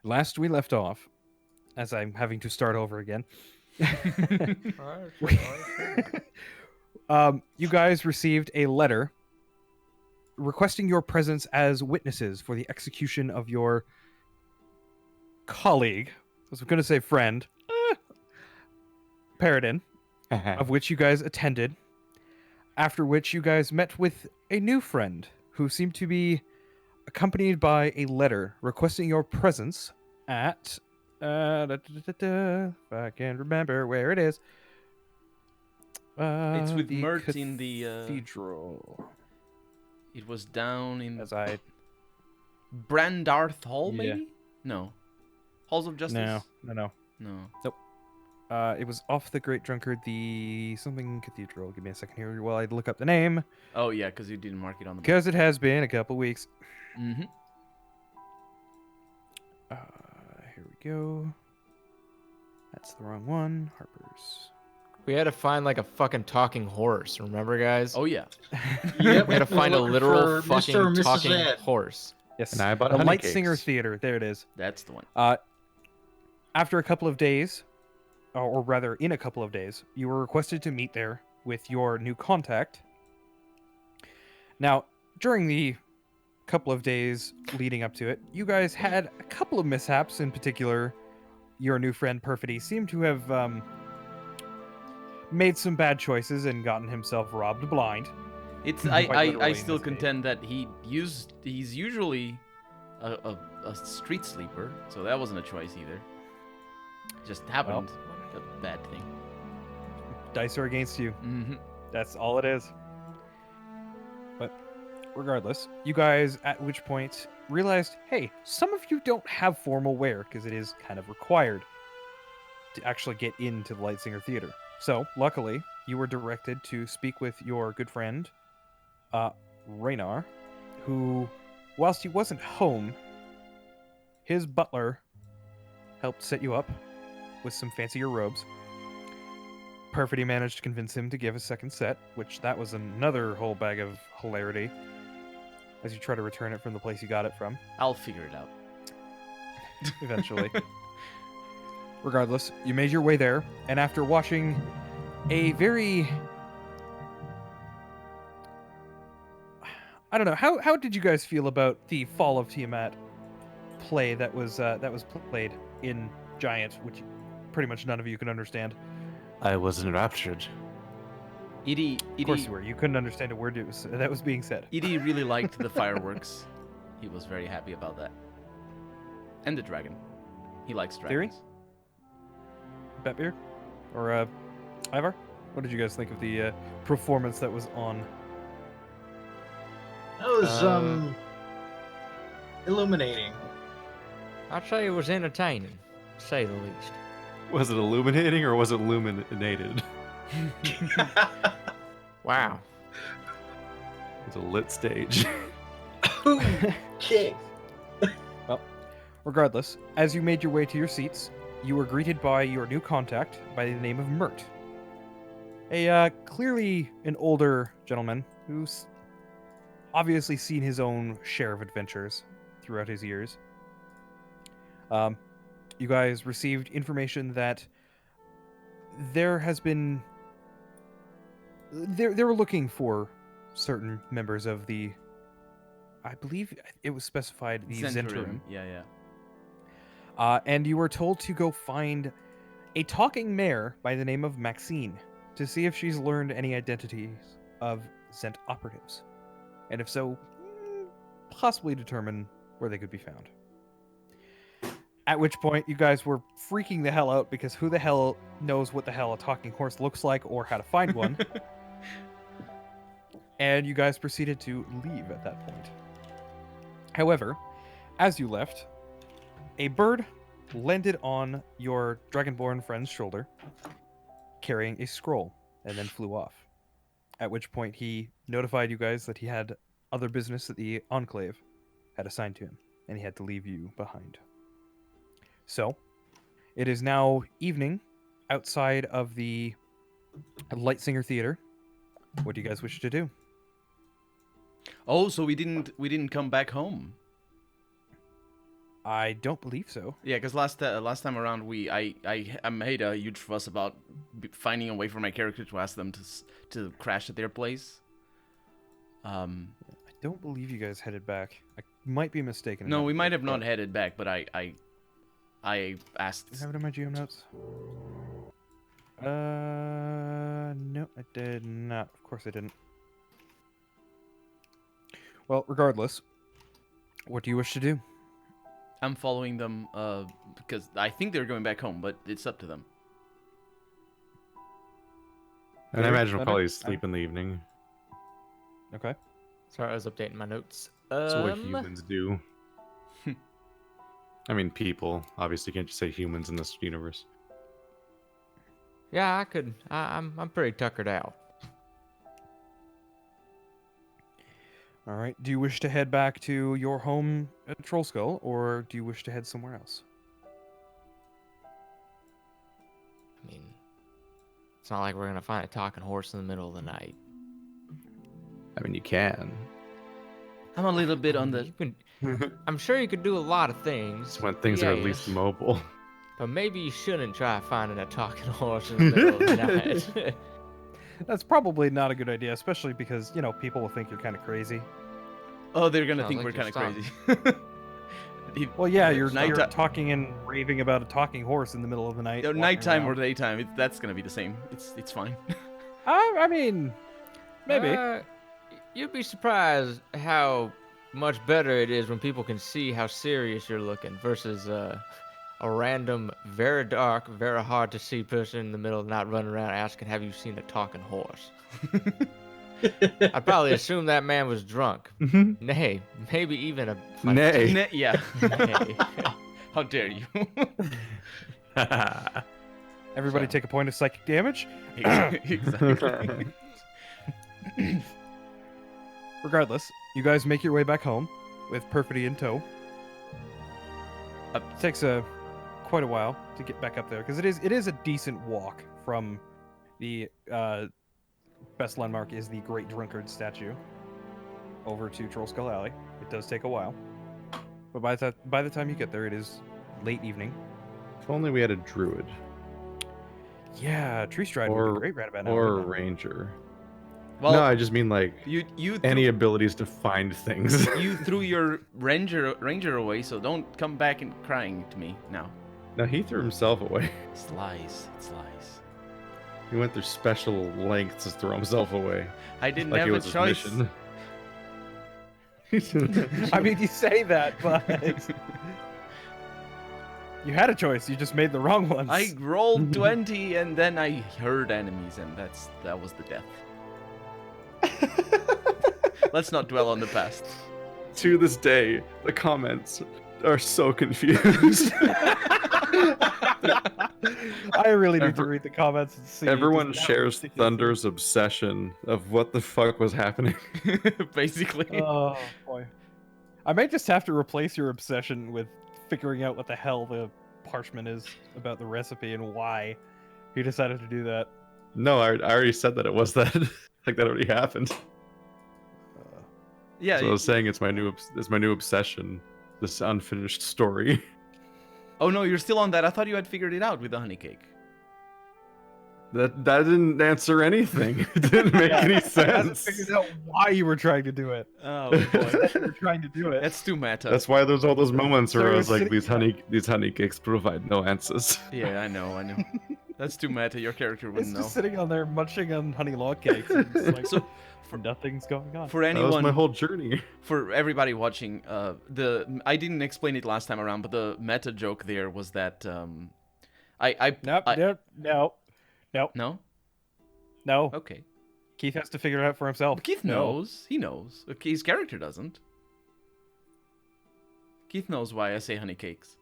Last we left off, as I'm having to start over again, we- you guys received a letter requesting your presence as witnesses for the execution of your colleague. I was going to say friend, Paradin, of which you guys attended. After which you guys met with a new friend who seemed to be accompanied by a letter requesting your presence at. If I can remember where it is. It's with The Mert in the. cathedral. It was down in As I Brandarth Hall, Yeah. maybe? No. Halls of Justice? No. No. It was off the Great Drunkard, the something cathedral. Give me a second here while I look up the name, Oh, yeah, because you didn't mark it on the map. because it has been a couple weeks. Mm-hmm. Here we go. That's the wrong one. Harper's. We had to find like a fucking talking horse. Remember, guys? Oh, yeah. Yep. We had to find a Looking literal for fucking Mr. or Mrs. talking Ed. horse. Yes, And I bought the honey Light Singer cakes. Theater. There it is. That's the one. After a couple of days, or rather, in a couple of days, you were requested to meet there with your new contact. Now, during the couple of days leading up to it, you guys had a couple of mishaps. In particular, your new friend Perfidy seemed to have made some bad choices and gotten himself robbed blind. It's Quite I literally in still this case. contend that he's usually a street sleeper, so that wasn't a choice either. Just happened. A bad thing. Dice are against you. Mm-hmm. That's all it is. But regardless, you guys at which point realized, hey, some of you don't have formal wear because it is kind of required to actually get into the Lightsinger Theater. So, luckily, you were directed to speak with your good friend, Raynar, who, whilst he wasn't home, his butler helped set you up with some fancier robes. Perfidy managed to convince him to give a second set, which that was another whole bag of hilarity as you try to return it from the place you got it from, I'll figure it out. eventually. Regardless, you made your way there, and after watching a very... I don't know, how did you guys feel about the Fall of Tiamat play that was played in Giant, which pretty much none of you can understand? I was enraptured. Edie, Of course you were. You couldn't understand a word that was being said. Edie really liked the fireworks. He was very happy about that. And the dragon. He likes Theory? dragons. Betbeard? Or, Ivar? What did you guys think of the performance that was on? That was illuminating. I'd say it was entertaining, to say the least. Was it illuminating or was it illuminated? Wow. It was a lit stage. Okay. Regardless, as you made your way to your seats, you were greeted by your new contact by the name of Mert. A clearly an older gentleman who's obviously seen his own share of adventures throughout his years. You guys received information that there has been... They were looking for certain members of the... I believe it was specified the Zentarim. Yeah. And you were told to go find a talking mare by the name of Maxine to see if she's learned any identities of Zent operatives. And if so, possibly determine where they could be found. At which point, you guys were freaking the hell out because who the hell knows what the hell a talking horse looks like or how to find one. And you guys proceeded to leave at that point. However, as you left, a bird landed on your dragonborn friend's shoulder, carrying a scroll, and then flew off. At which point he notified you guys that he had other business that the Enclave had assigned to him, and he had to leave you behind. So, it is now evening outside of the Lightsinger Theater. What do you guys wish to do? Oh, so we didn't come back home. I don't believe so. Yeah, because last time around I made a huge fuss about finding a way for my character to ask them to crash at their place. I don't believe you guys headed back. I might be mistaken. in No, that we might have regard, not headed back, but I asked. Do I have it in my GM notes? No, I did not. Of course I didn't. Well, regardless, what do you wish to do? I'm following them because I think they're going back home, but it's up to them. And I Very imagine we'll clever. probably sleep in the evening. Okay. Sorry, I was updating my notes. That's what humans do. I mean, people. Obviously, you can't just say humans in this universe. Yeah, I could. I'm pretty tuckered out. All right. Do you wish to head back to your home at Troll Skull, or do you wish to head somewhere else? I mean, it's not like we're gonna find a talking horse in the middle of the night. I mean, you can. I'm a little bit on the. You can, I'm sure you could do a lot of things. It's when things are at yes, least mobile. But maybe you shouldn't try finding a talking horse in the middle of the night. That's probably not a good idea, especially because, you know, people will think you're kind of crazy. Oh, they're gonna Sounds think like we're you're kind of crazy. Well, yeah, you're Nighttime- talking and raving about a talking horse in the middle of the night. walking nighttime or around. daytime, that's gonna be the same. It's fine. I mean, maybe. You'd be surprised how much better it is when people can see how serious you're looking versus a random, very dark, very hard to see person in the middle of the night running around asking, "Have you seen a talking horse?" I'd probably assume that man was drunk. Nay, maybe even a Nay. Yeah. Nay. How dare you? Everybody So- take a point of psychic damage. Exactly. Regardless, you guys make your way back home with Perfidy in tow. It takes quite a while to get back up there because it is a decent walk from the best landmark is the Great Drunkard statue over to Troll Skull Alley. It does take a while, but by the time you get there, it is late evening. If only we had a druid Yeah, Tree Stride would Or- be great right about now. or a wouldn't it? ranger. Well, No, I just mean like you any abilities to find things. you threw your ranger away, so don't come back and crying to me now. No, he threw himself away. It's lies. It's lies. He went through special lengths to throw himself away. I didn't Like have it a was his choice. mission. I mean, you say that, but you had a choice. You just made the wrong ones. I rolled 20 and then I heard enemies, and that was the death. Let's not dwell on the past. To this day, the comments are so confused. I really need to read the comments and see. Everyone because that shares was ridiculous. Thunder's obsession of what the fuck was happening. Basically. Oh boy, I might just have to replace your obsession with figuring out what the hell the parchment is about the recipe and why he decided to do that. No, I already said that it was that. Like that already happened. Yeah. So I was saying it's my new obsession. This unfinished story. Oh no, you're still on that. I thought you had figured it out with the honey cake. That didn't answer anything. It didn't make any I haven't sense. figured out why you were trying to do it. Oh boy. You were trying to do it. That's too meta. That's why there's all those moments where So I was like, sitting- these honey cakes provide no answers. Yeah, I know. That's too meta. Your character It's wouldn't know. just sitting on there munching on honey log cakes. And it's like, So, nothing's going on. For That was anyone, my whole journey. for everybody watching, I didn't explain it last time around, but the meta joke there was that Nope, I- no. no. Okay. Keith has to figure it out for himself. But Keith No. knows. He knows. Okay, his character doesn't. Keith knows why I say honey cakes.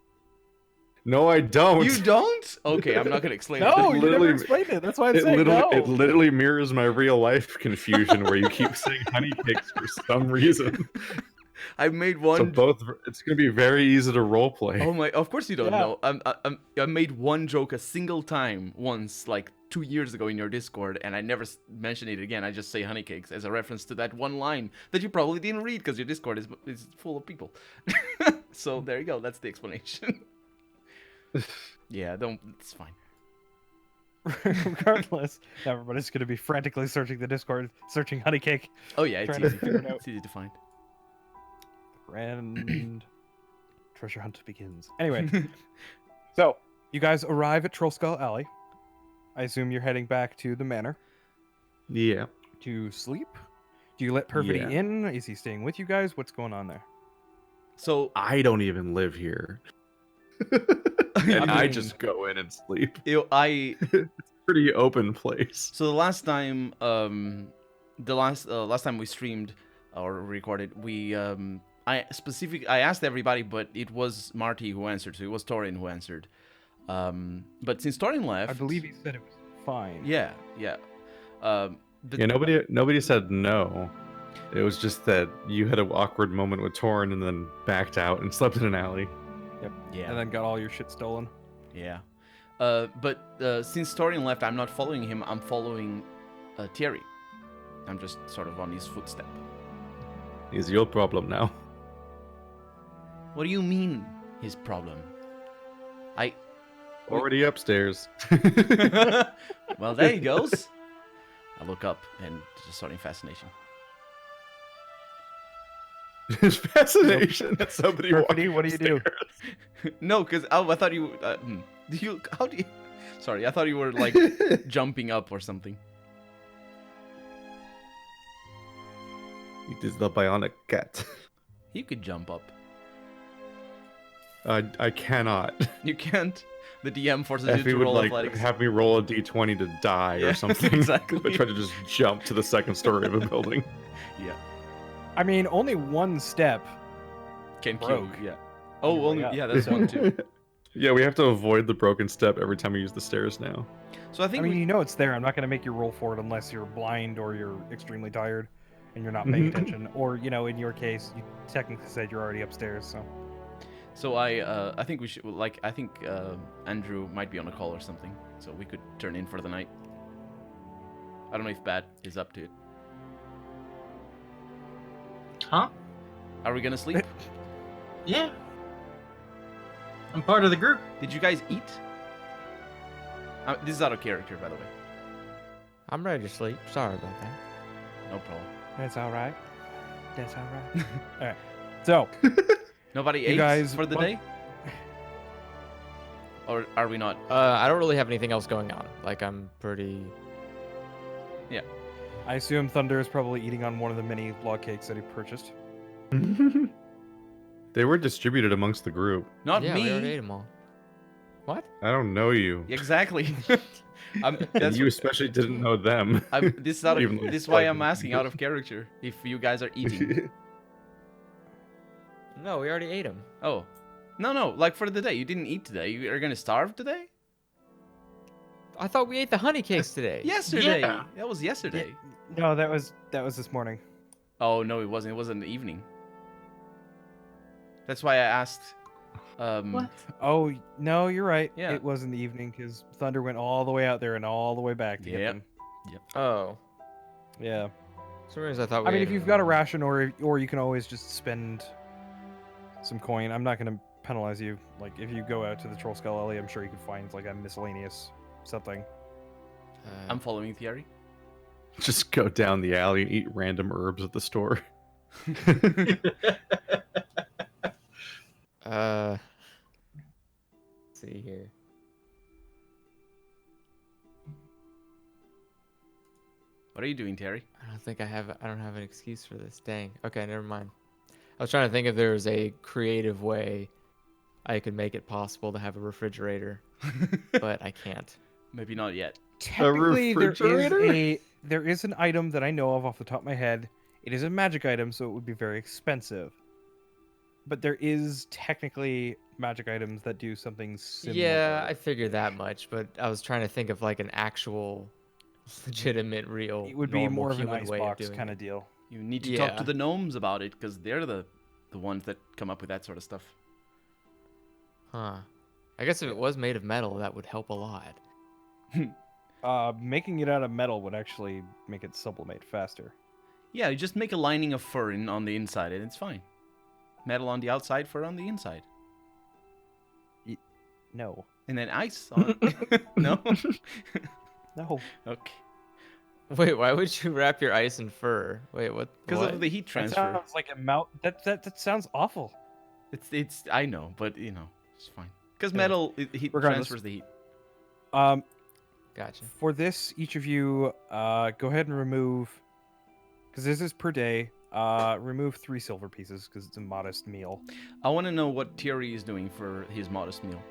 No, I don't. You don't? Okay, I'm not gonna explain No, it. you never literally- explained it. That's why I'm It saying literally, no. it literally mirrors my real life confusion where you keep saying honey cakes for some reason. I made So one. both, it's gonna be very easy to roleplay. Oh my! Of course you don't Yeah. know. I made one joke a single time once, like 2 years ago in your Discord, and I never mention it again. I just say honey cakes as a reference to that one line that you probably didn't read because your Discord is full of people. So there you go. That's the explanation. Yeah, don't. It's fine. Regardless, everybody's going to be frantically searching the Discord, searching honey cake. Oh yeah, it's Trying to easy. figure it out. It's easy to find. Grand treasure hunt begins. Anyway, so you guys arrive at Troll Skull Alley. I assume you're heading back to the manor Yeah. to sleep. Do you let Perfidy Yeah. in? Is he staying with you guys? What's going on there? So I don't even live here. And I just go in and sleep. I Pretty open place. So the last time, last time we streamed or recorded, I asked everybody, but it was Marty who answered. So it was Torin who answered. But since Torin left, I believe he said it was fine. Yeah. But Yeah, nobody said no. It was just that you had an awkward moment with Torrin and then backed out and slept in an alley. yeah. And then got all your shit stolen. Yeah. But since Torin left, I'm not following him. I'm following Thierry. I'm just sort of on his footstep. Is your problem now? What do you mean, his problem? Already upstairs. Well, there he goes. I look up and just starting fascination. It's fascination that somebody Perfidy, walking what do you do? upstairs. No, because I thought you. Do you? How do you? Sorry, I thought you were like jumping up or something. It is the bionic cat. You could jump up. I cannot. You can't. The DM forces you Effie to would roll like athletics. have me roll a d20 to die Yeah, or something. exactly. But try to just jump to the second story of a building. Yeah. I mean, only one step. Can Broke. kill. Yeah. Oh, You're only, way up. yeah, that's one too. Yeah, we have to avoid the broken step every time we use the stairs now. So I I think mean, we, you know it's there. I'm not going to make you roll for it unless you're blind or you're extremely tired and you're not paying attention. Or, you know, in your case, you technically said you're already upstairs, so. So I think we should like I think Andrew might be on a call or something, so we could turn in for the night. I don't know if Bat is up to it. Huh? Are we gonna sleep? Yeah. I'm part of the group. Did you guys eat? This is out of character, by the way. I'm ready to sleep. Sorry about that. No problem. That's all right. That's all right. All right. So, Nobody You ate guys for the want- day? Or are we not? I don't really have anything else going on. Like, I'm pretty... I assume Thunder is probably eating on one of the many log cakes that he purchased. They were distributed amongst the group. Not yeah, me. we already ate them all. What? I don't know you. Exactly. And That's you especially didn't know them. this is out of, Even though this it's is why like- I'm asking out of character if you guys are eating. No, we already ate them. Oh. No, like for the day. You didn't eat today. You are gonna starve today? I thought we ate the honey cakes today. Yesterday. Yeah. That was yesterday. No, that was this morning. Oh no, it wasn't. It was in the evening. That's why I asked. What? Oh, no, you're right. Yeah. It was in the evening because Thunder went all the way out there and all the way back to get Yep. them. Oh. Yeah. For some reason I thought we I mean, ate if 'em you've in got the a morning. ration or you can always just spend some coin. I'm not going to penalize you. Like, if you go out to the Troll Skull Alley, I'm sure you could find, like, a miscellaneous something. I'm following Thierry. Just go down the alley and eat random herbs at the store. Let's see here. What are you doing, Terry? I don't have an excuse for this. Dang. Okay, never mind. I was trying to think if there was a creative way I could make it possible to have a refrigerator, but I can't. Maybe not yet. Technically, refrigerator? there is an item that I know of off the top of my head. It is a magic item, so it would be very expensive. But there is technically magic items that do something similar. Yeah, I figured that much, but I was trying to think of like an actual, legitimate, real. It would be normal more of an human way icebox doing kind it. of deal. You need to talk to Yeah. the gnomes about it because they're the ones that come up with that sort of stuff. Huh. I guess if it was made of metal, that would help a lot. Making it out of metal would actually make it sublimate faster. Yeah, you just make a lining of fur on the inside and it's fine. Metal on the outside, fur on the inside. No. And then ice on. No? No. Okay. Wait, why would you wrap your ice in fur? Wait, what? Because what? of the heat That transfer. sounds like a mount. That sounds awful. It's. I know, but it's fine. Because Anyway, metal heat regardless. transfers the heat. Gotcha. For this, each of you, go ahead and remove, because this is per day. Remove 3 silver pieces because it's a modest meal. I want to know what Thierry is doing for his modest meal.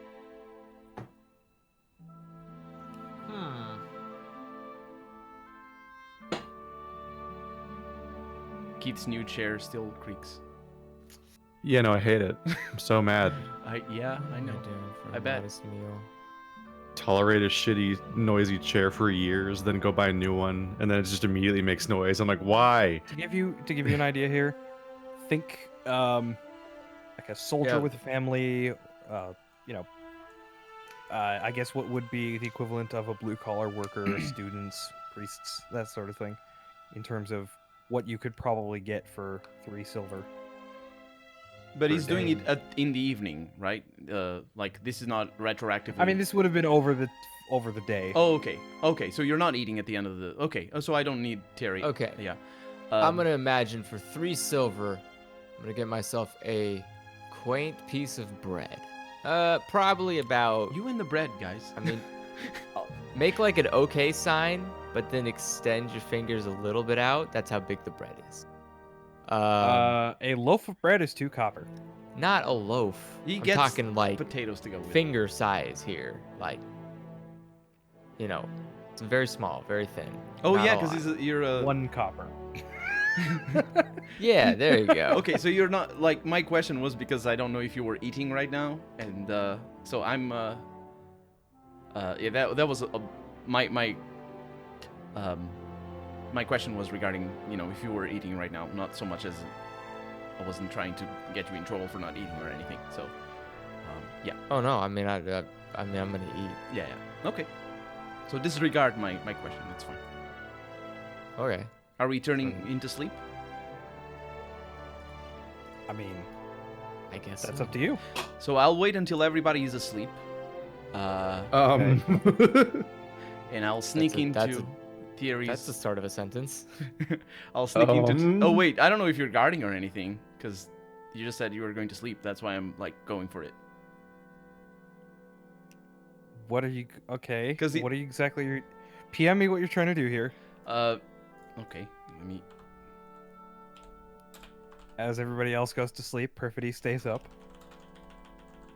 Keith's new chair still creaks. Yeah, no, I hate it. I'm so mad. Yeah, I What am know. doing for I a bet. modest meal? Tolerate a shitty, noisy chair for years, then go buy a new one, and then it just immediately makes noise. I'm like, why? To give you an idea here, think like a soldier Yeah. with a family. You know, I guess what would be the equivalent of a blue collar worker, students, priests, that sort of thing, in terms of what you could probably get for 3 silver. But Per he's doing day. it in the evening, right? Like this is not retroactively. I mean, this would have been over the day. Oh, okay. Okay, so you're not eating at the end of the. Okay, so I don't need Terry. Okay. Yeah. I'm gonna imagine for 3 silver, I'm gonna get myself a quaint piece of bread. Probably about. You and the bread, guys. I mean, make like an okay sign, but then extend your fingers a little bit out. That's how big the bread is. A loaf of bread is 2 copper. Not a loaf. He I'm gets talking like potatoes to go with. finger size here, like. It's very small, very thin. Oh Not yeah, a because lot. you're a. 1 copper. Yeah, there you go. Okay, so you're not like my question was because I don't know if you were eating right now, and so I'm. Yeah, that was my my question was regarding if you were eating right now, not so much as I wasn't trying to get you in trouble for not eating or anything. So, yeah, Oh no, I mean, I'm gonna eat. yeah. Okay. So disregard my question. It's fine. Okay. Are we turning into sleep? I mean, I guess that's so. up to you. So I'll wait until everybody is asleep. And I'll sneak into Thierry's. That's the start of a sentence. I'll sneak into. Um. Oh wait, I don't know if you're guarding or anything, because you just said you were going to sleep. That's why I'm like going for it. What are you? Okay. 'Cause What are you exactly? PM me what you're trying to do here. Okay. Let me. As everybody else goes to sleep, Perfidy stays up.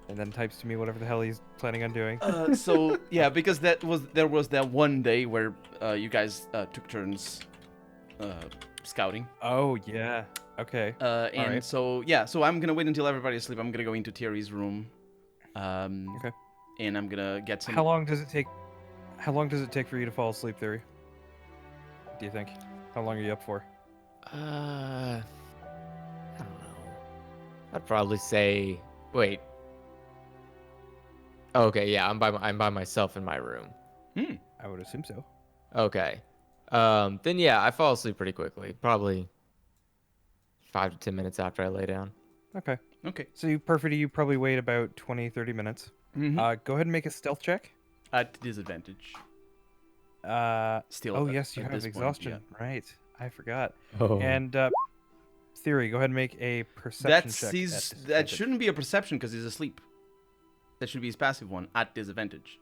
And then types to me whatever the hell he's planning on doing. So yeah, because there was that one day where you guys took turns scouting. Oh yeah. Okay. And Alright. so yeah, so I'm gonna wait until everybody's asleep. I'm gonna go into Thierry's room. Okay. And I'm gonna get some. How long does it take? How long does it take for you to fall asleep, Theory? Do you think? How long are you up for? I don't know. I'd probably say. Wait. Okay, yeah, I'm by myself in my room. I would assume so. Okay. Then yeah, I fall asleep pretty quickly. Probably 5 to 10 minutes after I lay down. Okay. Okay. So you, Perfidy, you probably wait about 20, 30 minutes. Mhm. Go ahead and make a stealth check. At disadvantage. Still. Oh at- yes, you at have this point, exhaustion. Right. I forgot. Oh. And Theory, go ahead and make a Yeah. perception check. at That disadvantage. shouldn't be a perception because he's asleep. That should be his passive one at disadvantage.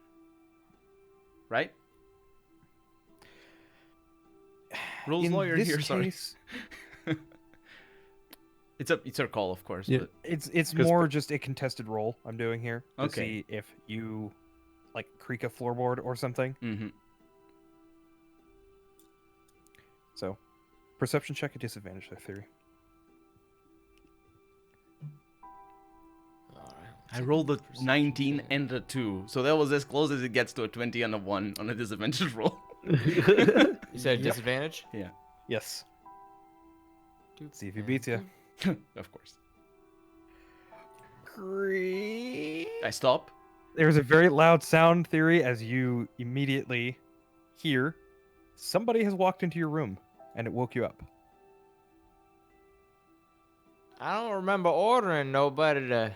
Right? Rules In lawyer this here. Sorry. case, It's a call, of course. Yeah. But it's 'Cause- more just a contested roll I'm doing here to Okay. see if you like creak a floorboard or something. mm-hmm. So, perception check at disadvantage, I Theory. I rolled a 19 and a 2, so that was as close as it gets to a 20 and a 1 on a disadvantage roll. You said Yep. disadvantage? Yes. See if he beats you. Of course. I stop. There's a very loud sound, Theory, as you immediately hear somebody has walked into your room, and it woke you up. I don't remember ordering nobody to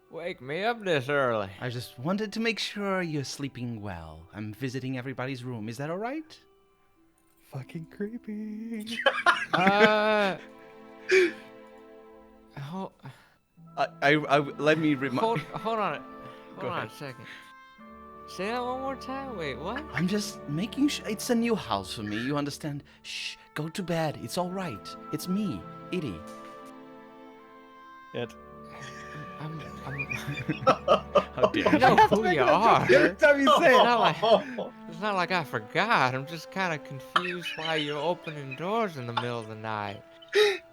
wake me up this early. I just wanted to make sure you're sleeping well. I'm visiting everybody's room. Is that all right? Fucking creepy. Hold, Let me remind. hold on. Go Hold on ahead. a second. Say that one more time. Wait, what? I'm just making sure. It's a new house for me. You understand? Shh. Go to bed. It's all right. It's me, Edie. It. I'm How dare I know who you are. Every time you say it. It's not like I forgot. I'm just kind of confused why you're opening doors in the middle of the night.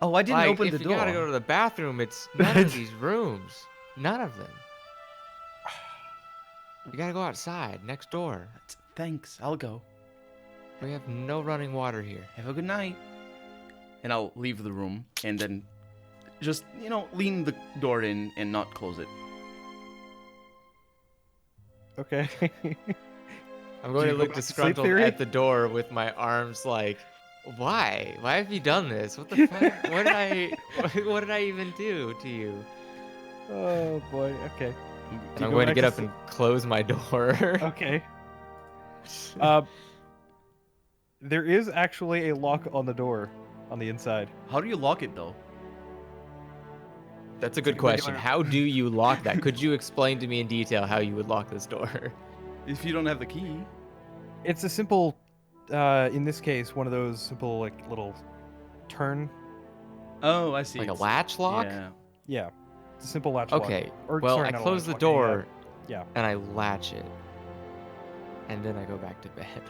Oh, I didn't Like, open if the you door. gotta go to the bathroom, it's none of these rooms. None of them. You gotta go outside, next door. Thanks. I'll go. We have no running water here. Have a good night. And I'll leave the room and then just, lean the door in and not close it. Okay. I'm going you to go look back to sleep disgruntled theory? at the door with my arms like, why? Why have you done this? What the fuck? What did I even do to you? Oh boy. Okay. And you I'm go going to back get to up and close my door. Okay. There is actually a lock on the door on the inside. How do you lock it, though? That's a good It's like a question. regular- How do you lock that? Could you explain to me in detail how you would lock this door? If you don't have the key. It's a simple, in this case, one of those simple like little turn. Oh, I see. Like a It's- latch lock? Yeah. Yeah, it's a simple latch lock. Okay. Or, Well, sorry, I not a close the latch lock, door yeah. and I latch it. And then I go back to bed.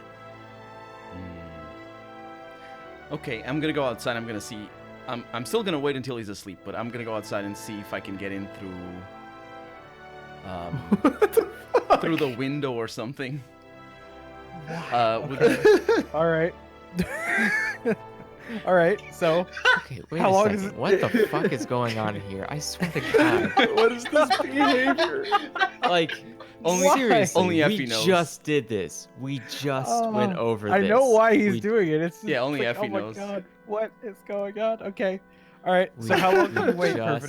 Okay, I'm gonna go outside. I'm gonna see. I'm still gonna wait until he's asleep, but I'm gonna go outside and see if I can get in through through the window or something. All right. All right. So Okay, wait How a long second. is it- What the fuck is going on here? I swear to God. What is this behavior? Like, Only- seriously, only we Effie knows. just did this. We just went over this. I know why he's We- doing it. It's just Yeah, only like, Effie oh my knows. God, what is going on? Okay. All right. we So how long can you wait, just-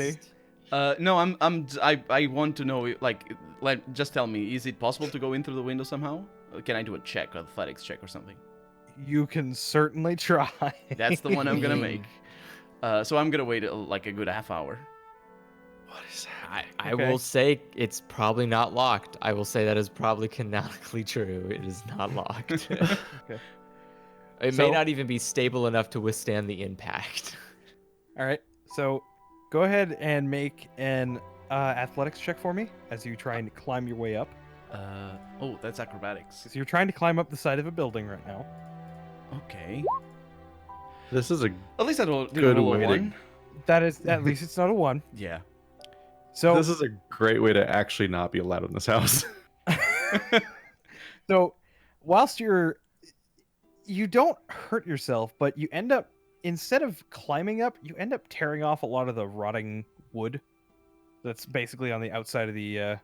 Perfidy? No, I want to know. Just tell me. Is it possible to go in through the window somehow? Can I do a check, athletics check or something? You can certainly try. That's the one I'm gonna make. So I'm gonna wait like a good half hour. What is that? I Okay. will say it's probably not locked. I will say that is probably canonically true. It is not locked. Okay. It So- may not even be stable enough to withstand the impact. All right. So go ahead and make an athletics check for me as you try and climb your way up. Oh, that's acrobatics. So you're trying to climb up the side of a building right now. Okay. This is a At least I don't Good roll a way to- one. That is at least it's not a 1. Yeah. So this is a great way to actually not be allowed in this house. So, whilst you don't hurt yourself, but you end up, instead of climbing up, you end up tearing off a lot of the rotting wood that's basically on the outside of the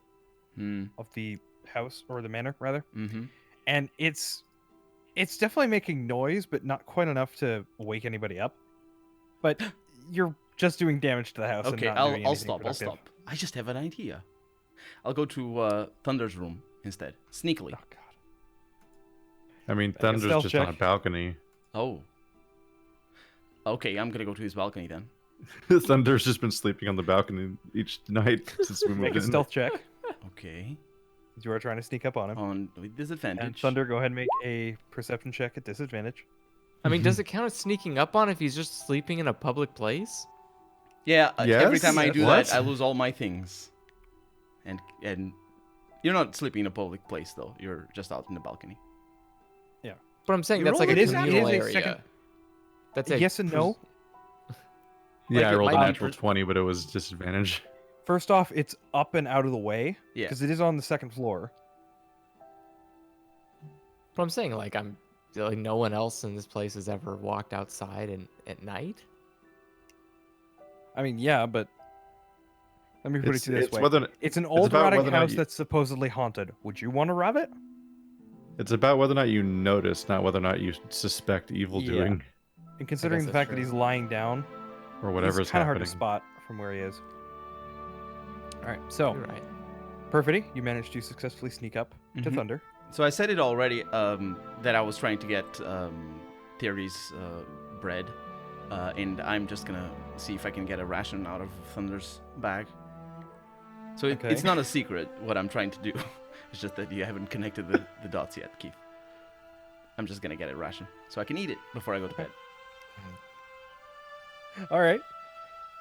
house, or the manor rather. Mm-hmm. And it's definitely making noise, but not quite enough to wake anybody up. But you're just doing damage to the house. Okay, and not doing I'll anything stop. I'll productive. stop. I just have an idea. I'll go to Thunder's room instead, sneakily. Oh god. I mean, Make a Thunder's stealth just on a check. balcony. Oh. Okay, I'm gonna go to his balcony then. Thunder's just been sleeping on the balcony each night since we Make moved a in. stealth check. Okay. You are trying to sneak up on him. On with disadvantage. And Thunder, go ahead and make a perception check at disadvantage. I mean, does it count as sneaking up on if he's just sleeping in a public place? Yeah. Every Yes? time I do What? that, I lose all my things. And you're not sleeping in a public place though. You're just out in the balcony. But I'm saying You that's roll like a it is- it communal is a area. second- That's a Yes and no. Yeah, Like, I it rolled a might be natural 20, but it was disadvantage. First off, it's up and out of the way Yeah. because it is on the second floor. But I'm saying like no one else in this place has ever walked outside at night. I mean, yeah, but let me put it to you this way: whether it's an old about erotic whether or not house you- that's supposedly haunted. Would you want to rob it? it's about whether or not you notice, not whether or not you suspect evil Yeah. doing And considering guess the that's fact that true. he's lying down, or whatever it's is kind of hard happening. to spot from where he is. All right, so You're right. Perfidy, you managed to successfully sneak up to Mhm. Thunder. So I said it already that I was trying to get Theory's bread, and I'm just gonna see if I can get a ration out of Thunder's bag. So Okay. it's not a secret what I'm trying to do. It's just that you haven't connected the dots yet, Keith. I'm just gonna get a ration so I can eat it before I go to bed. All right.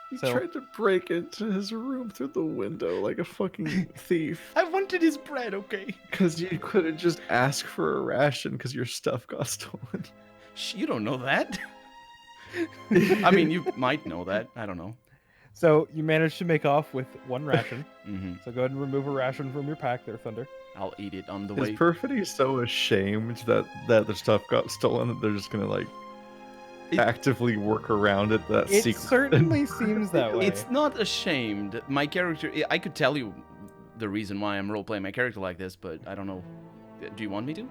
He So- tried to break into his room through the window like a fucking thief. I wanted his bread, okay? Because you couldn't just ask for a ration because your stuff got stolen. Shh, you don't know that. I mean, you might know that. I don't know. So you managed to make off with one ration. Hmm. So go ahead and remove a ration from your pack there, Thunder. I'll eat it on the Is way. Perfidy so ashamed that their stuff got stolen that they're just gonna like It- actively work around it? That It secret. certainly seems that way. It's not ashamed. My character, I could tell you the reason why I'm roleplaying my character like this, but I don't know. Do you want me to?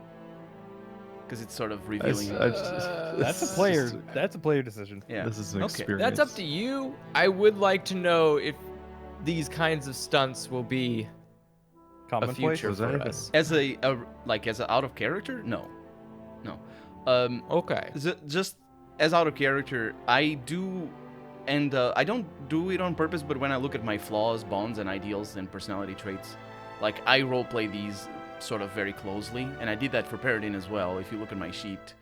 Because it's sort of revealing. That's a player. That's a player decision. Yeah. This is an Okay. experience. That's up to you. I would like to know if these kinds of stunts will be a Commonplace. future Was that for even- us. As a out of character, no. Okay. Just as out of character, I do, and I don't do it on purpose. But when I look at my flaws, bonds, and ideals and personality traits, like I roleplay these sort of very closely, and I did that for Paradin as well. If you look at my sheet,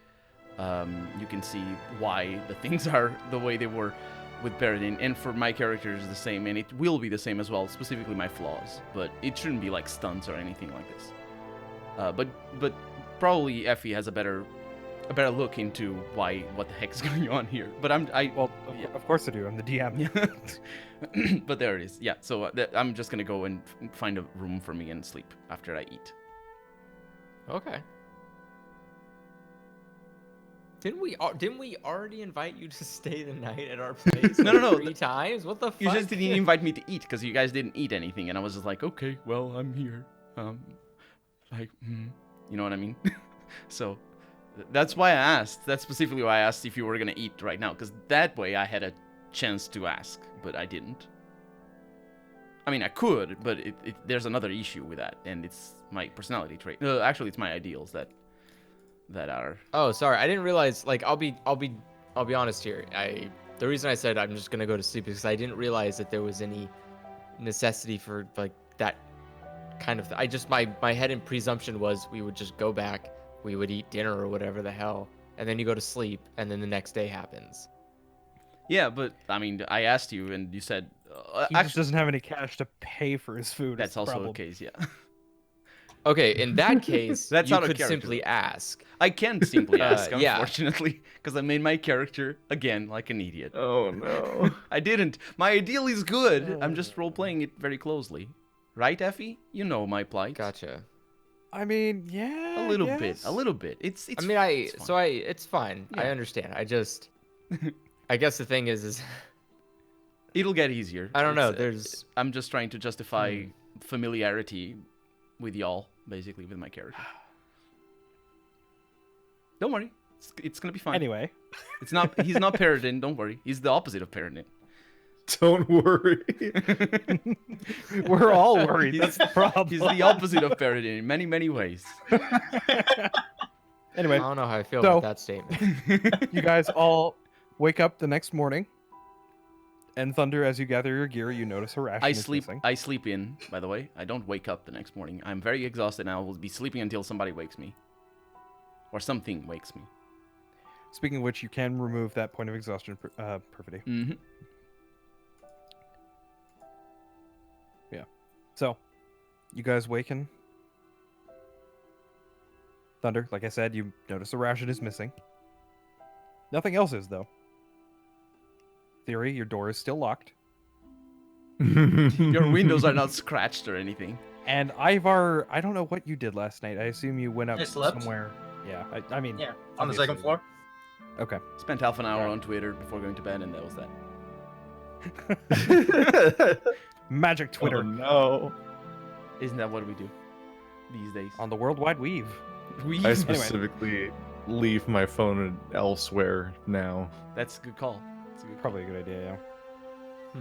you can see why the things are the way they were with Paradin, and for my characters the same, and it will be the same as well, specifically my flaws. But it shouldn't be like stunts or anything like this. But probably Effie has a better look into what the heck's going on here. But Well, Yeah. of course I do. I'm the DM. but there it is. Yeah. So I'm just gonna go and find a room for me and sleep after I eat. Okay. Didn't we already invite you to stay the night at our place? No, no, no. 3 times? What the fuck? You just didn't invite me to eat because you guys didn't eat anything, and I was just like, okay, well, I'm here. You know what I mean? So that's why I asked. That's specifically why I asked if you were gonna eat right now, because that way I had a chance to ask, but I didn't. I mean, I could, but there's another issue with that, and it's my personality trait. Actually, it's my ideals that are. Oh, sorry. I didn't realize. Like, I'll be honest here. The reason I said I'm just gonna go to sleep is because I didn't realize that there was any necessity for like that kind of. I just my head and presumption was we would just go back, we would eat dinner or whatever the hell, and then you go to sleep, and then the next day happens. Yeah, but I mean, I asked you, and you said. He just doesn't have any cash to pay for his food. That's is the also problem. the case. Yeah. Okay, in that case, That's you out of could character. simply ask. I can't simply ask, Yeah. unfortunately, because I made my character, again, like an idiot. Oh no. I didn't. My ideal is good. I'm just role-playing it very closely. Right, Effie? You know my plight. Gotcha. I mean, yeah. A little bit. yes. A little bit. It's I mean, it's fine. it's fine. I Yeah. understand. I guess the thing is It'll get easier. I don't know. It's, I'm just trying to justify familiarity with y'all, basically, with my character. Don't worry. It's gonna be fine. Anyway, He's not Paradin, don't worry. He's the opposite of Paradin. Don't worry. we're all worried. That's the problem. He's the opposite of Paradin in many, many ways. Anyway, I don't know how I feel So- about that statement. you guys all wake up the next morning, and Thunder, as you gather your gear, you notice a ration is missing. I sleep in, by the way. I don't wake up the next morning. I'm very exhausted and I will be sleeping until somebody wakes me. Or something wakes me. Speaking of which, you can remove that point of exhaustion, Perfidy. Mm-hmm. So, you guys waken. Thunder, like I said, you notice a ration is missing. Nothing else is, though. Theory, your door is still locked. Your windows are not scratched or anything. And Ivar, I don't know what you did last night. I assume you went up I slept. somewhere. Yeah, I mean, Yeah, on the second obviously. floor. Okay. Spent half an hour on Twitter before going to bed and that was that. Magic Twitter Oh no. Isn't that what we do these days? on the World Wide Weave. I specifically leave my phone elsewhere now. That's a good call. That's a good call. Probably a good idea, yeah.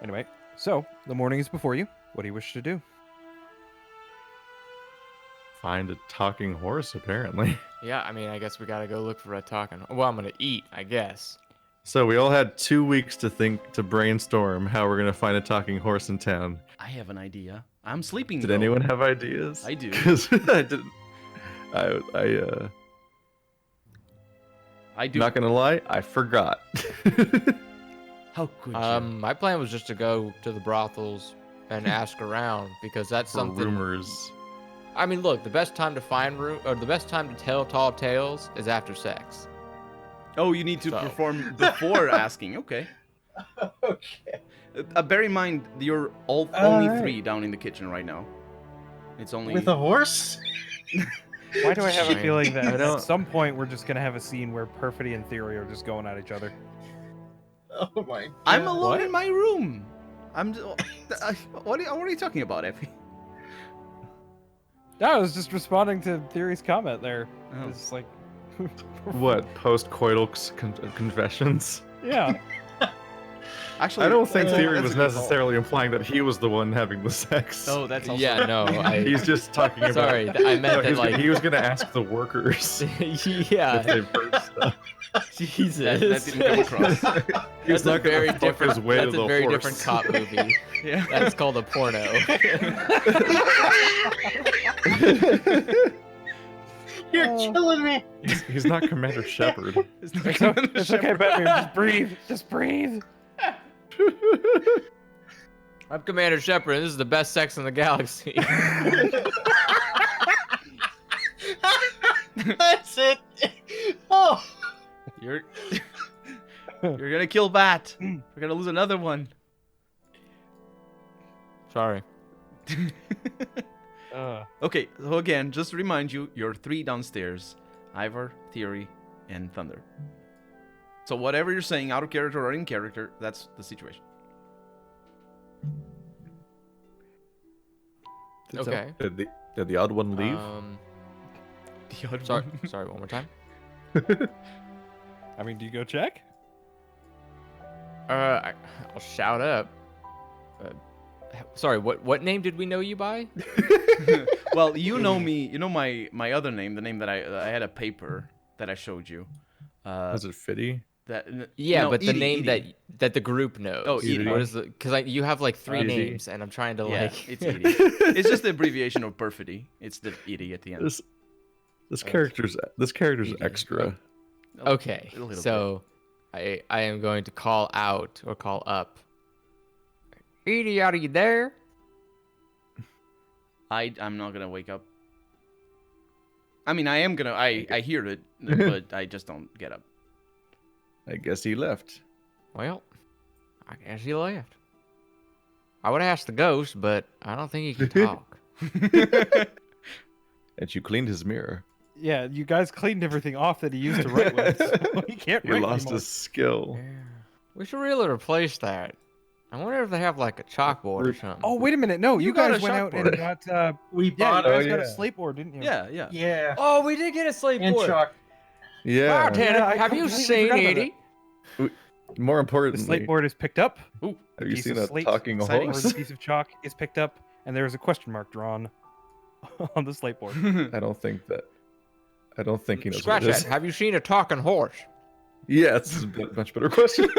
Anyway, so the morning is before you. What do you wish to do? Find a talking horse, apparently. Yeah, I mean, I guess we gotta go look for a talking. Well, I'm gonna eat, I guess. So we all had 2 weeks to brainstorm how we're gonna find a talking horse in town. I have an idea. I'm sleeping. Did though. anyone have ideas? I do. 'Cause I didn't. I do. Not gonna lie, I forgot. How could you? My plan was just to go to the brothels and ask around because that's For something. rumors. I mean, look, the best time to find or the best time to tell tall tales is after sex. Oh, you need to So. perform before asking. Okay. Okay. Bear in mind, you're only Alright. 3 down in the kitchen right now. It's only. With a horse? Why do I have a Shame. feeling that I at don't- some point we're just gonna have a scene where Perfidy and Theory are just going at each other? Oh my god. I'm alone What? in my room. What are you talking about, Effie? No, I was just responding to Theory's comment there. Oh. It's like, What post-coital confessions? yeah. Actually, I don't think that's a- Theory that's was a good call. necessarily implying that he was the one having the sex. Oh, that's also. Yeah, no, He's just talking about. Sorry, I meant No, that like. he was gonna ask the workers Yeah, if they've heard stuff. Jesus. That didn't come across. He's That's a not gonna very fuck different. his way That's to a the very horse. different cop movie. Yeah. That's called a porno. You're killing me. He's not Commander Shepard. It's not It's, Commander it's okay, Shepard. Batman. Just breathe. Just breathe. I'm Commander Shepard, and this is the best sex in the galaxy. That's it. Oh. You're gonna kill Bat. We're gonna lose another one. Sorry. Okay, so again, just to remind you, you're 3 downstairs. Ivor, Theory, and Thunder. So whatever you're saying, out of character or in character, that's the situation. Okay. Did the odd one leave? The other Sorry. one. Sorry. One more time. I mean, do you go check? I'll shout up. Sorry. What name did we know you by? Well, you know me. You know my other name, the name that I had a paper that I showed you. Was it Fitty? Yeah, no, but the Edie, name Edie. that the group knows. Oh, Edie. What is the? Because you have like 3 Edie. names, and I'm trying to Yeah, like. it's Edie. It's just the abbreviation of perfidy. It's the Edie at the end. This character's Edie. extra. Okay, A little so I am going to call out or call up. Edie, are you there? I'm not gonna wake up. I mean, I am gonna. I hear it, but I just don't get up. I guess he left. Well, I guess he left. I would ask the ghost, but I don't think he can talk. And you cleaned his mirror. Yeah, you guys cleaned everything off that he used to write with. So he can't He write lost anymore. his skill. Yeah. We should really replace that. I wonder if they have like a chalkboard or something. Oh, wait a minute. No, you, You got guys a went out and chalkboard. got. We Yeah, you bought guys Oh, got a yeah. slate board, didn't you? Yeah, yeah. Yeah. Oh, we did get a slate And board. chalk. Yeah. Bartender, Yeah, I have you completely seen forgot about Edie? More The importantly, slate board is picked up. Ooh, have you piece seen of a slate talking exciting. Or horse? the piece of chalk is picked up, and there is a question mark drawn on the slate board. I don't think he knows Scratch what it that. is. Have you seen a talking horse? Yeah, it's a much better question.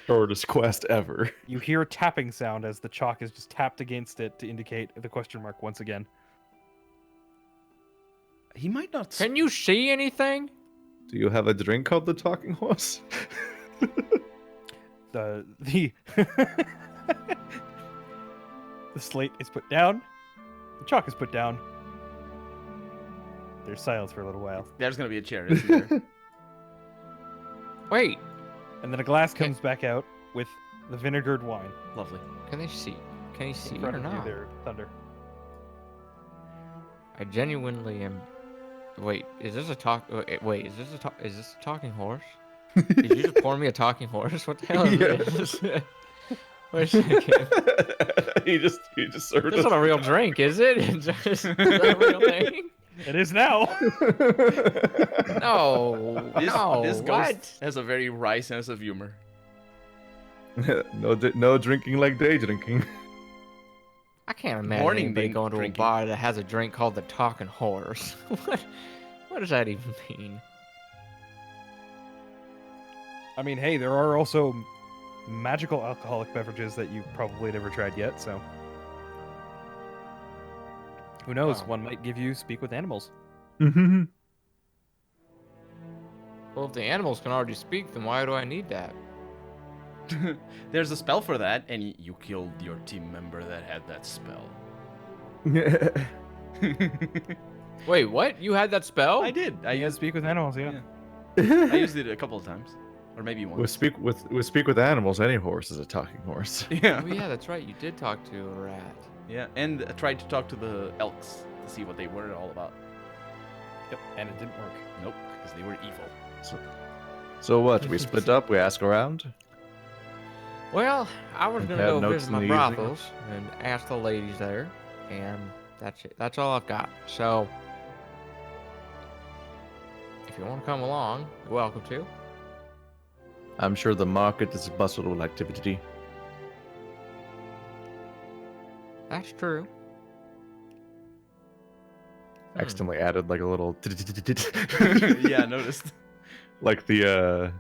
Shortest quest ever. You hear a tapping sound as the chalk is just tapped against it to indicate the question mark once again. he might not. Can you see anything? Do you have a drink called the talking horse? The the slate is put down. The chalk is put down. There's silence for a little while, There's gonna be a chair, isn't there? Wait, and then a glass comes back out with the vinegared wine. Lovely. can they see? Can you see In it front or of you not? there, Thunder. I genuinely am. Wait, is this a talk? Wait, is this a talking horse? Did you just pour me a talking horse? What the hell is Yeah. this? Wait a second. he just served This us. not a real drink, is it? Is that a real thing? It is now. No, This no. this what? ghost has a very wry sense of humor. No drinking like day drinking. I can't imagine Morning anybody being going to drinking. a bar that has a drink called the Talking Horse. What does that even mean? I mean, hey, there are also magical alcoholic beverages that you've probably never tried yet, so. Who knows? Wow. One might give you speak with animals. Mhm. Well, if the animals can already speak, then why do I need that? There's a spell for that, and you killed your team member that had that spell. Wait, what? You had that spell? I did. I Yeah, used speak with animals, yeah. I used it a couple of times, or maybe once. with speak with animals. Any horse is a talking horse. Yeah. Oh yeah, that's right. You did talk to a rat. Yeah, and I tried to talk to the elks to see what they were all about. Yep, and it didn't work. Nope, because they were evil. So what? We split up. We ask around. Well, I was gonna Compare go notes visit in my the evening. brothels and ask the ladies there, and that's it. That's all I've got. So, if you want to come along, you're welcome to. I'm sure the market is bustled with activity. That's true. Accidentally added like a little Yeah, I noticed. like the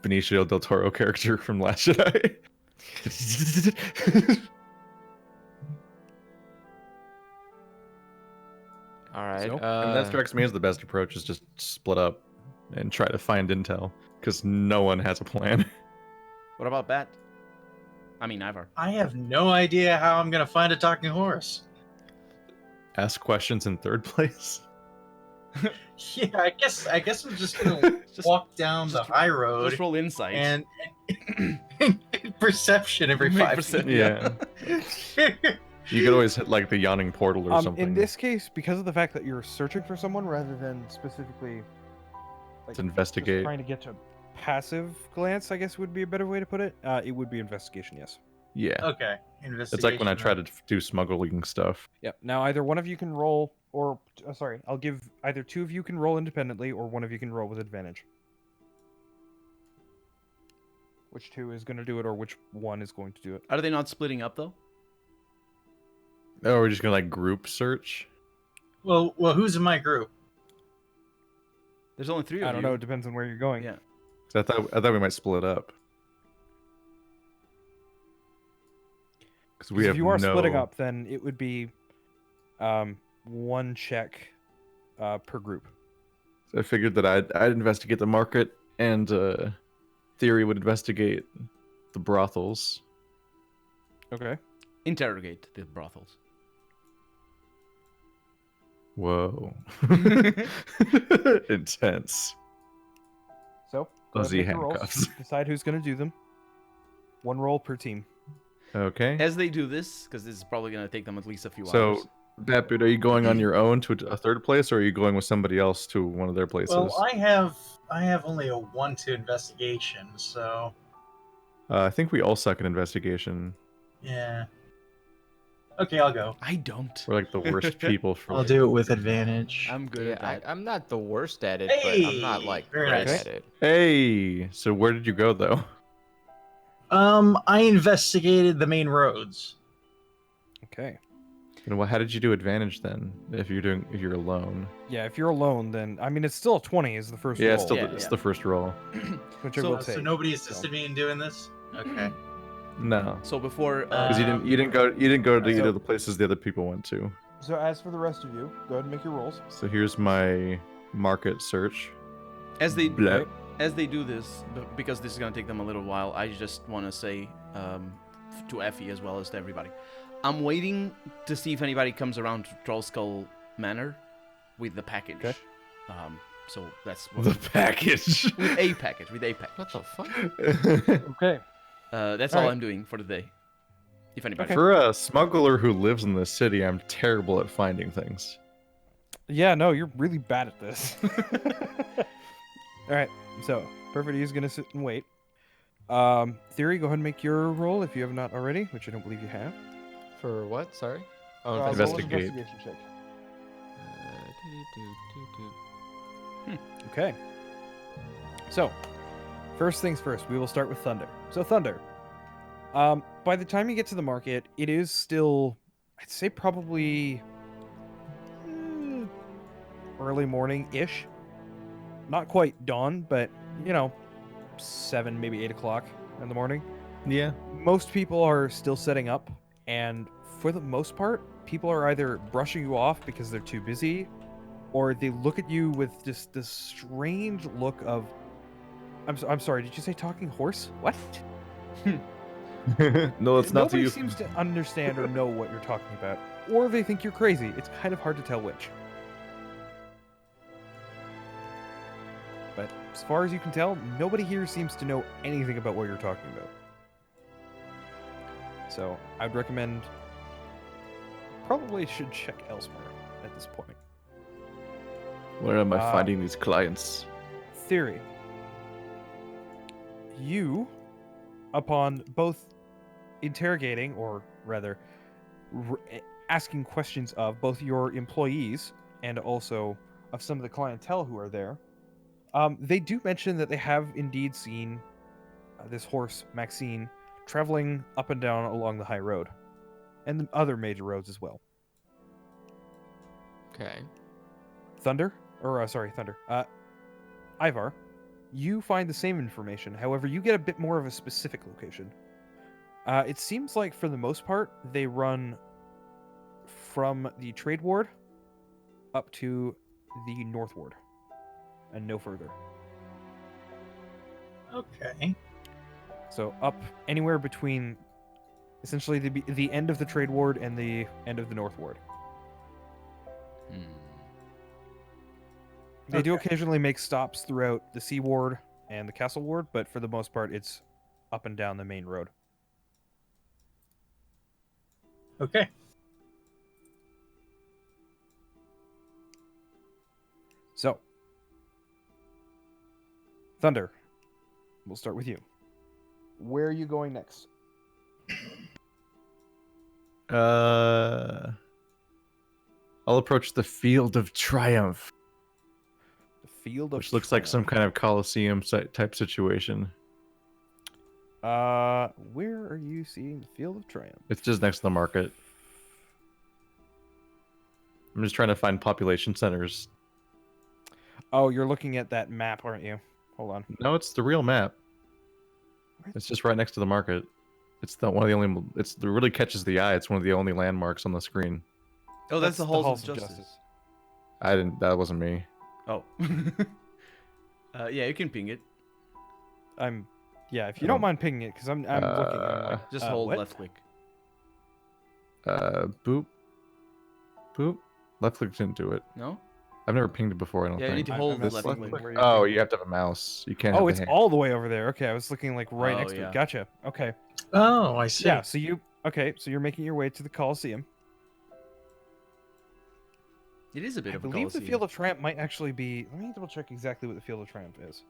Benicio del Toro character from Last Jedi. All right. So, And that strikes me as the best approach is just split up and try to find intel because no one has a plan. What about Bat? I mean, Ivar. I have no idea how I'm gonna find a talking horse. Ask questions in third place. Yeah, I guess I'm just gonna Just- walk down the high road Just roll insight. and perception every Make 5 percent- feet. Yeah. You could always hit like the yawning portal or something. In this case, because of the fact that you're searching for someone rather than specifically like, to just investigate. trying to get to passive glance, I guess would be a better way to put it. It would be investigation, yes. Yeah. Okay, investigation. It's like when I try then. to do smuggling stuff. Yep. Now either one of you can roll, or sorry, I'll give either two of you can roll independently, or one of you can roll with advantage. Which two is going to do it, or which one is going to do it? Are they not splitting up though? Oh, we're just gonna like group search. Well, who's in my group? There's only 3 of you. I don't know. It depends on where you're going. Yeah. 'Cause I thought we might split up. Because we 'Cause have if you are no... splitting up, then it would be one check per group. I figured that I'd investigate the market and Theory would investigate the brothels. Okay. Interrogate the brothels. Whoa. Intense. So, go ahead and Fuzzy make your rolls. handcuffs. Decide who's going to do them. One roll per team. Okay. As they do this, because this is probably going to take them at least a few hours. So, Batboot, are you going on your own to a third place, or are you going with somebody else to one of their places? Well, I have only a 1-2 investigation, so I think we all suck at investigation. yeah. Okay, I'll go. I don't. We're like the worst people for. I'll do it with advantage. I'm good Yeah, at that. I'm not the worst at it, but I'm not Hey, like very great nice. at it. Hey, so where did you go though? I investigated the main roads. Okay. And how did you do advantage then? If you're alone? Yeah, if you're alone, then I mean it's still a 20 is the first Yeah, roll. it's still Yeah, it's yeah. the first roll. Which I So- will So take. nobody assisted me in doing this. Okay. No, So before... because you didn't go to so- either of the places the other people went to. So as for the rest of you, go ahead and make your rolls. So here's my market search. as they Blah. as they do this, because this is going to take them a little while, I just want to say to Effie as well as to everybody, I'm waiting to see if anybody comes around to Trollskull Manor with the package. Okay. So that's what The package. with a package. With a package. What the fuck? Okay. That's All all right. I'm doing for the day. If anybody. For a smuggler who lives in this city, I'm terrible at finding things. Yeah, no, you're really bad at this. All right. So, Perfect is going to sit and wait. Theory, go ahead and make your roll if you have not already, which I don't believe you have. For what? Sorry. Oh, Roll an Investigate. investigation check. do-do-do-do-do. Okay. So, First things first, we will start with Thunder. So Thunder, by the time you get to the market, it is still, I'd say probably early morning-ish. Not quite dawn, but 7, maybe 8 o'clock in the morning. Yeah. Most people are still setting up, and for the most part, people are either brushing you off because they're too busy, or they look at you with just this strange look of, I'm sorry, did you say talking horse? What? No, it's not to Nobody you. seems to understand or know what you're talking about, or they think you're crazy. It's kind of hard to tell which. But as far as you can tell, nobody here seems to know anything about what you're talking about. So I'd recommend probably should check elsewhere at this point. Where am I finding these clients? Theory. You, upon both interrogating, or rather asking questions of both your employees and also of some of the clientele who are there, they do mention that they have indeed seen this horse, Maxine, traveling up and down along the high road and the other major roads as well. Okay. Thunder. Ivar, you find the same information. However, you get a bit more of a specific location. It seems like, for the most part, they run from the trade ward up to the north ward and no further. Okay. So up anywhere between essentially the end of the trade ward and the end of the north ward. They do occasionally make stops throughout the sea ward and the castle ward, but for the most part, it's up and down the main road. Okay. So, Thunder, we'll start with you. Where are you going next? I'll approach the Field of Triumph, The Field of which looks like some kind of Colosseum type situation. Where are you seeing the Field of Triumph? It's just next to the market. I'm just trying to find population centers. Oh, you're looking at that map, aren't you? Hold on. No, it's the real map. It's just right next to the market. It's one of the only. It really catches the eye. It's one of the only landmarks on the screen. Oh, that's the Halls of Justice. I didn't. That wasn't me. Oh. Yeah, you can ping it. Yeah, if you don't mind pinging it, because I'm looking. I'm like, Just hold what? left click. Boop. Boop. Left click didn't do it. No? I've never pinged it before. I don't Yeah, you think. need to hold I'm left asking click. where you're Oh, pinging you have to have a mouse. You can't. Have Oh, the it's hand. all the way over there. Okay, I was looking like right Oh, next to yeah. it. Gotcha. Okay. Oh, I see. Yeah, so you're making your way to the Colosseum. It is a bit I of a believe the Colosseum. Field of Triumph might actually be. Let me double check exactly what the Field of Triumph is.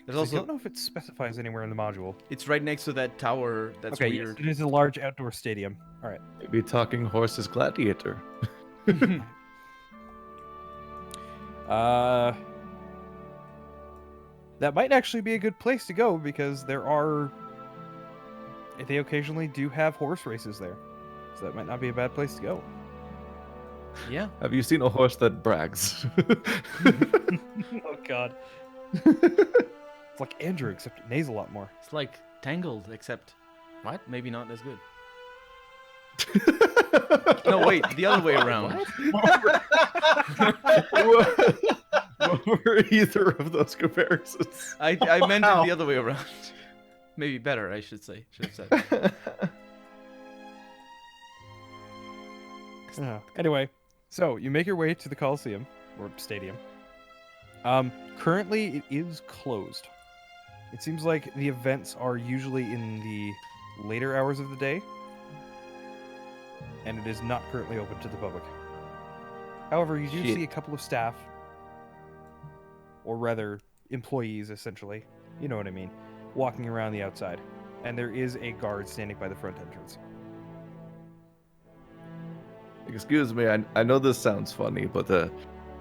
There's 'Cause I also don't know if it specifies anywhere in the module. it's right next to that tower. That's okay, yes, weird. it is a large outdoor stadium. All right. Maybe talking horses gladiator. That might actually be a good place to go because they occasionally do have horse races there. So that might not be a bad place to go. Yeah. Have you seen a horse that brags? Oh god. It's like Andrew, except it neighs a lot more. It's like Tangled, except what? Maybe not as good. No, wait, the other way around. What were either of those comparisons? I meant it the other way around. Maybe better, I should say. Should have said. Anyway, so you make your way to the Coliseum or stadium. Currently it is closed. It seems like the events are usually in the later hours of the day, and it is not currently open to the public. However, you do see a couple of staff, or rather employees essentially, you know what I mean, walking around the outside, and there is a guard standing by the front entrance. Excuse me, I know this sounds funny, but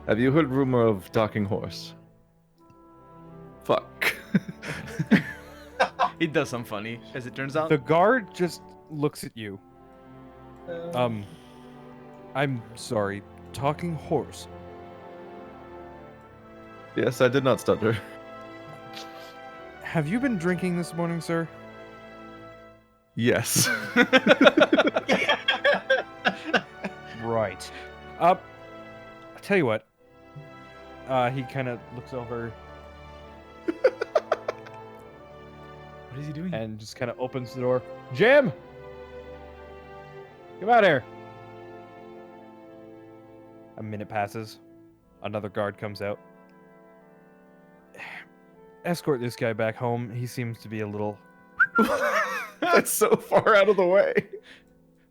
have you heard rumor of talking horse? Fuck. He does some funny, as it turns out. The guard just looks at you. I'm sorry. Talking horse. Yes, I did not stutter. Have you been drinking this morning, sir? Yes. Right. I'll tell you what. He kind of looks over What is he doing? and just kind of opens the door. Jim! Come out here. A minute passes. Another guard comes out. Escort this guy back home. He seems to be a little... That's so far out of the way.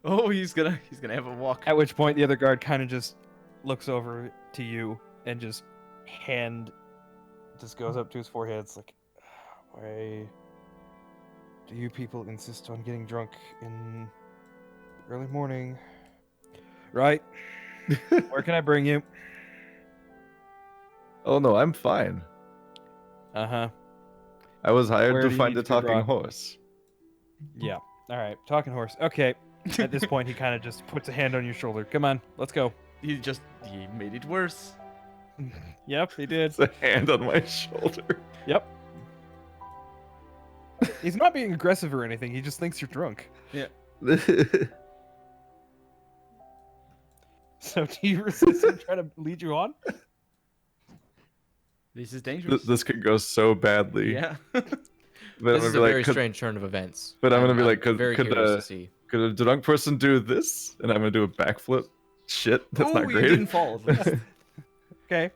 Oh, he's gonna have a walk. At which point, the other guard kind of just looks over to you and just goes up to his forehead. It's like, why do you people insist on getting drunk in the early morning? Right? Where can I bring you? Oh no, I'm fine. Uh-huh. I was hired Where to do you find need a to be talking brought? horse. Yeah. All right. Talking horse. Okay. At this point, he kind of just puts a hand on your shoulder. Come on, let's go. He made it worse. Yep, he did. It's a hand on my shoulder. Yep. He's not being aggressive or anything. He just thinks you're drunk. So do you resist him trying to lead you on? This is dangerous. This could go so badly. Yeah. But This I'm is gonna a be very like, strange turn of events. but I'm gonna be like, very could curious to see. a drunk person do this? And I'm gonna do a backflip. Shit, that's not You great. didn't fall. At least. Okay.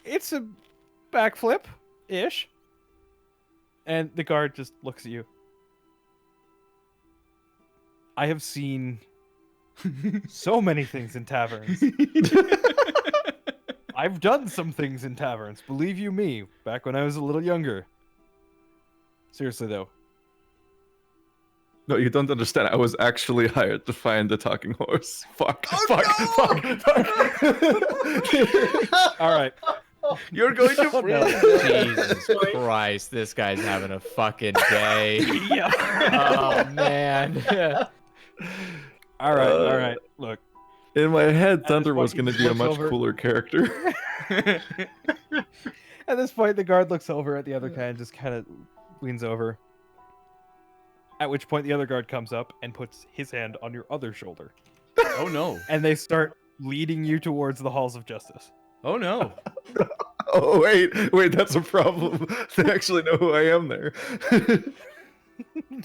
It's a backflip-ish. And the guard just looks at you. I have seen so many things in taverns. I've done some things in taverns, believe you me, back when I was a little younger. Seriously, though. No, you don't understand. I was actually hired to find the talking horse. Fuck. Oh, Fuck. All right. You're going to Oh, no. prison. Jesus Christ, this guy's having a fucking day. Yeah. Oh man. All right. Look. In my head, this Thunder point, was he going to be a looks much over- cooler character. At this point, the guard looks over at the other guy and just kind of leans over. At which point, the other guard comes up and puts his hand on your other shoulder. Oh no. And they start leading you towards the halls of justice. Oh no. Oh, wait, that's a problem. They actually know who I am there.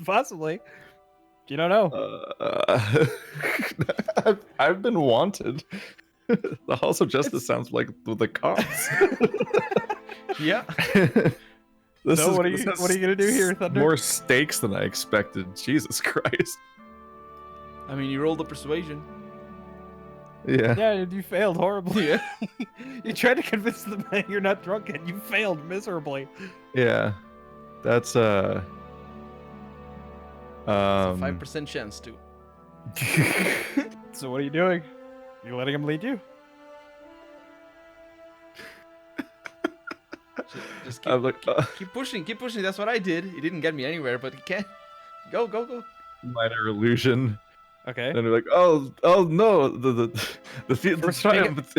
Possibly. You don't know. I've been wanted. The Halls of Justice sounds like the cops. Yeah. So what are you gonna do here, Thunder? More stakes than I expected. Jesus Christ. I mean, you rolled a persuasion. Yeah. Yeah, you failed horribly. Yeah. You tried to convince them that you're not drunk and you failed miserably. Yeah. That's It's a 5% chance to. So what are you doing? You letting him lead you? Just keep, I'm like, keep pushing. Keep pushing. That's what I did. He didn't get me anywhere, but he can. Go. minor illusion. Okay. And they're like, oh no, the field of First, make triumph,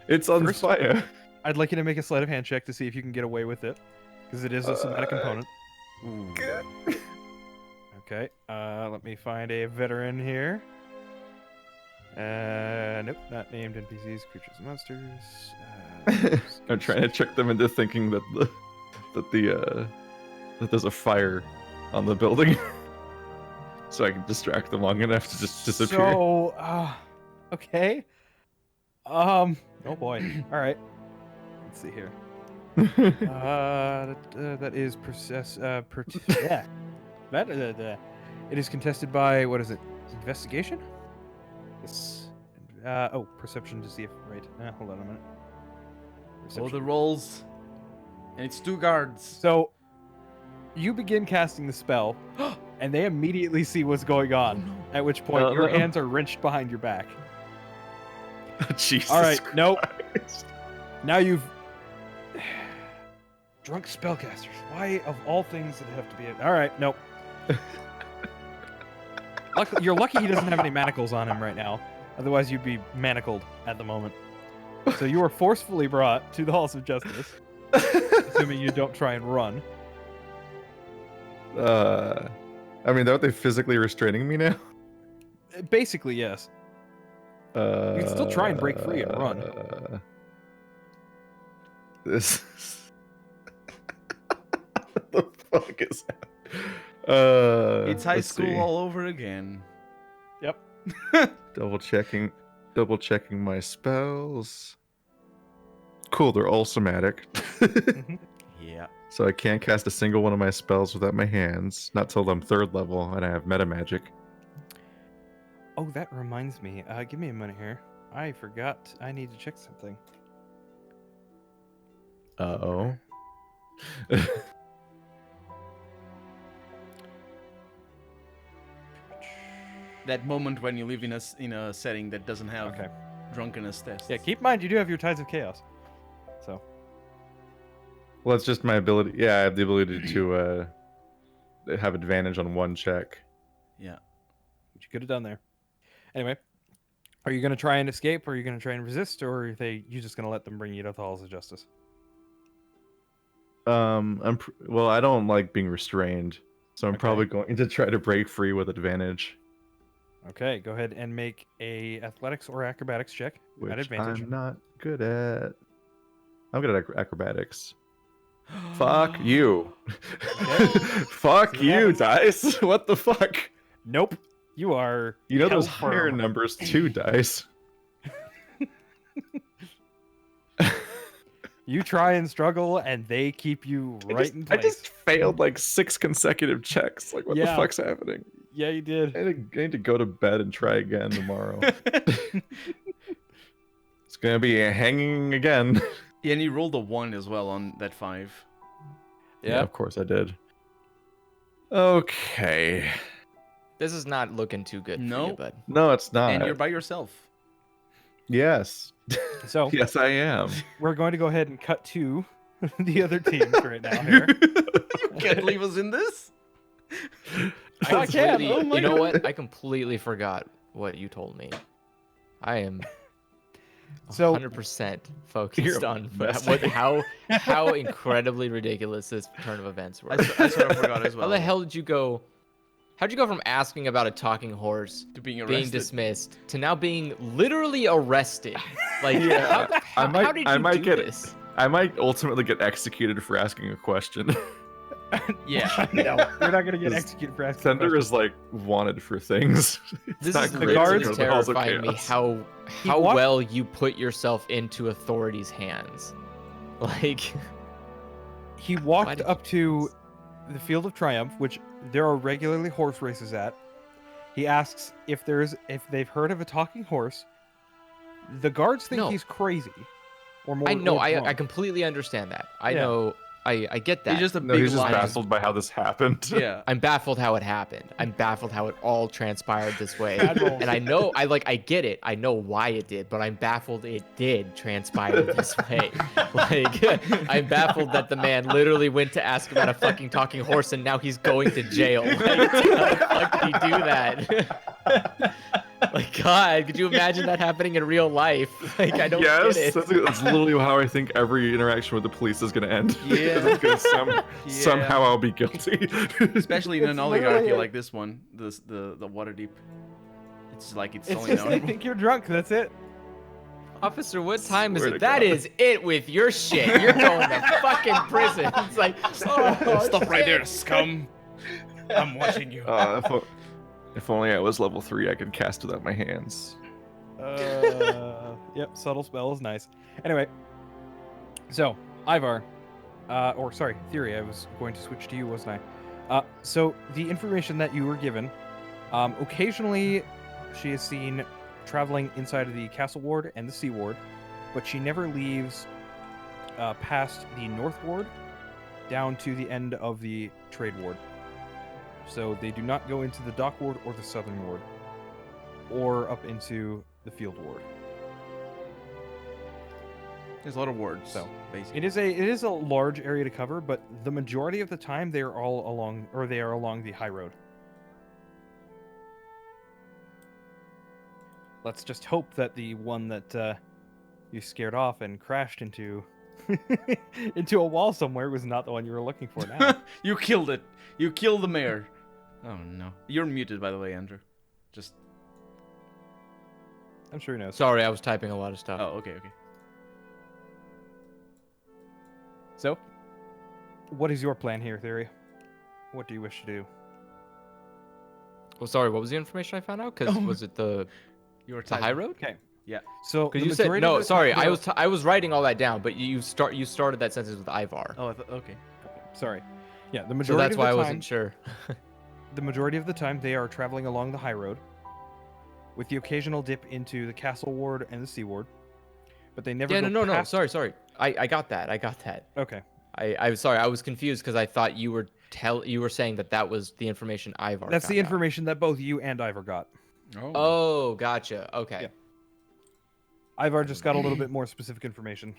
it's on First- fire. I'd like you to make a sleight of hand check to see if you can get away with it, because it is a somatic component. Ooh. Okay. Let me find a veteran here. Nope, not named NPCs, creatures, and monsters. I'm trying to trick them into thinking that that there's a fire on the building, so I can distract them long enough to just disappear. So, okay. Oh boy. All right. Let's see here. That is yeah. It is contested by, what is it? Investigation? Yes. Perception to see if right. Hold on a minute. Oh, Perception. the rolls. And it's 2 guards. So you begin casting the spell, and they immediately see what's going on. At which point your no. hands are wrenched behind your back. Jesus. All right, nope. Christ. Now you've Drunk spellcasters. Why, of all things, did it have to be? All right, nope. You're lucky he doesn't have any manacles on him right now. Otherwise, you'd be manacled at the moment. So you are forcefully brought to the halls of justice, assuming you don't try and run. I mean, aren't they physically restraining me now? Basically, yes. You can still try and break free and run. This. What the fuck is that? It's high let's school see. all over again. Yep. Double checking my spells. Cool, they're all somatic. Yeah. So I can't cast a single one of my spells without my hands. Not till I'm 3rd level and I have meta magic. Oh, that reminds me. Give me a minute here. I forgot. I need to check something. Uh-oh. That moment when you live in a setting that doesn't have Okay. drunkenness tests. Yeah, keep in mind you do have your Tides of Chaos. So. Well, it's just my ability. Yeah, I have the ability to have advantage on one check. Yeah. What you could have done there. Anyway, are you going to try and escape, or are you going to try and resist, or are you just going to let them bring you to the halls of justice? Well, I don't like being restrained, so I'm Okay. probably going to try to break free with advantage, Okay, go ahead and make a athletics or acrobatics check which at advantage. I'm not good at. I'm good at acrobatics. Fuck you. Okay. Fuck See what you, happens. dice. What the fuck? Nope. You are. You know those held higher firm. numbers too, dice. You try and struggle, and they keep you right in I place. just failed like 6 consecutive checks. Like, what the Yeah. fuck's happening? Yeah, you did. I need to go to bed and try again tomorrow. It's gonna be hanging again. Yeah, and you rolled a 1 as well on that 5. Yeah. Of course I did. Okay. This is not looking too good for No. you, bud. No, it's not. And you're by yourself. Yes. So Yes, I am. we're going to go ahead and cut to the other teams right now. Here. You can't leave us in this? I can. completely- Oh my you know God. what? I completely forgot what you told me. I am So 100% focused You're a on mess. how incredibly ridiculous this turn of events were. I sort of forgot as well. How the hell did you go? How'd you go from asking about a talking horse, To being being arrested. dismissed, to now being literally arrested? Like, Yeah, how I did might you do get this? I might ultimately get executed for asking a question. Yeah. no, you're not going to get This executed for asking. Thunder questions. is like wanted for things. It's This not is great the guards- to literally go to the Halls of terrifying me Chaos. how walked- well you put yourself into authorities' hands. Like, He Why walked did up to the Field of Triumph, which there are regularly horse races at. He asks if they've heard of a talking horse. The guards think No. he's crazy, or more. I know, or I drunk. completely understand that. I Yeah. know, I get that. He's just a No, big he's just lion. baffled by how this happened. Yeah. I'm baffled how it happened. I'm baffled how it all transpired this way. Bad rolls. And I know, I get it. I know why it did, but I'm baffled it did transpire this way. Like, I'm baffled that the man literally went to ask about a fucking talking horse and now he's going to jail. Like, how the fuck did he do that? Like, God, could you imagine that happening in real life? Like, I don't Yes, get it. that's literally how I think every interaction with the police is going to end. Yeah. It's gonna somehow I'll be guilty. Especially in It's an oligarchy literally- like this one, the Waterdeep. It's like it's It's only just they known. think you're drunk. That's it. Officer, what time is Swear to it? That God. is it with your shit. You're going to fucking prison. It's like, oh, Stop right there, shit. scum. I'm watching you. If only I was level 3, I could cast without my hands. Yep, subtle spell is nice. Anyway, so Ivar, or sorry, Theory, I was going to switch to you, wasn't I? So the information that you were given, occasionally she is seen traveling inside of the Castle Ward and the Sea Ward, but she never leaves past the North Ward down to the end of the Trade Ward. So they do not go into the Dock Ward or the Southern Ward, or up into the Field Ward. There's a lot of words. So, basically. it is a large area to cover, but the majority of the time they are all along the high road. Let's just hope that the one that you scared off and crashed into into a wall somewhere was not the one you were looking for now. You killed it. You killed the mayor. Oh no. You're muted, by the way, Andrew. Just. I'm sure he knows. Sorry, I was typing a lot of stuff. Oh, okay, okay. So, what is your plan here, Theory? What do you wish to do? Well, sorry, what was the information I found out? Because was it the You were the high road? Okay. Yeah. So, Because the you said majority of no. the Sorry, time- I was writing all that down, but you started that sentence with Ivar. Oh, okay. Sorry. Yeah, the So majority that's of why I the time, wasn't sure. the majority of the time they are traveling along the high road, with the occasional dip into the castle ward and the sea ward, but they never. Yeah, go no. past- Sorry. I got that. Okay. I was sorry. I was confused because I thought you were saying that was the information Ivar. That's the found out. information that both you and Ivor got. Oh, gotcha. Okay. Yeah. Ivor just got a little bit more specific information.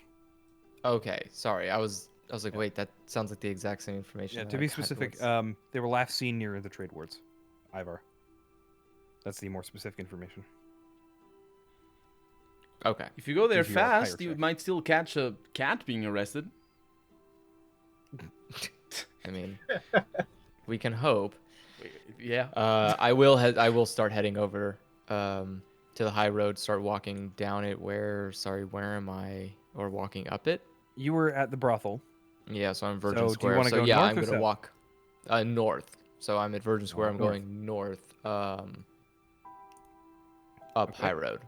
Okay. Sorry. I was like, wait, that sounds like the exact same information. Yeah, that to I be got. specific, Let's- they were last seen near the trade wards. Ivor. That's the more specific information. Okay. If you go there Gives you a higher fast, you check. might still catch a cat being arrested. I mean, we can hope. Yeah. I will start heading over to the high road. Start walking down it. Where am I? Or walking up it? You were at the brothel. Yeah, so I'm Virgin So, do you Square. wanna So go yeah, north I'm or gonna south? walk north. So I'm at Virgin Square. I'm North. going north. Up Okay. high road.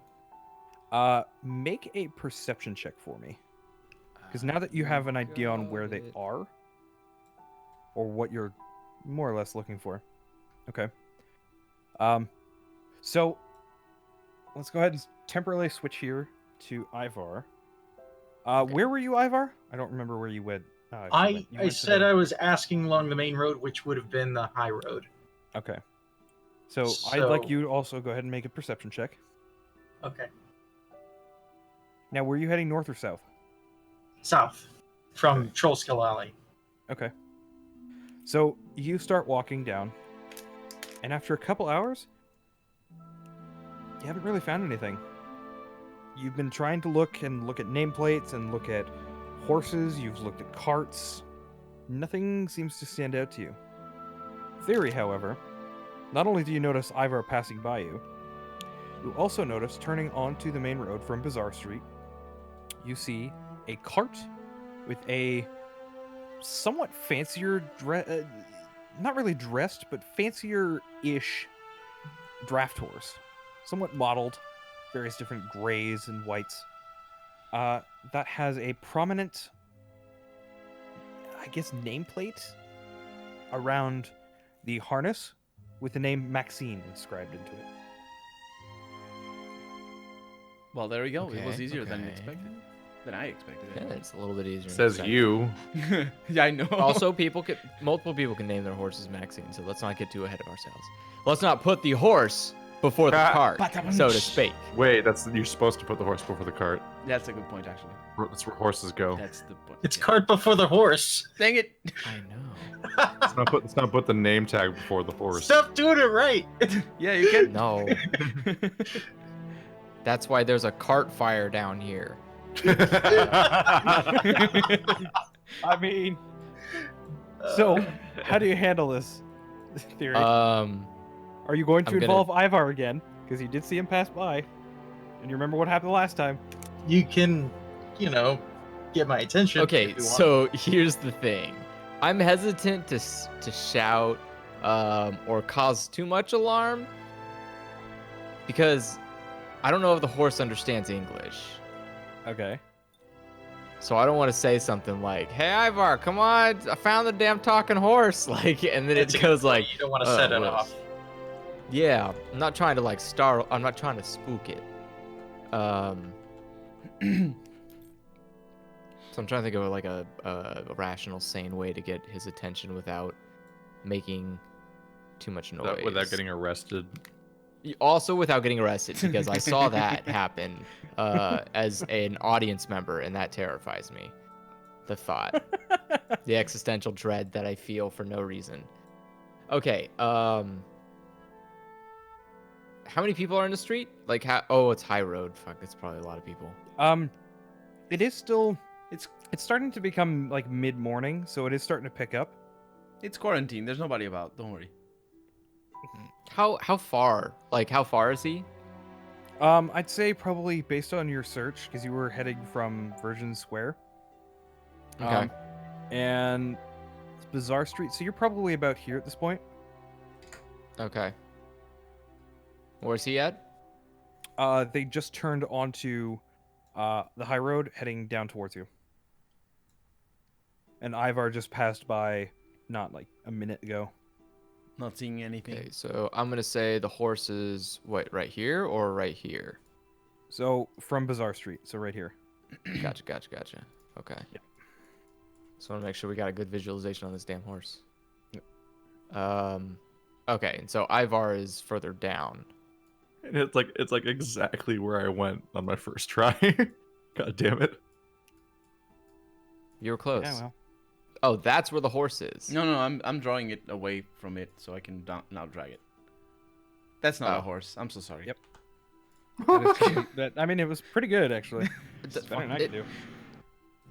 Make a perception check for me. Because now that you have an idea on where they are, or what you're more or less looking for. Okay. So let's go ahead and temporarily switch here to Ivar. Where were you, Ivar? I don't remember where you went. I said I was asking along the main road, which would have been the high road. Okay. So I'd like So- you to also go ahead and make a perception check. Okay. Now, were you heading north or south? South from Trollskill Alley. Okay. So you start walking down, and after a couple hours, you haven't really found anything. You've been trying to look at nameplates and look at horses, you've looked at carts. Nothing seems to stand out to you. Theory, however, not only do you notice Ivar passing by you, you also notice turning onto the main road from Bazaar Street, you see a cart with a somewhat fancier, not really dressed, but fancier-ish draft horse. Somewhat mottled, various different grays and whites. That has a prominent, I guess, nameplate around the harness with the name Maxine inscribed into it. Well, there we go. It was Okay, easier than okay. expected. Than I expected. Yeah, Anyway. it's a little bit easier. Says than you. Yeah, I know. Also, multiple people can name their horses Maxine, so let's not get too ahead of ourselves. Let's not put the horse before the cart, so to speak. Wait, you're supposed to put the horse before the cart. That's a good point, actually. That's where horses go. That's the point. It's yeah. cart before the horse. Dang it! I know. Let's not put the name tag before the horse. Stop doing it right. Yeah, you can. No. That's why there's a cart fire down here. I mean, so how do you handle this theory? Are you going to I'm gonna- involve Ivar again? Because you did see him pass by, and you remember what happened last time. You can, get my attention. Okay, if you want. so here's the thing. I'm hesitant to shout or cause too much alarm because I don't know if the horse understands English. Okay. So I don't want to say something like, "Hey Ivar, come on, I found the damn talking horse," and then It's it a good goes point. like, You don't want to set it well, off. yeah, I'm not trying to I'm not trying to spook it. So I'm trying to think of like a rational, sane way to get his attention without making too much noise. Without getting arrested. Also without getting arrested, because I saw that happen as an audience member, and that terrifies me. The thought, the existential dread that I feel for no reason. Okay, how many people are in the street? Like, oh, it's high road. Fuck, that's probably a lot of people. It is still. It's starting to become like mid-morning, so it is starting to pick up. it's quarantine. There's nobody about. Don't worry. How far? Like, how far is he? I'd say probably based on your search, because you were heading from Virgin Square. Okay. And Bazaar Street, so you're probably about here at this point. Okay. Where's he at? They just turned onto the high road heading down towards you. And Ivar just passed by not like a minute ago. Not seeing anything. Okay, so I'm gonna say the horse is what, right here or right here? So from Bazaar Street, so right here. Gotcha. Okay. Yep. So I want to make sure we got a good visualization on this damn horse. Yep. Okay, and so Ivar is further down. And it's like exactly where I went on my first try. God damn it. You were close. Yeah, well. Oh, that's where the horse is. No, I'm drawing it away from it so I can now drag it. That's not Oh. a horse. I'm so sorry. Yep. I mean, it was pretty good actually. It's better than I could do.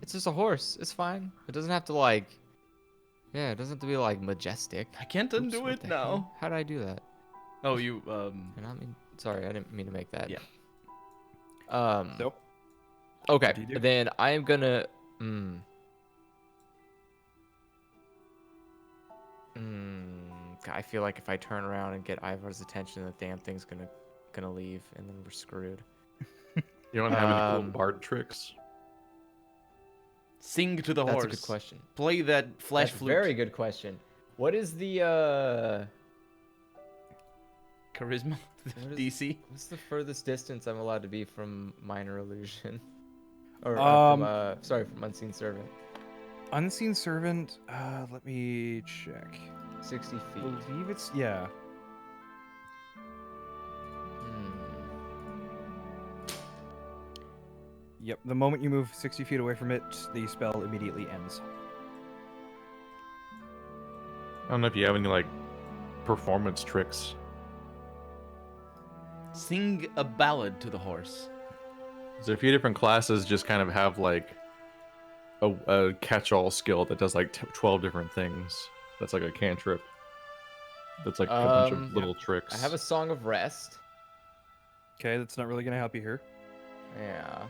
It's just a horse. It's fine. It doesn't have to like. Yeah, it doesn't have to be like majestic. I can't Oops, undo what it the now. hell? How did I do that? Oh, you And I mean, sorry, I didn't mean to make that. Yeah. So, Okay, what do you do? then I am gonna. I feel like if I turn around and get Ivar's attention, the damn thing's gonna leave, and then we're screwed. You don't have any Um, cool bard tricks? sing to the That's horse. a good question. Play that flesh That's a flute. very good question. What is the Charisma. What is- DC. what's the furthest distance I'm allowed to be from minor illusion? Or sorry, from unseen servant. Unseen Servant, let me check. 60 I feet. believe it's, yeah. Yep, the moment you move 60 feet away from it, the spell immediately ends. I don't know if you have any like performance tricks. Sing a ballad to the horse. So a few different classes just kind of have like a catch-all skill that does like 12 different things. That's like a cantrip. That's like a bunch of little tricks. I have a Song of Rest. Okay, that's not really going to help you here. Yeah.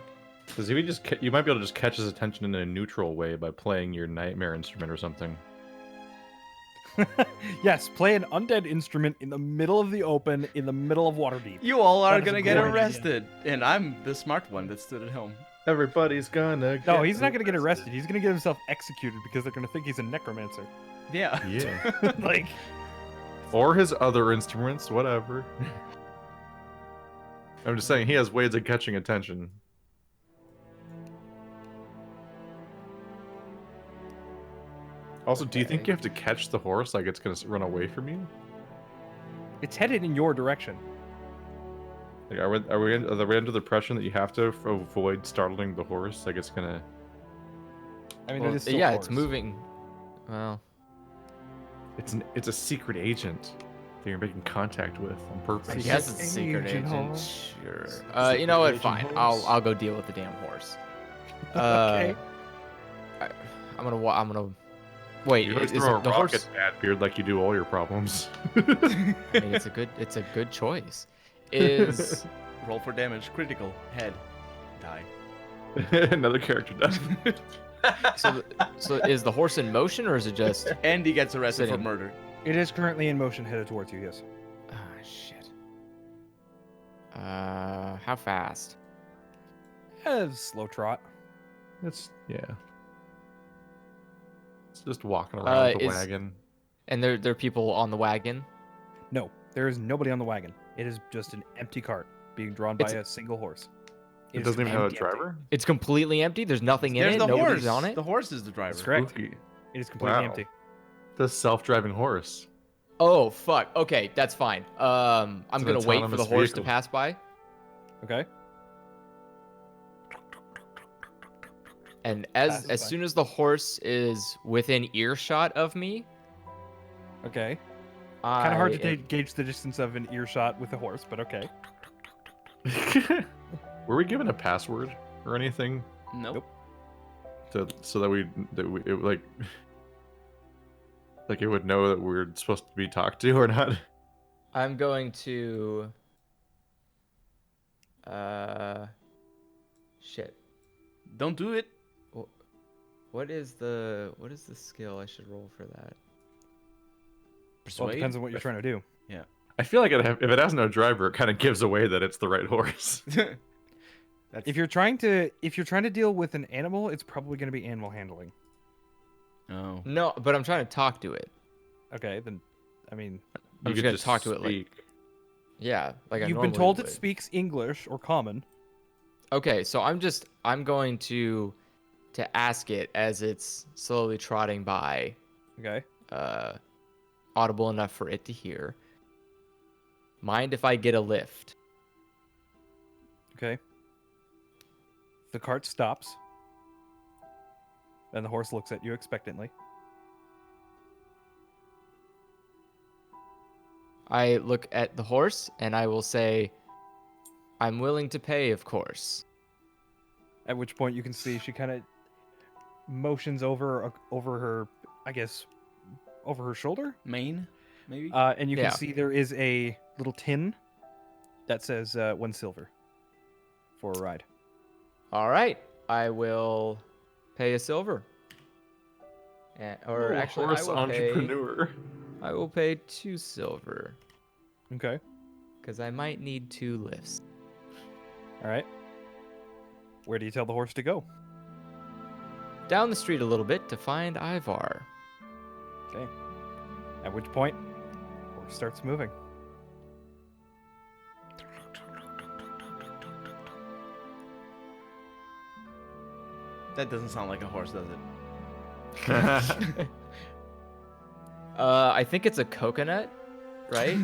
Because if you might be able to just catch his attention in a neutral way by playing your nightmare instrument or something. Yes, play an undead instrument in the middle of the open, in the middle of Waterdeep. You all are That is a gonna get great idea. arrested, and I'm the smart one that stood at home. Everybody's gonna. No, he's not going to get arrested. He's going to get himself executed because they're going to think he's a necromancer. Yeah. Yeah. Like, Or his other instruments, whatever. I'm just saying he has ways of catching attention. Also, do you think Okay. you have to catch the horse like it's gonna run away from you? it's headed in your direction. Like, are we under the impression that you have to avoid startling the horse? Like it's gonna. I mean, Well, it is still yeah, horse. it's moving. Well, It's a secret agent that you're making contact with on purpose. I Secret guess it's a secret agent, agent. horse. Sure. Secret You know what? agent Fine. horse. I'll go deal with the damn horse. Okay. I'm gonna. Wait. You always Is throw a the rock horse? at Badbeard like you do all your problems. I mean, it's a good choice. Is Roll for damage. Critical. Head. Die. Another character does. so is the horse in motion or is it just? And he gets arrested for Sitting. murder. It is currently in motion headed towards you, yes. Ah, shit. How fast? Slow trot. It's just walking around with the is- wagon. And there are people on the wagon. No, there is nobody on the wagon. It is just an empty cart being drawn by It's- a single horse. It is doesn't even have a empty, empty. driver. It's completely empty. There's nothing in There's it. the Nobody's horse. on it. The horse is the driver. That's correct. Spooky. It is completely Wow. empty. The self-driving horse. Oh fuck. Okay, that's fine. I'm It's an gonna wait for the autonomous horse to vehicle. pass by, Okay. and as Passes by. soon as the horse is within earshot of me, Okay. Kind of hard to I gauge the distance of an earshot with a horse, but okay. Were we given a password or anything Nope. so that it, like it would know that we're supposed to be talked to or not? I'm going to shit. Don't do it. What is the skill I should roll for that? Well, Persuade. it depends on what you're trying to do. I feel like if it has no driver, it kind of gives away that it's the right horse. That's... If you're trying to deal with an animal, it's probably going to be animal handling. Oh. No, but I'm trying to talk to it. Okay, then I mean, I'm You just could gonna talk to it like speak. yeah, like I you've been normally told would. it speaks English or common. Okay, so I'm going to ask it as it's slowly trotting by, Okay. audible enough for it to hear. Mind if I get a lift? Okay. The cart stops. And the horse looks at you expectantly. I look at the horse and I will say, I'm willing to pay, of course. At which point you can see she kind of motions over her, I guess, over her shoulder. Maine, maybe. And you Yeah. can see there is a little tin that says 1 silver for a ride. All right, I will pay a silver. Or Ooh, actually, horse entrepreneur. I will pay 2 silver Okay. because I might need 2 lifts. All right. Where do you tell the horse to go? Down the street a little bit to find Ivar. Okay. At which point, horse starts moving. That doesn't sound like a horse, does it? I think it's a coconut, right?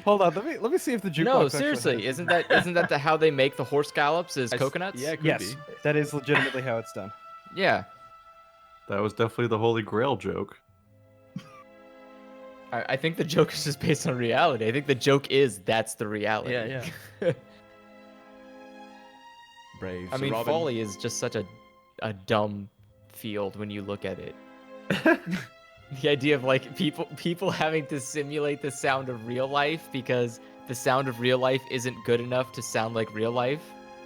Hold on, let me see if the jukebox. No, actually seriously, has- isn't that how they make the horse gallops? Is coconuts? Yeah, it could Yes, be. that is legitimately how it's done. Yeah. That was definitely the Holy Grail joke. I think the joke is just based on reality. I think the joke is that's the reality. Yeah, Brave. I Sir mean, Robin. folly is just such a dumb field when you look at it. The idea of like people having to simulate the sound of real life because the sound of real life isn't good enough to sound like real life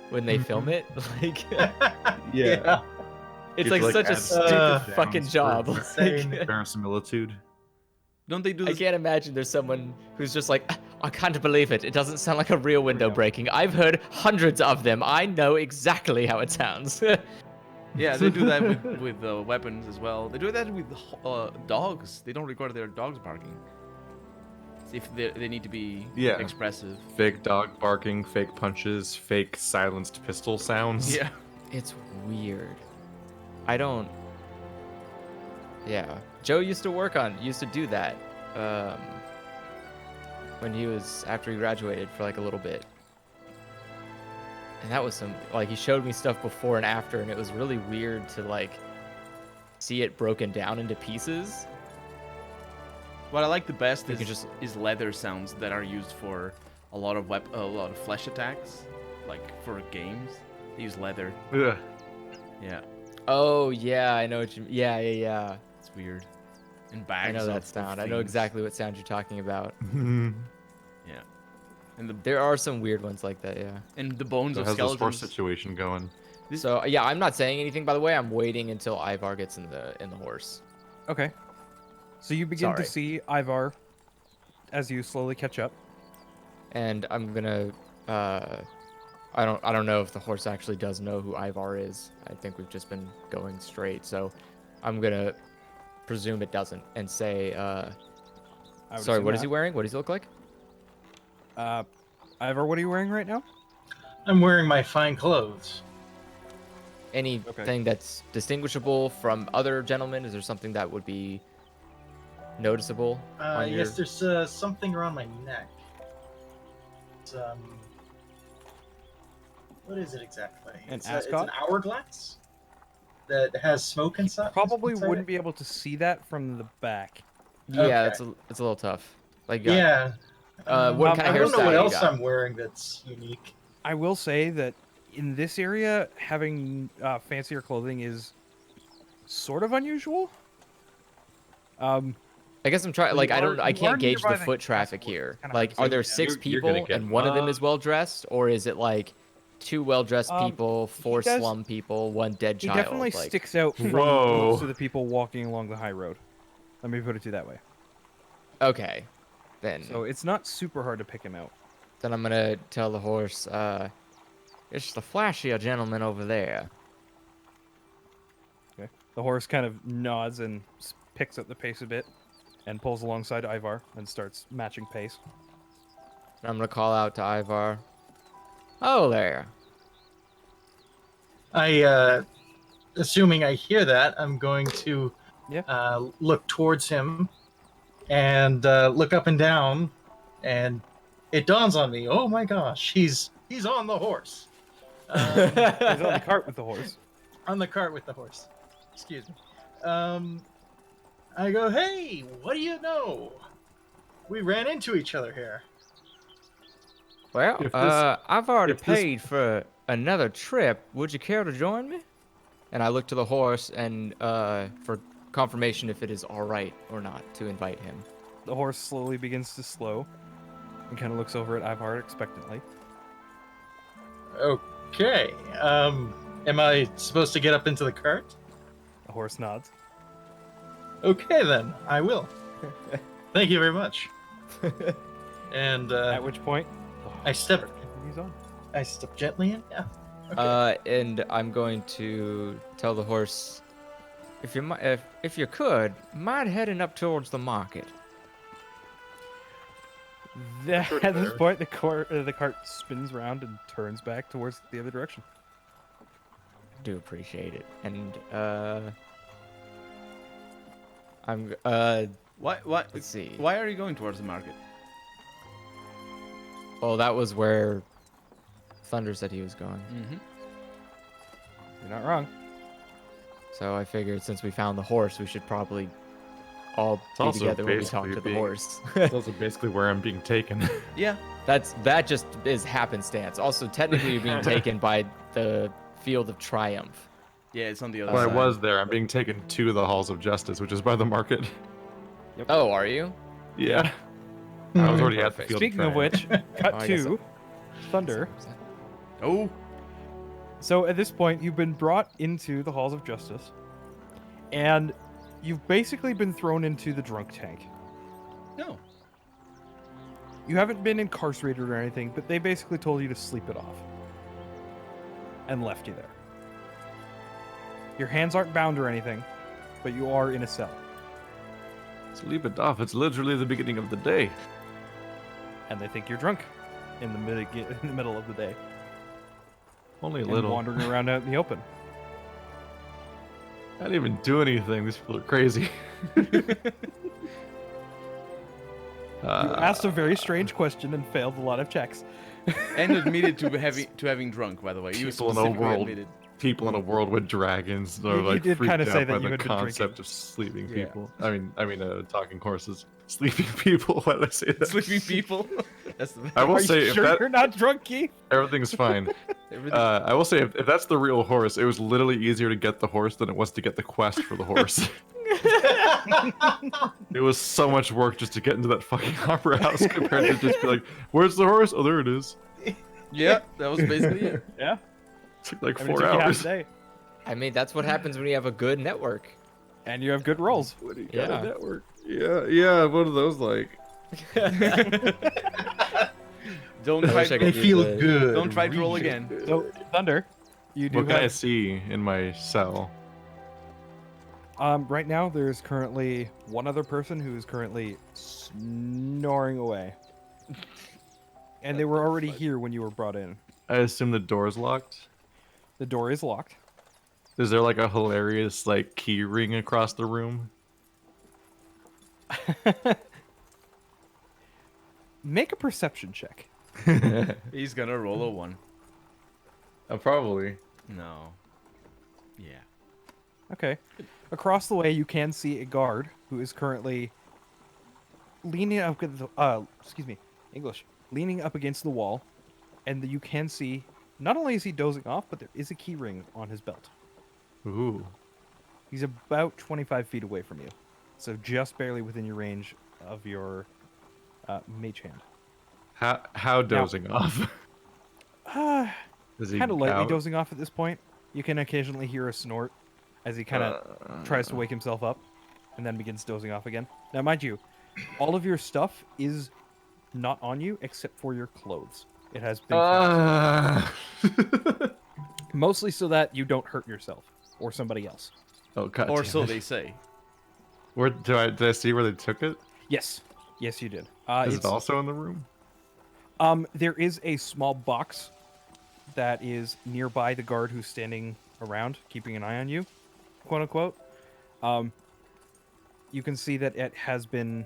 when they film it. Like Yeah. it's It's like like such a add stupid sounds fucking for job. insane. Like, Verisimilitude. Don't they do I this? can't imagine there's someone who's just like, I can't believe it. It doesn't sound like a real window breaking. I've heard hundreds of them. I know exactly how it sounds. Yeah, they do that with weapons as well. They do that with dogs. They don't record their dogs barking. If they need to be Yeah. expressive. Fake dog barking, fake punches, fake silenced pistol sounds. Yeah. It's weird. I don't. Yeah, Joe used to do that. When he was after he graduated for like a little bit, and that was some like he showed me stuff before and after, and it was really weird to like see it broken down into pieces. What I like the best You can is leather sounds that are used for a lot of flesh attacks, like for games. They use leather. Ugh. Yeah, Oh yeah, I know what you. Yeah. it's weird. And bags. I know of- that of sound. I know things. exactly what sound you're talking about. Yeah. And There are some weird ones like that. Yeah. the bones So of how's this horse skeletons. situation going? So yeah, I'm not saying anything by the way. I'm waiting until Ivar gets in the horse. Okay. So you begin to Sorry. see Ivar as you slowly catch up. And I'm gonna I don't know if the horse actually does know who Ivar is. I think we've just been going straight, so I'm gonna presume it doesn't and say I would sorry, assume what is he that. wearing? What does he look like? Ivar, what are you wearing right now? I'm wearing my fine clothes. Anything that's distinguishable from other gentlemen? Is there something that would be noticeable on your? Yes, there's something around my neck. It's, what is it exactly? An It's ascot? an hourglass that has smoke inside. Probably inside wouldn't it? be able to see that from the back. Yeah, Okay. it's a little tough. Like, Yeah. what kind of I don't know what hairstyle you else got? I'm wearing that's unique. I will say that in this area, having fancier clothing is sort of unusual. I guess I'm trying. Well, Like, you I are- don't. I you are can't gauge nearby the the foot castle, traffic which is here. kinda hard Like, to are say. there Yeah, 6 you're gonna people get- and one of them is well dressed, or is it like 2 well dressed people, 4 does- slum people, 1 dead He child? definitely like, sticks out from Whoa. most of the people walking along the high road. Let me put it to you that way. okay, then So it's not super hard to pick him out. I'm gonna tell the horse. It's the flashier gentleman over there. Okay. The horse kind of nods and picks up the pace a bit, and pulls alongside Ivar and starts matching pace. I'm gonna call out to Ivar. Oh there. Assuming I hear that, I'm going to look towards him and look up and down, and it dawns on me. Oh my gosh, he's on the horse. He's on the cart with the horse. On the cart with the horse. Excuse me. I go, hey, what do you know? We ran into each other here. Well, If this- I've already if this- paid for another trip. Would you care to join me? And I look to the horse and for confirmation if it is all right or not to invite him. The horse slowly begins to slow and kind of looks over at Ivar expectantly. Okay. Am I supposed to get up into the cart? The horse nods. Okay, then. I will. Thank you very much. And At which point, I step he's on. I step gently in. Yeah. Okay. And I'm going to tell the horse, if you could, mind heading up towards the market. At this point, the cart spins around and turns back towards the other direction. Do appreciate it. And I'm Why? let's see. Why are you going towards the market? Well, that was where Thunder said he was going. Mm-hmm. You're not wrong. So I figured since we found the horse, we should probably all be also together when we talk basically to the being- horse. That's also basically where I'm being taken. Yeah. That just is happenstance. Also, technically, you're being taken by the Field of Triumph. Yeah, it's on the other When I side. was there, I'm being taken to the Halls of Justice, which is by the market. Oh, are you? Yeah. I was already at the Perfect. field. Speaking of which, cut Oh, I guess to Thunder. Oh. So at this point, you've been brought into the Halls of Justice, and you've basically been thrown into the drunk tank. No. You haven't been incarcerated or anything, but they basically told you to sleep it off and left you there. Your hands aren't bound or anything, but you are in a cell, Sleep it off. It's literally the beginning of the day. and they think you're drunk in the middle of the day, Only a and little. wandering around out in the open. I didn't even do anything. These people are crazy. You asked a very strange question and failed a lot of checks. And admitted to having drunk, by the way. You People in a specifically world- admitted. People in a world with dragons. They're You like did freaked kinda out say that by you the had been concept drinking. of sleeping Yeah. people. Talking horses. Sleeping people. Why did I say that? Sleeping people. That's the I will Are say you if sure that you're not drunk, Keith? everything's fine. everything. I will say if that's the real horse, it was literally easier to get the horse than it was to get the quest for the horse. It was so much work just to get into that fucking opera house compared to just be like, "Where's the horse? Oh, there it is." Yeah, that was basically it. Yeah. It took like I mean, it 4 took you half hours. a day. I mean, that's what happens when you have a good network. And you have good rolls. What do you Yeah. got a network? Yeah. What are those like? Don't I try. wish I They could do feel the- good. Don't try to roll really again. good. So, Thunder, you do What can I have... see in my cell? Right now, there's currently one other person who's currently snoring away. And they were already here when you were brought in. I assume the door's locked. The door is locked. Is there like a hilarious like key ring across the room? Make a perception check. He's gonna roll a 1. Probably. No. Yeah. Okay. Across the way, you can see a guard who is currently leaning up. Leaning up against the wall, and you can see not only is he dozing off, but there is a key ring on his belt. Ooh. He's about 25 feet away from you, so just barely within your range of your mage hand. How dozing off? Is he Kind of lightly out? dozing off at this point. You can occasionally hear a snort as he kind of tries to wake himself up, and then begins dozing off again. Now, mind you, all of your stuff is not on you except for your clothes. It has been mostly so that you don't hurt yourself or somebody else. Oh god. Or damn so it. they say. Where did I see where they took it? Yes, you did. Is it also in the room? There is a small box that is nearby the guard who's standing around, keeping an eye on you, quote unquote. You can see that it has been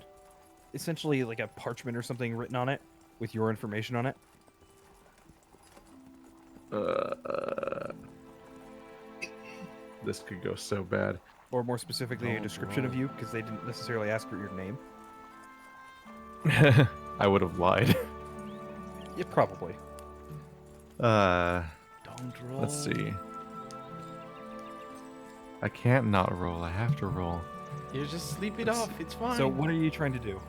essentially like a parchment or something written on it with your information on it. This could go so bad. Or more specifically, a description of you, because they didn't necessarily ask for your name. I would have lied. Yeah, probably. Don't roll. Let's see. I can't not roll. I have to roll. You just sleep it off. It's fine. So what are you trying to do?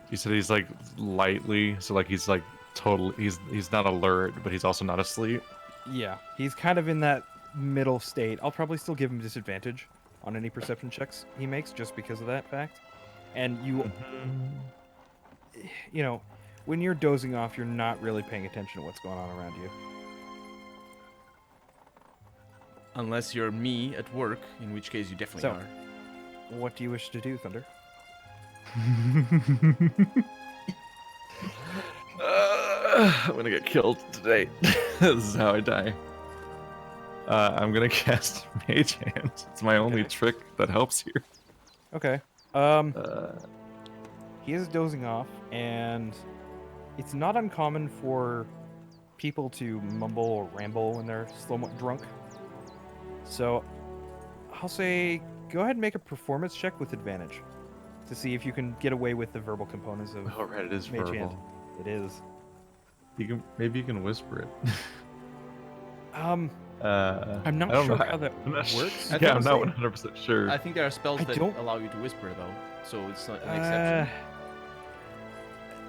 You said he's like lightly, so like he's like total. He's not alert, but he's also not asleep. Yeah, he's kind of in that middle state. I'll probably still give him disadvantage on any perception checks he makes just because of that fact. And you know, when you're dozing off, you're not really paying attention to what's going on around you. Unless you're me at work, in which case you definitely So- are. What do you wish to do, Thunder? I'm gonna get killed today. This is how I die. I'm gonna cast Mage Hand. It's my only Okay. trick that helps here. Okay. Uh, He is dozing off, and it's not uncommon for people to mumble or ramble when they're somewhat drunk. So, I'll say go ahead and make a performance check with advantage to see if you can get away with the verbal components of oh, right, it is Mage verbal. Hand. It is. Maybe you can whisper it. I'm I'm not sure how that I'm not works. I Yeah, think I'm so. not 100% sure. I think there are spells I that don't- allow you to whisper, though, so it's not an exception.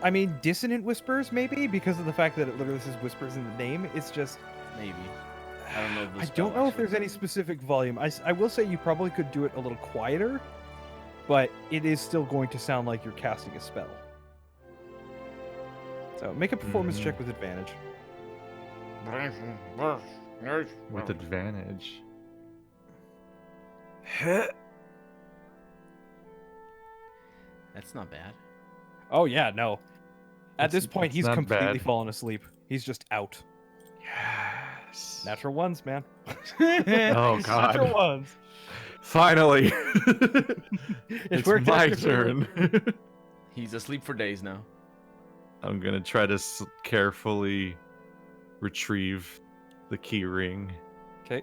I mean, dissonant whispers, maybe, because of the fact that it literally says whispers in the name. It's just... Maybe. I don't know. The I spell, don't know if actually. there's any specific volume. I will say you probably could do it a little quieter, but it is still going to sound like you're casting a spell. So make a performance check with advantage. With advantage. That's not bad. Oh yeah, no. At this point, it's he's not completely bad. fallen asleep. He's just out. Yes. Natural ones, man. Oh Natural god. ones. Finally. It It's worked out my your favor. turn. He's asleep for days now. I'm gonna try to carefully retrieve the key ring Okay,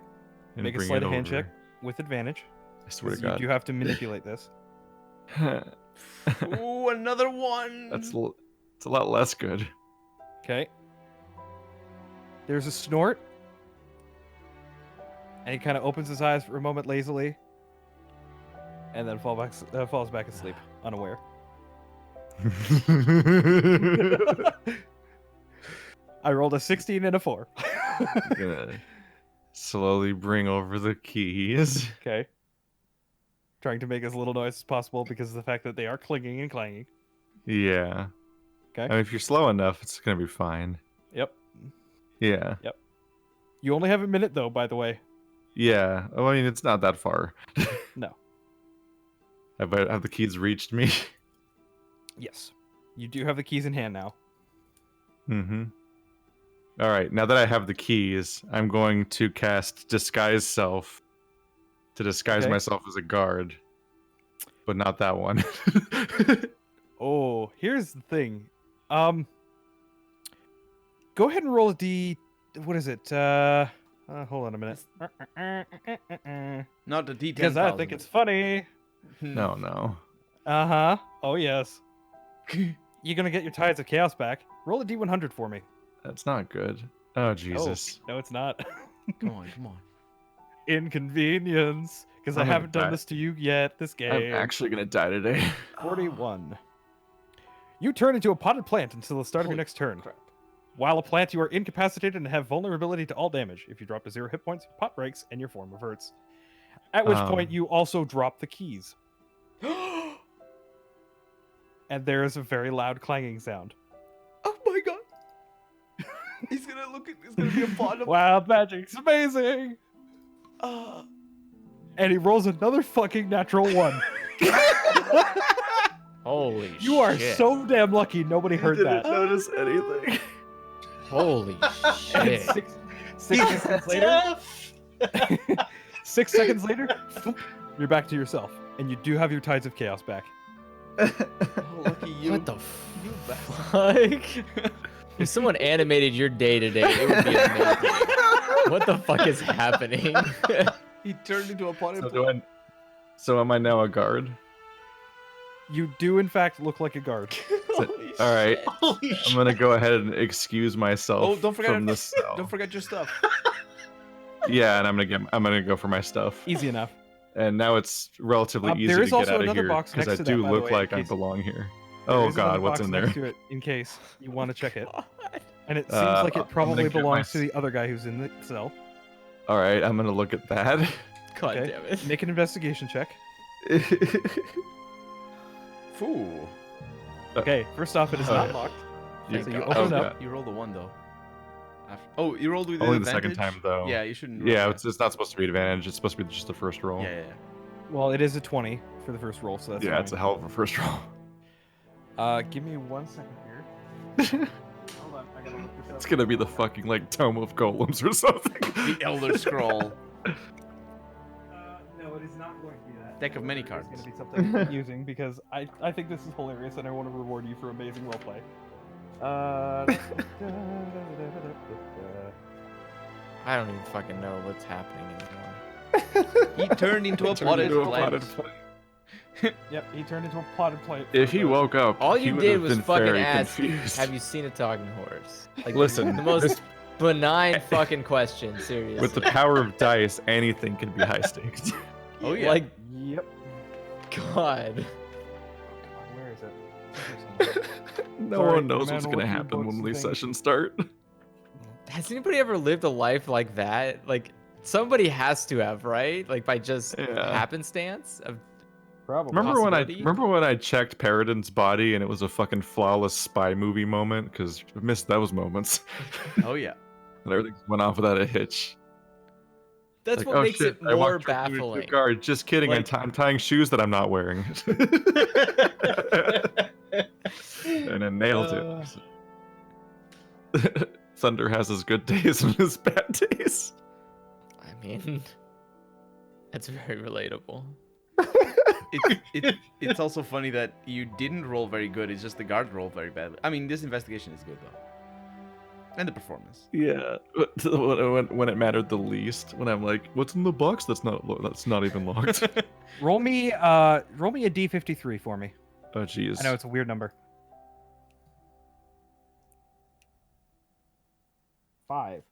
and make a bring sleight it of hand over. check with advantage. I swear to 'cause you God. do have to manipulate this. Ooh, another one. It's a lot less good. Okay. There's a snort. And he kind of opens his eyes for a moment lazily. And then falls back asleep, unaware. I rolled a 16 and a 4. I'm gonna slowly bring over the keys. Okay. Trying to make as little noise as possible because of the fact that they are clinging and clanging. Yeah. Okay. I mean, if you're slow enough, it's gonna be fine. Yep. Yeah. You only have a minute, though, by the way. Yeah. Oh, I mean, it's not that far. No. Have the keys reached me? Yes. You do have the keys in hand now. Mm-hmm. All right, now that I have the keys, I'm going to cast Disguise Self to disguise myself as a guard, but not that one. Oh, here's the thing. Go ahead and roll a D. What is it? Hold on a minute. Not the D10,000. Because I think it's funny. No. Uh-huh. Oh, yes. You're gonna get your Tides of Chaos back. Roll a D100 for me. That's not good. Oh, Jesus. Oh, no, it's not. Come on. Inconvenience. Because I I'm gonna haven't done die. this to you yet, this game. I'm actually going to die today. 41. You turn into a potted plant until the start of your next turn. Crap. While a plant, you are incapacitated and have vulnerability to all damage. If you drop to 0 hit points, your pot breaks and your form reverts. At which point, you also drop the keys. And there is a very loud clanging sound. Oh my god. He's gonna be a bottom. Wild magic's amazing! And he rolls another fucking natural 1. Holy shit. You are so damn lucky nobody heard that. Notice anything. Holy And shit. 6 seconds later, 6 seconds later, you're back to yourself. And you do have your Tides of Chaos back. Oh, lucky you. What the fuck? If someone animated your day today, it would be amazing. What the fuck is happening? He turned into a potted So, plant. so am I now a guard? You do, in fact, look like a guard. Holy All right. shit. Holy I'm going to go ahead and excuse myself Oh, don't forget from the cell. Don't forget your stuff. Yeah, and I'm gonna go for my stuff. Easy enough. And now it's relatively easy there to is get also out of another here box because next I to that, do by the look way, like in I case- belong here. There Oh is another God, what's box in next there? to it in case you want to check it. And it seems Uh, like I'm it probably gonna get my belongs to s- the other guy who's in the cell. All right, I'm gonna look at that. God Okay. damn it. Make an investigation check. Foo. Okay, first off, it is Oh, not yeah. locked. You So you got- open oh, it up. God. You rolled a 1 though. Oh, you rolled with Only the advantage? second time though. Yeah, you shouldn't. roll Yeah, that. it's not supposed to be advantage. It's supposed to be just the first roll. Yeah. Well, it is a 20 for the first roll, so that's yeah, fine. it's a hell of a first roll. Give me 1 second here. Hold on, I gotta look this It's up. gonna be the fucking like Tome of Golems or something. The Elder Scroll. No, it is not going to be that. Deck of many It's cards. going to be something I'm using because I think this is hilarious and I want to reward you for amazing roleplay. I don't even fucking know what's happening anymore. He turned into a Turned potted into a plant. potted plant. Yep, he turned into a potted plant. If he woke up, All he you would did have was been fucking very ask, confused. have you seen a talking horse? Like, Listen, the most benign fucking question, seriously. With the power of dice, anything can be high stakes. Oh yeah. Like, Yep. God. Where is it? No Sorry, one knows man, what's what gonna you happen books when and these things. sessions start. Has anybody ever lived a life like that? Like, somebody has to have, right? Like, by just Yeah. happenstance of Probably. Possibility? Remember when I checked Paradin's body and it was a fucking flawless spy movie moment? Because I missed those moments. Oh yeah. And everything went off without a hitch. That's Like, what oh, makes shit, it I more walked right through a baffling. Guard. Just kidding. Like- I'm tying shoes that I'm not wearing. And I nailed it. Thunder has his good days and his bad days. I mean, that's very relatable. It's also funny that you didn't roll very good. It's just the guard rolled very bad. I mean, this investigation is good though, and the performance. Yeah, when it mattered the least, when I'm like, "What's in the box?" That's not even locked. Roll me a D53 for me. Oh jeez. I know it's a weird number. 5.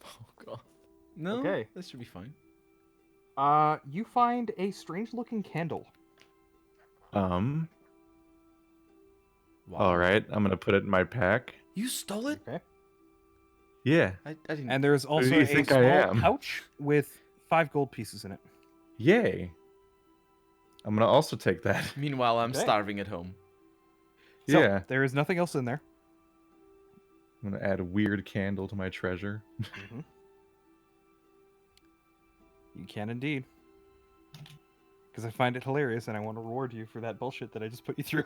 Oh, God. No, Okay. this should be fine. You find a strange-looking candle. Wow. All right, I'm gonna put it in my pack. You stole it? Okay. Yeah. I didn't. And there's also do you a think I small am? pouch with 5 gold pieces in it. Yay. I'm gonna also take that. Meanwhile, I'm Okay. starving at home. So, Yeah. there is nothing else in there. I'm gonna add a weird candle to my treasure. You can indeed. Because I find it hilarious and I want to reward you for that bullshit that I just put you through.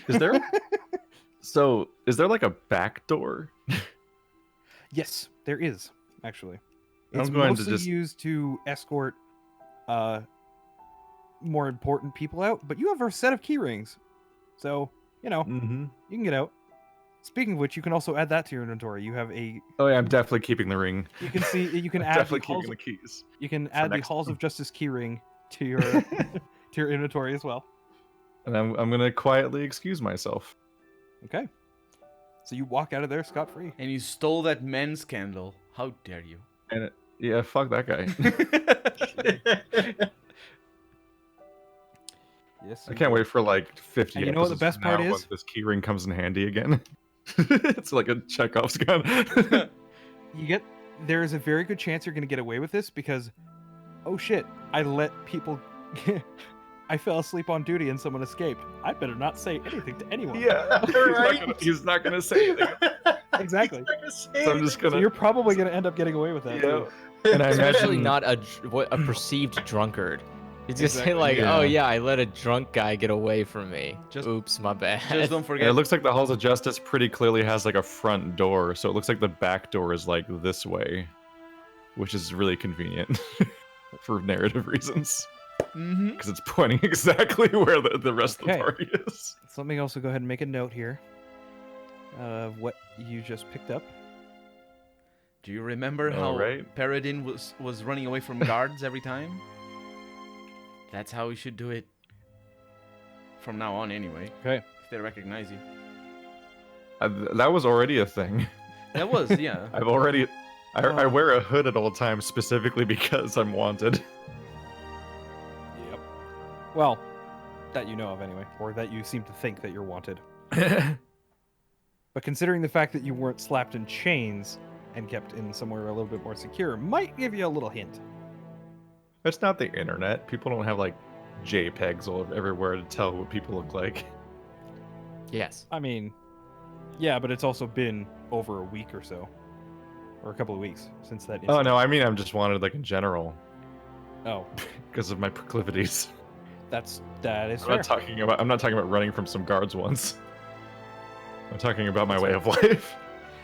Is there? So, is there like a back door? Yes, there is, actually. I'm It's going to mostly just- used to escort more important people out, but you have a set of key rings. So, Mm-hmm. you can get out. Speaking of which, you can also add that to your inventory. You have a Oh yeah, I'm definitely keeping the ring. you can see you can I'm add the definitely halls, keeping the keys. you can for add the next Halls time. of Justice key ring to your to your inventory as well. And I'm gonna quietly excuse myself. Okay. So you walk out of there scot free. And you stole that men's candle. How dare you? And yeah, fuck that guy. Yes. I can't wait for like 50 And you know what the episodes best from part now is? when this key ring comes in handy again. It's like a Chekhov's gun. There's a very good chance you're going to get away with this because, oh shit, I let people. I fell asleep on duty and someone escaped. I better not say anything to anyone. Yeah, Right. he's not gonna say anything. Exactly. So I'm just So gonna. you're probably going to end up getting away with that. Yeah. Too. And I Especially imagine not a perceived drunkard. You just say Exactly, like, yeah. oh yeah, I let a drunk guy get away from me. Just- Oops, my bad. Just don't And forget. it looks like the Halls of Justice pretty clearly has like a front door, so it looks like the back door is like this way, which is really convenient for narrative reasons Mm-hmm. because it's pointing exactly where the rest of Okay. the party is. So let me also go ahead and make a note here of what you just picked up. Do you remember how Alright. Paradin was running away from guards every time? That's how we should do it. From now on, anyway. Okay. If they recognize you. That was already a thing. That was, yeah. I've already. I Oh. wear a hood at all times specifically because I'm wanted. Yep. Well, that you know of anyway, or that you seem to think that you're wanted. But considering the fact that you weren't slapped in chains and kept in somewhere a little bit more secure, might give you a little hint. It's not the internet. People don't have like JPEGs all everywhere to tell what people look like. Yes. I mean, yeah, but it's also been over a week or so, or a couple of weeks since that. Oh Incident. no, I mean I'm just wanted like in general Oh, because of my proclivities. that is I'm fair. not talking about running from some guards once. I'm talking about my That's way fair. of life.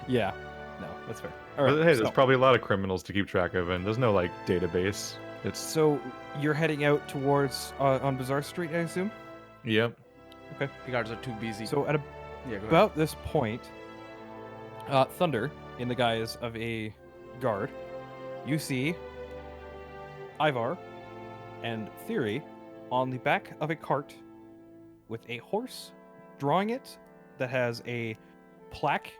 Yeah, no, that's fair. All But right. hey, so, there's probably a lot of criminals to keep track of, and there's no like database. It's so you're heading out towards on Bazaar Street, I assume. yep. The guards are too busy. So at yeah, go ahead. about this point, Thunder, in the guise of a guard, you see Ivar and Theory on the back of a cart with a horse drawing it that has a plaque,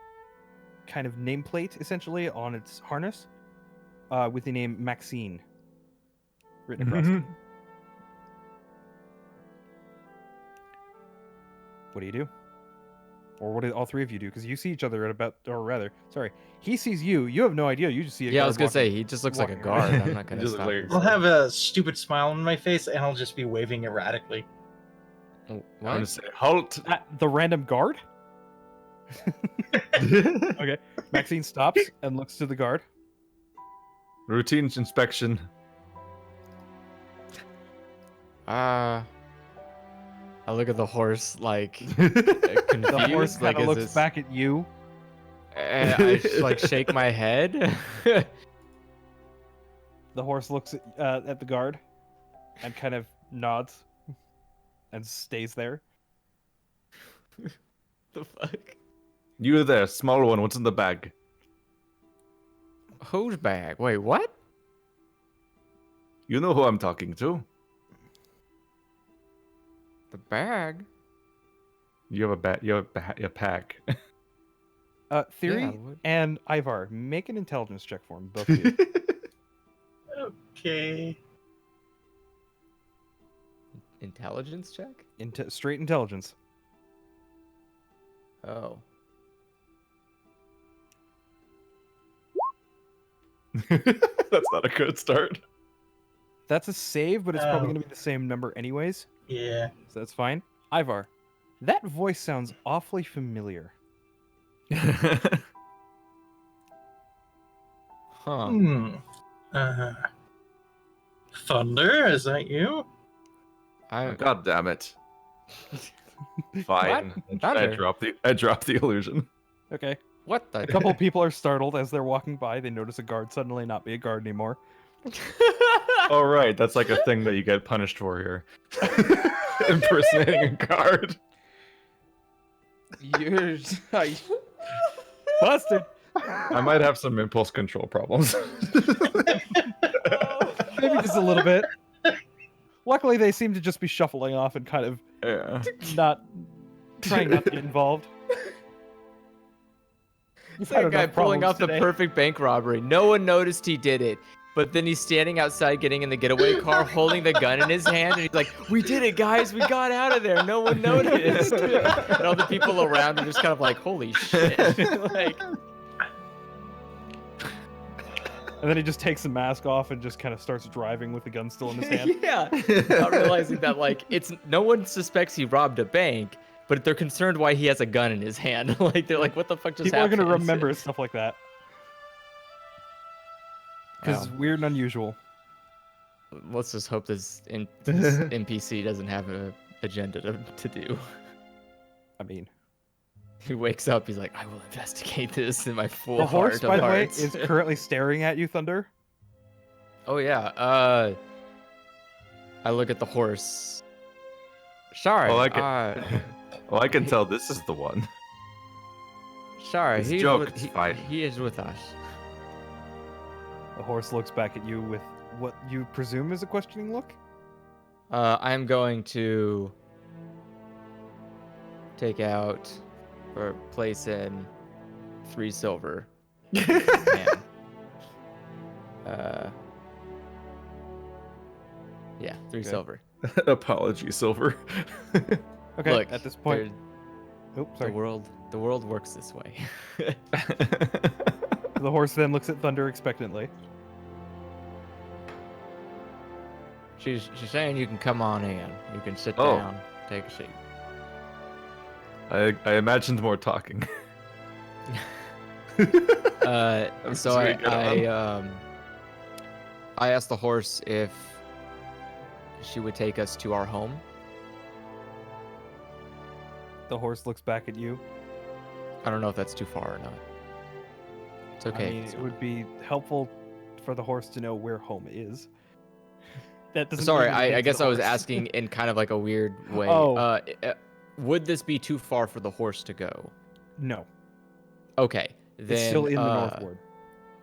kind of nameplate essentially on its harness, with the name Maxine written across it. What do you do? Or what do all three of you do? Because you see each other at about, or rather, sorry, he sees you. You have no idea. You just see a Yeah, I guard was gonna say walking- he just looks like a walking guard. around. I'm not gonna He just stop. looks like a him. I'll have a stupid smile on my face, and I'll just be waving erratically. Oh, I'm what? gonna say halt. The random guard? Okay. Maxine stops and looks to the guard. Routine inspection. I look at the horse like The confused. horse like kind of is looks this... back at you. And I like shake my head. The horse looks at the guard and kind of nods and stays there. The fuck? You there, small one. What's in the bag? Whose bag? Wait, what? You know who I'm talking to. The bag? You have a bat. You have a pack. Theory Yeah, what- and Ivar, make an intelligence check for him, both of you. Okay. Intelligence check? Straight intelligence. Oh. That's not a good start. That's a save, but it's probably Oh. going to be the same number anyways, Yeah. so that's fine. Ivar, that voice sounds awfully familiar. Huh. Thunder, is that you? God damn it. Fine. I Thunder? drop the illusion. Okay. What the? A couple of people are startled as they're walking by. They notice a guard suddenly not be a guard anymore. Oh, right. That's like a thing that you get punished for here. Impersonating a guard. You're Busted. I might have some impulse control problems. Maybe just a little bit. Luckily, they seem to just be shuffling off and kind of not trying not to get involved. It's like a guy pulling off the perfect bank robbery. No one noticed he did it. But then he's standing outside getting in the getaway car, holding the gun in his hand, and he's like, "We did it, guys! We got out of there! No one noticed!" And all the people around are just kind of like, "Holy shit!" Like, and then he just takes the mask off and just kind of starts driving with the gun still in his hand. yeah, not realizing that like it's no one suspects he robbed a bank, but they're concerned why he has a gun in his hand. Like they're like, "What the fuck just People happened?" are gonna remember stuff like that because it's weird and unusual. Let's just hope this NPC doesn't have an agenda to do. I mean, he wakes up, he's like, I will investigate this in my full the horse, heart by of the way, hearts. is currently staring at you, Thunder. Oh, yeah. I look at the horse. Sorry. Well, I can tell this is the one. Sorry, It's a joke, with, it's fine. he is with us. The horse looks back at you with what you presume is a questioning look. I'm going to take out or place in 3 silver. Man. Yeah, 3 silver. Apology, Silver. Okay, Look, at this point, oops, sorry. The world works this way. The horse then looks at Thunder expectantly. She's saying you can come on in. You can sit Oh. down, take a seat. I imagined more talking. So I asked the horse if she would take us to our home. The horse looks back at you. I don't know if that's too far or not. It's okay. I mean, it would be helpful for the horse to know where home is. That doesn't. Sorry, mean anything I to guess the I was horse. asking in kind of like a weird way. Oh. Would this be too far for the horse to go? No, Okay, then it's still in the northward.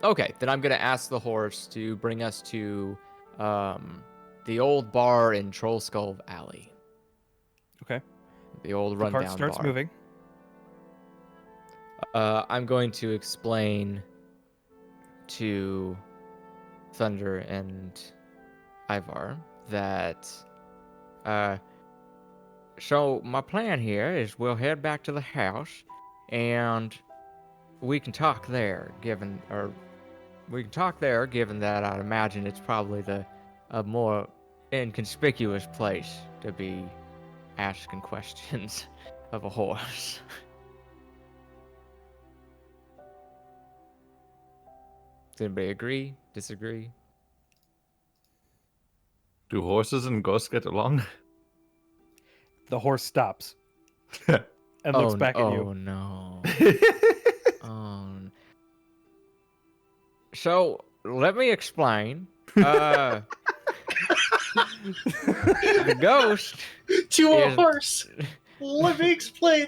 Okay, then I'm gonna ask the horse to bring us to the old bar in Troll Skull Alley. Okay. The old The rundown cart starts bar. moving. I'm going to explain to Thunder and Ivar that so my plan here is we'll head back to the house and we can talk there given that I'd imagine it's probably a more inconspicuous place to be asking questions of a horse. Does anybody agree? Disagree? Do horses and ghosts get along? The horse stops and looks back at Oh you. no. So let me explain. The ghost. To a Is- horse. Let me explain.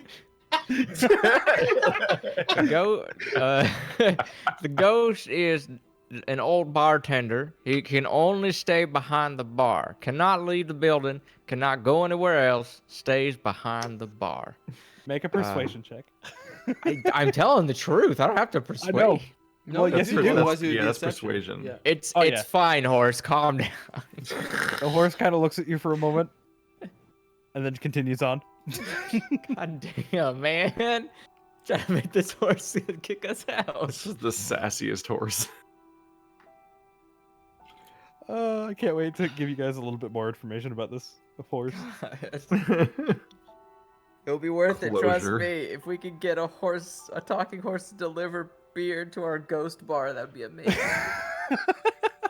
The ghost is an old bartender. He can only stay behind the bar. Cannot leave the building. Cannot go anywhere else. Stays behind the bar. Make a persuasion check. I'm telling the truth. I don't have to persuade. I know. No, Well, you yes, do. you do. Otherwise it would be That's deception. persuasion. Yeah. It's Oh, it's yeah. fine, horse. Calm down. The horse kind of looks at you for a moment, and then continues on. God damn, man. Trying to make this horse kick us out. This is the sassiest horse. I can't wait to give you guys a little bit more information about this horse. It'll be worth it, trust Closure. me. If we could get a talking horse to deliver beer to our ghost bar, that'd be amazing.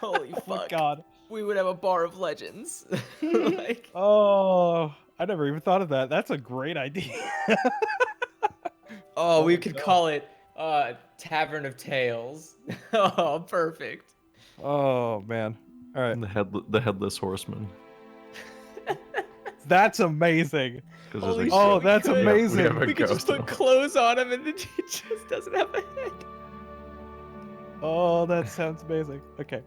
Holy Oh my fuck. god. We would have a bar of legends. Like, Oh, I never even thought of that. That's a great idea. oh, we my could God. call it Tavern of Tales. Oh, perfect. Oh man. All right. The headless horseman. That's amazing. Holy Oh, shit, that's amazing. We could just put clothes on him and then he just doesn't have a head. Oh, that sounds amazing. Okay.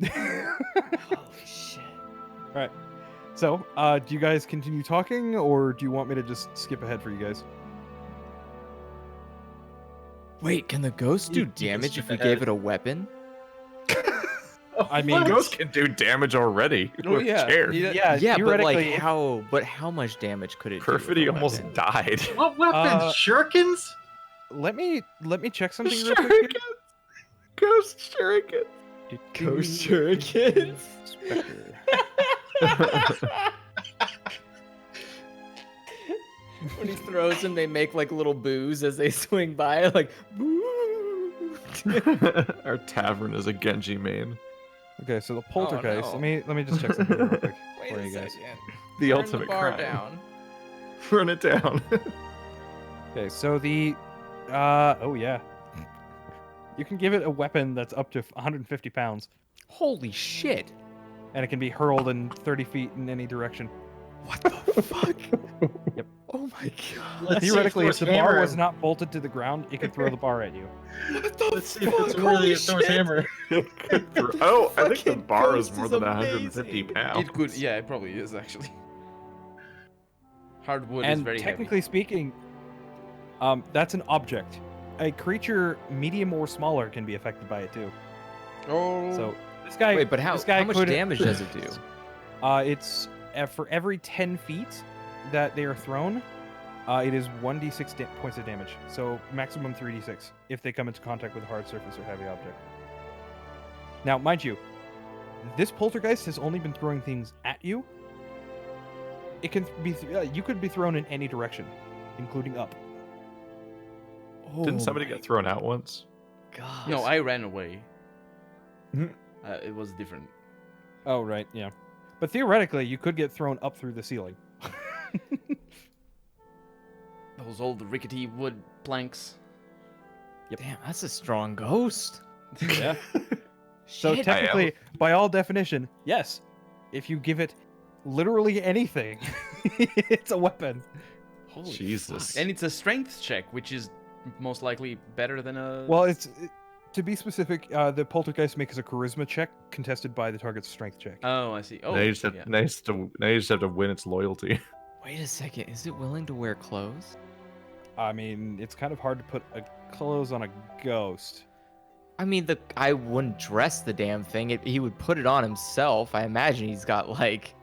Holy shit. All right. So, do you guys continue talking, or do you want me to just skip ahead for you guys? Wait, can the ghost do You can damage skip if we ahead. gave it a weapon? I mean, What? Ghost can do damage already. Oh, with yeah. chairs. yeah, Yeah, but like theoretically, how? But how much damage could it do? with Perfidy a almost weapon? died. What weapons? Shurikens? let me check something real quick. Ghost shuriken. Here. Ghost shurikens. Spectre. When he throws them, they make like little boos as they swing by, like boo. Our tavern is a Genji main. Okay, so the poltergeist. no. let me just check something real quick Wait for a you guys. second. The Turn ultimate the bar crime. down. Run it down. Okay, so the oh yeah, you can give it a weapon that's up to 150 pounds, Holy shit! and it can be hurled in 30 feet in any direction. What the fuck? Yep. Oh my god! Let's see Theoretically, if Thor's the bar hammer- was not bolted to the ground, it could throw the bar at you. What the Let's see if it's worthy of Thor's hammer. Oh, I think the Fucking bar is ghost more is than amazing. 150 pounds. It could, yeah, it probably is actually. Hardwood is And very technically speaking, that's an object. A creature medium or smaller can be affected by it too. heavy. Oh. So this guy, Wait, but this guy how much could, damage does it do? It's for every 10 feet that they are thrown, it is 1d6 points of damage. So maximum 3d6 if they come into contact with a hard surface or heavy object. Now, mind you, this poltergeist has only been throwing things at you. It can be you could be thrown in any direction, including up. Didn't somebody get thrown out once? God. No, I ran away. Mhm. It was different. Oh right, yeah. But theoretically, you could get thrown up through the ceiling. Those old rickety wood planks. Damn, that's a strong ghost. Yeah. So Shit. technically, by all definition, yes. If you give it literally anything, it's a weapon. Holy Jesus. fuck. And it's a strength check, which is most likely better than a. Well, to be specific, the poltergeist makes a charisma check contested by the target's strength check. Oh, I see. Oh, now, you just have, yeah. now you just have to win its loyalty. Wait a second. Is it willing to wear clothes? I mean, it's kind of hard to put a clothes on a ghost. I mean, I wouldn't dress the damn thing. He would put it on himself. I imagine he's got like.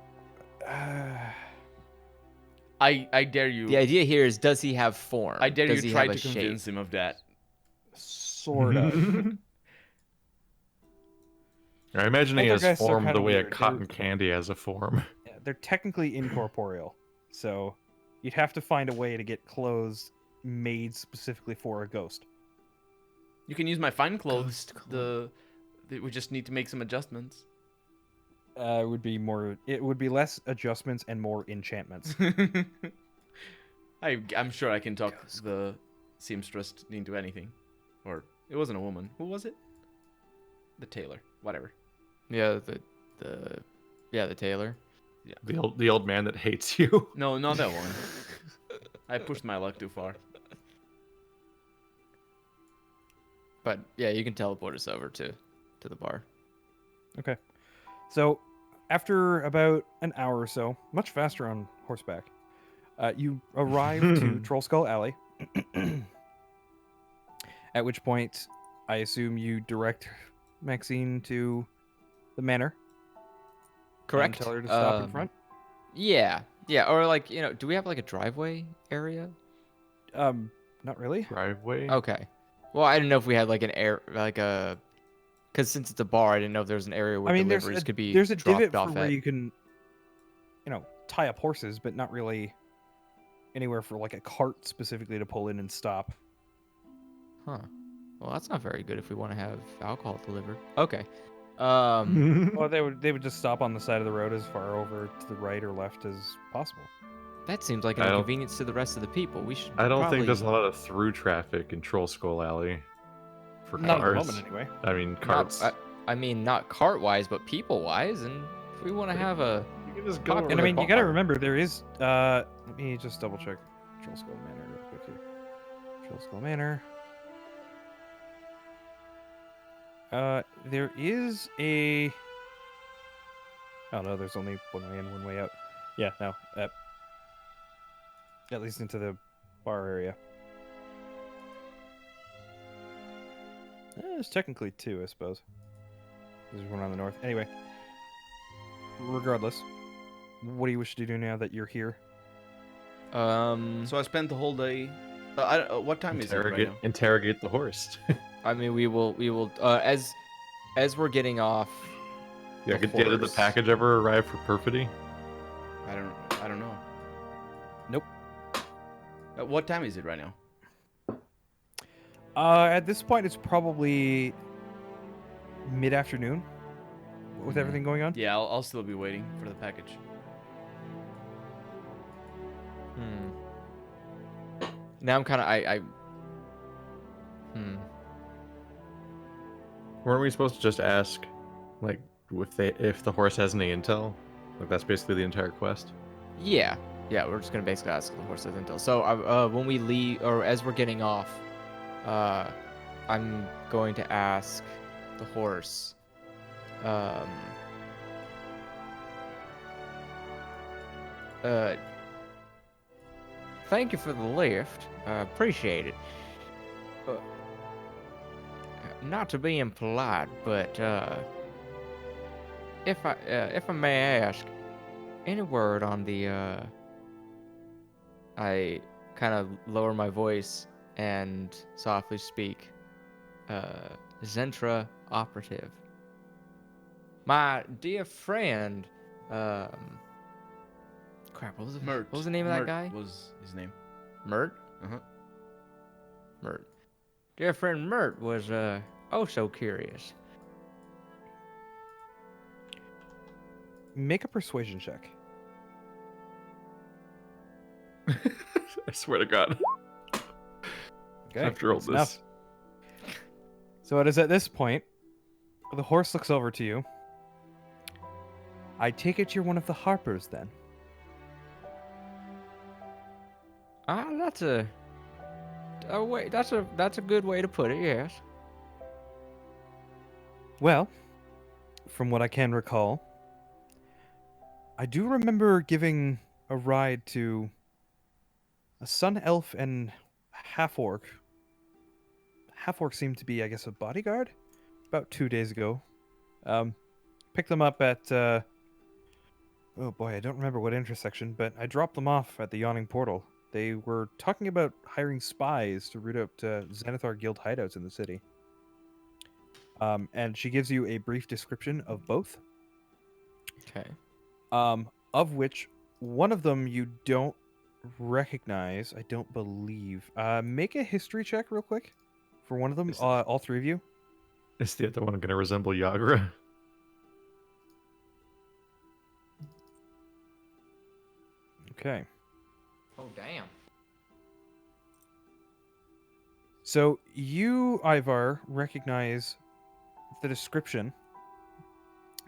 I dare you. The idea here is, does he have form? I dare Does you he try have to a convince shape? him of that. Sort of. I imagine he has Poltergeists are form kind the of way a weird. cotton candy has a form. Yeah, they're technically incorporeal, so you'd have to find a way to get clothes made specifically for a ghost. You can use my fine clothes. Ghost We just need to make some adjustments. It would be less adjustments and more enchantments. I'm sure I can talk the seamstress into anything. Or it wasn't a woman. Who was it? The tailor. Whatever. Yeah, the tailor. The old man that hates you. No, not that one. I pushed my luck too far. But yeah, you can teleport us over to the bar. Okay. So, after about an hour or so, much faster on horseback, you arrive to Troll Skull Alley. At which point, I assume you direct Maxine to the manor. Correct. And tell her to stop in front. Yeah, or like, do we have like a driveway area? Not really. Driveway. Okay. Well, I didn't know if we had like because since it's a bar, I didn't know if there was an area where deliveries could be there's a dropped divot off for where at. you can, tie up horses, but not really anywhere for like a cart specifically to pull in and stop. Huh. Well, that's not very good if we want to have alcohol delivered. Okay. Well, they would just stop on the side of the road as far over to the right or left as possible. That seems like an inconvenience to the rest of the people. We should. I don't probably... think there's a lot of through traffic in Troll Skull Alley for Not cars. at the moment, anyway. I mean, carts. I mean, not cart-wise, but people-wise. And if we want to have a... You can just go over And I the mean, you gotta bar. remember, there is, let me just double check Troll Skull Manor real quick here. Troll Skull Manor. There is a... Oh no, there's only one way in, one way out. Yeah, no, at least into the bar area. There's technically two, I suppose. There's one on the north. Anyway, regardless, what do you wish to do now that you're here? So I spent the whole day. What time is it right now? Interrogate the horse. I mean, we will as we're getting off. Yeah, did the package ever arrive for Perfidy? I don't know. Nope. What time is it right now? At this point, it's probably mid-afternoon with everything going on. Yeah, I'll still be waiting for the package. Now I'm kind of Weren't we supposed to just ask, like, if the horse has any intel? Like, that's basically the entire quest. Yeah, we're just gonna basically ask the horses intel. So when we leave, or as we're getting off, I'm going to ask the horse. Thank you for the lift. Appreciate it. Not to be impolite, but if I may ask, any word on the I kind of lower my voice and softly speak. Zentra operative. My dear friend, crap, what was the name of that guy? Was his name. Mert? Uh-huh. Mert. Dear friend Mert was, oh so curious. Make a persuasion check. I swear to God. Okay. After all that's this. enough. So it is at this point, the horse looks over to you. I take it you're one of the Harpers, then. That's a way. That's a good way to put it. Yes. Well, from what I can recall, I do remember giving a ride to a sun elf and half-orc. Half-orc seemed to be, I guess, a bodyguard about 2 days ago. Picked them up at, oh boy, I don't remember what intersection, but I dropped them off at the Yawning Portal. They were talking about hiring spies to root out Xanathar Guild hideouts in the city. And she gives you a brief description of both. Okay. Of which one of them you don't recognize, I don't believe. Make a history check real quick for one of them, all three of you. Is the other one going to resemble Yagra? Okay. Oh damn. So you, Ivar, recognize the description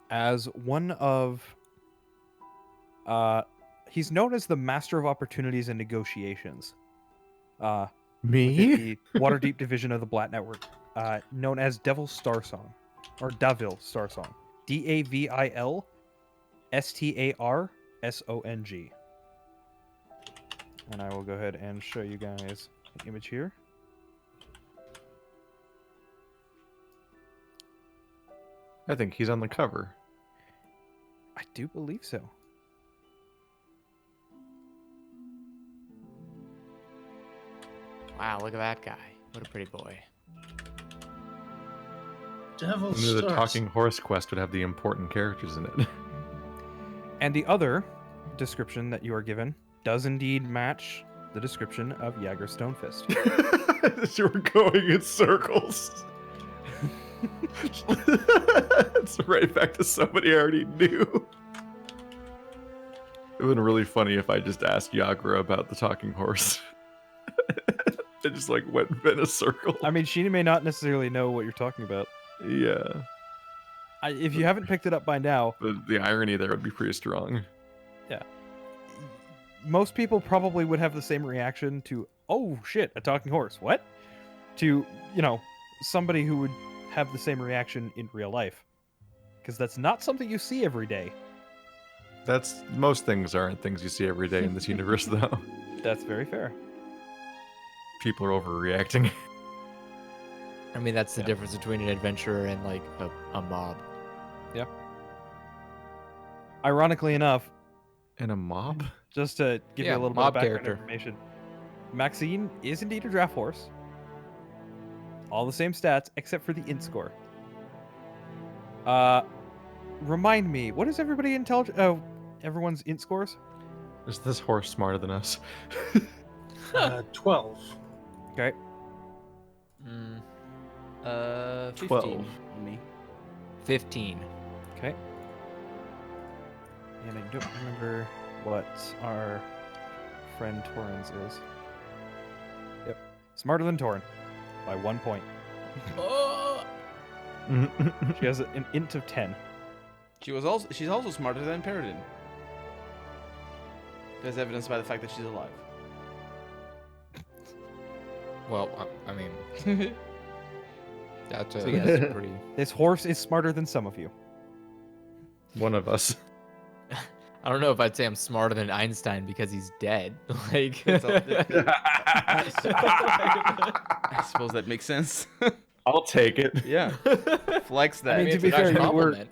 as one of... he's known as the Master of Opportunities and Negotiations. Me? The Waterdeep division of the Blatt Network, known as Devil Starsong, or Davil Starsong. DavilstarSong. And I will go ahead and show you guys an image here. I think he's on the cover. I do believe so. Wow, look at that guy. What a pretty boy. Devil I knew the Stars. Talking Horse quest would have the important characters in it. And the other description that you are given does indeed match the description of Jaeger Stonefist. You were going in circles. It's right back to somebody I already knew. It would have been really funny if I just asked Yagra about the talking horse. It just like went in a circle. I mean, Sheena may not necessarily know what you're talking about. Yeah. If you haven't picked it up by now, The irony there would be pretty strong. yeah. Most people probably would have the same reaction to, oh shit, a talking horse. What? To, somebody who would have the same reaction in real life. Because that's not something you see every day. Most things aren't things you see every day in this universe, though. That's very fair. People are overreacting. I mean, that's the difference between an adventurer and like a mob. Yeah. Ironically enough, In a mob? just to give you a little bit of mob background character. information, Maxine is indeed a draft horse. All the same stats except for the int score. Remind me, what is everybody everyone's int scores? Is this horse smarter than us? 12. Okay. 15 12. on me. 15. Okay. And I don't remember what our friend Torrens is. Yep. Smarter than Torren. By 1 point. Oh! She has an int of 10. She's also smarter than Peridin. As evidenced by the fact that she's alive. Well, I mean, that's So yes. that's pretty. This horse is smarter than some of you. One of us. I don't know if I'd say I'm smarter than Einstein because he's dead. Like, I suppose that makes sense. I'll take it. Yeah. Flex that. I mean, to it's be a fair, nice you were- compliment.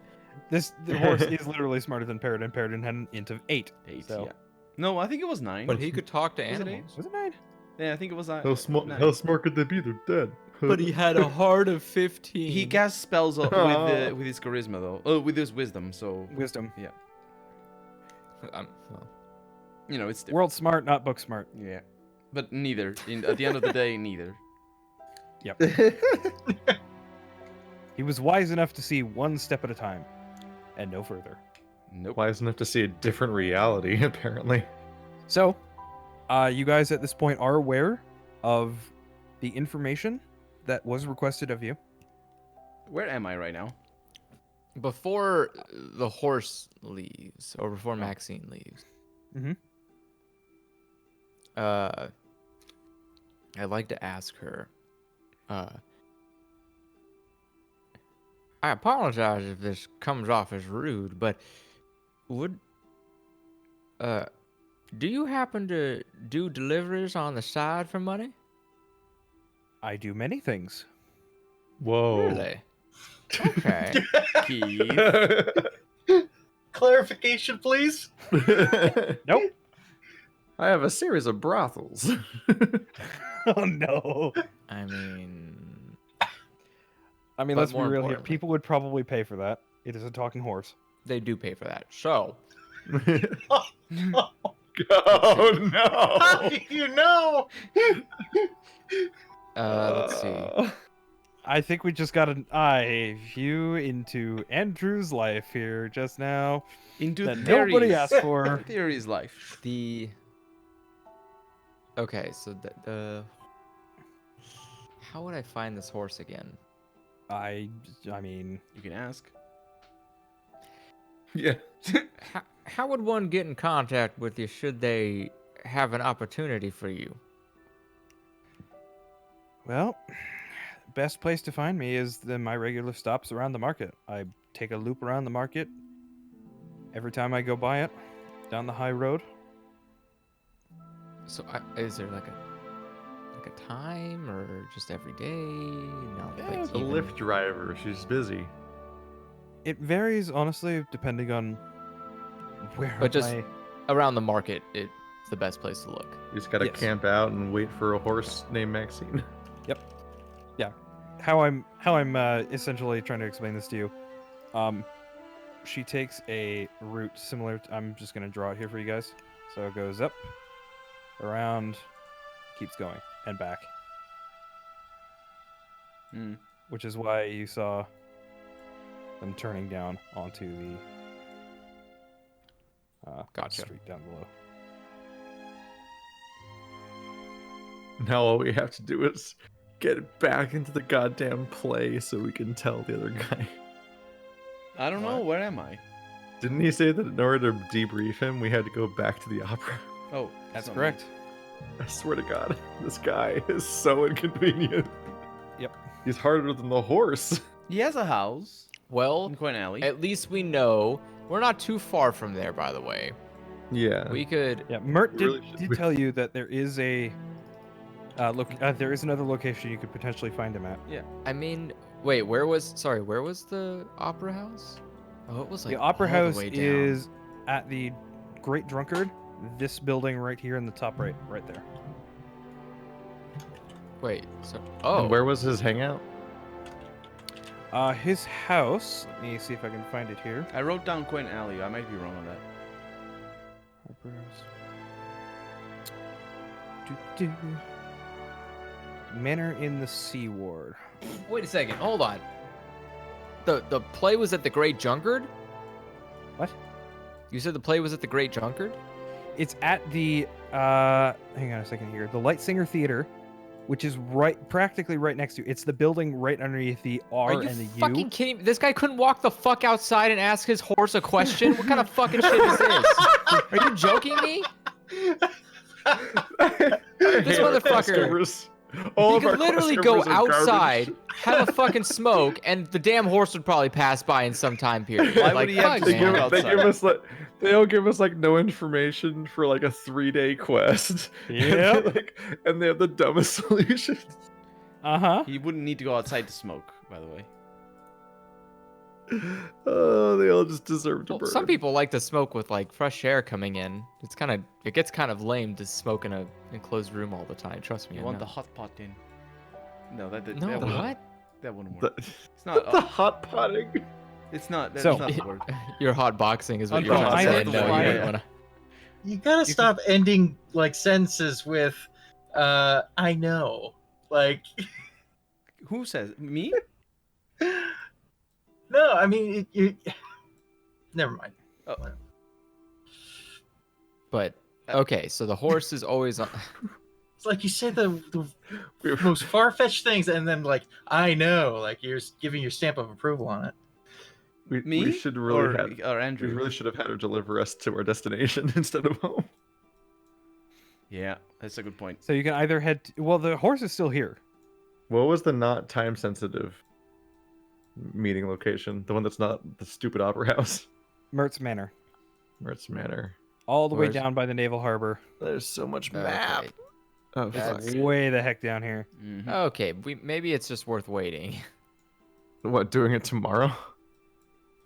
The horse is literally smarter than Peridin. Peridin had an int of 8. 8, So- yeah. No, I think it was 9. But he could talk to Was it animals. Was it 9? Yeah, I think it was 9. How smart could they be? They're dead. But he had a heart of 15. He casts spells with his charisma, though. Oh, with his wisdom, so... Wisdom. Well, it's different. World smart, not book smart. Yeah. But neither. At the end of the day, neither. Yep. He was wise enough to see one step at a time, and no further. Nope. Wise enough to see a different reality, apparently. So, you guys at this point are aware of the information that was requested of you. Where am I right now? before the horse leaves, or before Maxine leaves, Mhm. I'd like to ask her. I apologize if this comes off as rude, but do you happen to do deliveries on the side for money? I do many things. Whoa. Really? Okay. Keith. Clarification, please. Nope. I have a series of brothels. Oh no. I mean, But let's be more real here. importantly- People would probably pay for that. It is a talking horse. they do pay for that. So, Oh no! How do you know? let's see. I think we just got an eye view into Andrew's life here just now Into that theories. nobody asked for. Theories life. Okay, so the how would I find this horse again? I mean, You can ask. Yeah. How would one get in contact with you should they have an opportunity for you? well, best place to find me is my regular stops around the market. I take a loop around the market every time I go by it down the high road. So is there like a time or just every day? No, Yeah, like it's The even- Lyft driver, she's busy. It varies honestly depending on where But just- my... around the market. It's the best place to look. You just gotta Yes. camp out and wait for a horse named Maxine. how I'm essentially trying to explain this to you. She takes a route similar to, I'm just gonna draw it here for you guys. So it goes up, around, keeps going, and back. Hmm. Which is why you saw them turning down onto Gotcha. Street down below. Now all we have to do is get back into the goddamn play so we can tell the other guy. I don't know. What? Where am I? Didn't he say that in order to debrief him, we had to go back to the opera? Oh, That's not correct. I swear to God, this guy is so inconvenient. Yep. He's harder than the horse. me. He has a house Well, in Coin Alley. at least we know we're not too far from there. By the way, Yeah. we could. Yeah, Mert We did, really should- did tell you that there is a there is another location you could potentially find him at. I mean, wait, where was the opera house? Oh, it was like The Opera all House the way down. is at the Great Drunkard. This building right here in the top right there. Wait, so oh, And where was his hangout? His house. Let me see if I can find it here. I wrote down Coin Alley. I might be wrong on that. Opera House. Doo-doo. Manor in the Sea Ward. wait a second, hold on. The play was at the Great Drunkard? What? You said the play was at the Great Drunkard? It's at the hang on a second here. The Lightsinger Theater, which is practically right next to. It's the building right underneath the R Are you and the fucking U. kidding me? This guy couldn't walk the fuck outside and ask his horse a question? What kind of fucking shit is this? Are you joking me? This motherfucker. All He of our could literally go customers are garbage. outside, have a fucking smoke, and the damn horse would probably pass by in some time period. Why would Like, he have fuck, to They go man. give, they give us like they all give us like no information for like a 3-day quest. Yep. And they have the dumbest solutions. Uh-huh. He wouldn't need to go outside to smoke, by the way. Oh, they all just deserve to Well, burn. some people like to smoke with like fresh air coming in. It gets kind of lame to smoke in a enclosed room all the time. Trust me. You I want know. the hot pot in? No, that No, wouldn't- what? That wouldn't The, work. It's not. the hot potting. It's not. That's So- not the word. Your hot boxing is what you're Uncle, trying to I say. like No, the you fire. wouldn't wanna. You gotta You stop ending like sentences with I know. Like Who says me? no, I mean you never mind. But okay, so the horse is always on. It's like you say the most far-fetched things and then like I know, like you're giving your stamp of approval on it. Me? We should really have. or We Andrew? really should have had her deliver us to our destination instead of home. Yeah, that's a good point. So you can either head. Well, the horse is still here. What was the not time sensitive meeting location? The one that's not the stupid opera house. Mertz Manor, Mertz Manor. all the way Where's- down by the Naval Harbor. There's so much Okay. Oh, That's- fuck. Way the heck down here. Mhm. Okay, maybe it's just worth waiting. What, doing it tomorrow?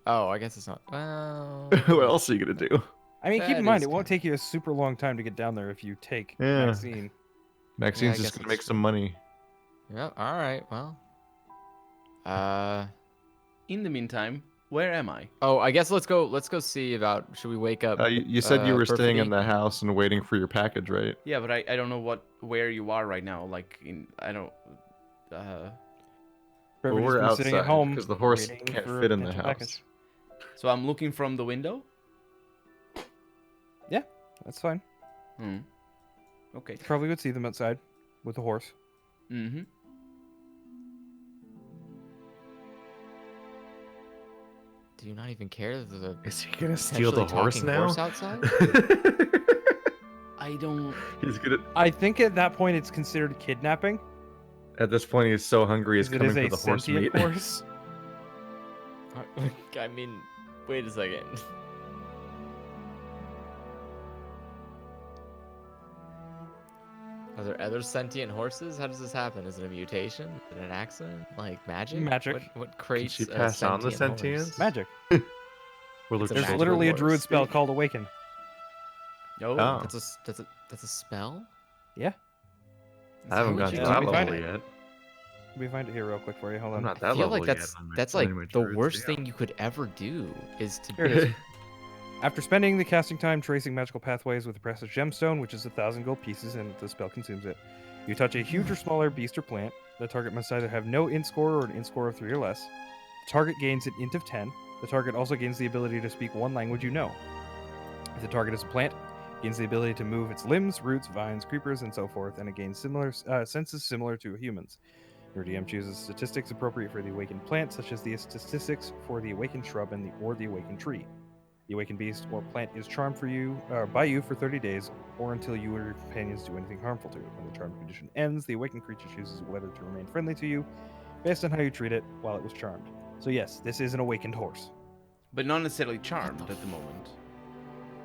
Oh, I guess it's not. Well, What else are you gonna do? I mean, keep That in mind, is it won't take you a super long time to get down there if you take Yeah. Maxine. Maxine's I just guess gonna make it's some money. yeah. All right. Well. In the meantime, where am I? Oh, I guess let's go see about. Should we wake up? You said you were staying in Perfidy? the house and waiting for your package, right? Yeah, but I don't know where you are right now. Like I don't. Everybody's we're been sitting at outside, home 'cause the horse waiting can't for a fit in the potential house. package. So I'm looking from the window. That's fine. Hmm. Okay. Probably would see them outside with the horse. Mm-hmm. Do you not even care that the Is he gonna steal the potentially horse talking now? horse outside? I don't. He's gonna. I think at that point it's considered kidnapping. At this point, he's so hungry, he's Because it coming is for a the horse sentient meat. horse. I mean, wait a second. Are there other sentient horses? How does this happen? Is it a mutation? Is it an accident? Like magic? Magic. What creates she a pass on the sentient sentience? horse? Magic. Will It's a the There's magical literally a horse. druid spell speak? called Awaken. Oh. Oh. That's a spell? Yeah. I haven't How gone would to you let that me find level it. yet. Let me find it here real quick for you. Hold I'm on. not I that feel level like yet. that's on my like the druids, worst yeah. thing you could ever do is to Here it is. After spending the casting time tracing magical pathways with the precious gemstone, which is 1,000 gold pieces, and the spell consumes it, you touch a huge or smaller beast or plant. The target must either have no int score or an int score of 3 or less. The target gains an int of 10. The target also gains the ability to speak one language you know. If the target is a plant, it gains the ability to move its limbs, roots, vines, creepers, and so forth, and it gains similar senses similar to humans. Your DM chooses statistics appropriate for the awakened plant, such as the statistics for the awakened shrub or the awakened tree. The awakened beast or plant is charmed by you for 30 days, or until you or your companions do anything harmful to it. When the charmed condition ends, the awakened creature chooses whether to remain friendly to you, based on how you treat it while it was charmed. So yes, this is an awakened horse. But not necessarily charmed at the moment.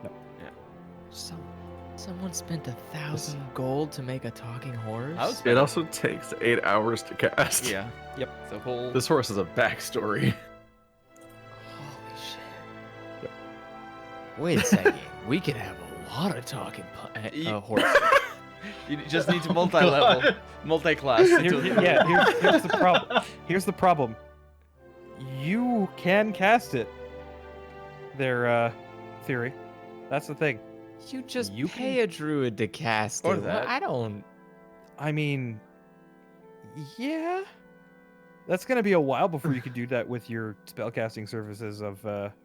No. Yeah. Someone spent 1,000 gold to make a talking horse? It also takes 8 hours to cast. Yeah. Yep. It's a whole... This horse has a backstory. Holy shit. Yep. Wait a second. We could have a lot of talking horses. You just need to multi-level, multi-class. Here's the problem. Here's the problem. You can cast it. Their theory. That's the thing. You just You pay a druid to cast Or it. that. I don't... I mean, yeah. That's gonna be a while before you can do that with your spellcasting services of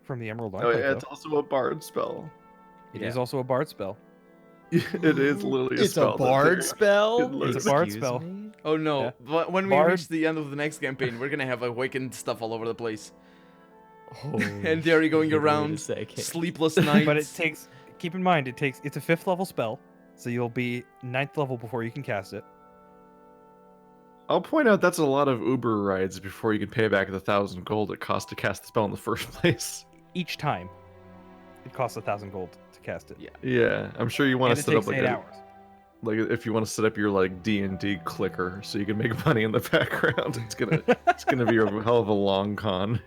from the Emerald Oh Enclave, yeah, it's though. also a bard spell. It is also a bard spell. It is literally a It's spell. a bard spell? It's a bard Excuse spell. me? Oh no! Yeah. But when we Bard- reach the end of the next campaign, we're gonna have awakened stuff all over the place. Holy And Derry going shit, wait a around, second. sleepless nights. But it takes. Keep in mind, it's a 5th level spell, so you'll be 9th level before you can cast it. I'll point out that's a lot of Uber rides before you can pay back the 1,000 gold it costs to cast the spell in the first place. Each time, it costs 1,000 gold to cast it. Yeah. Yeah, I'm sure you want And to it set up takes like 8 a, hours. like if you want to set up your like D&D clicker so you can make money in the background. It's gonna be a hell of a long con.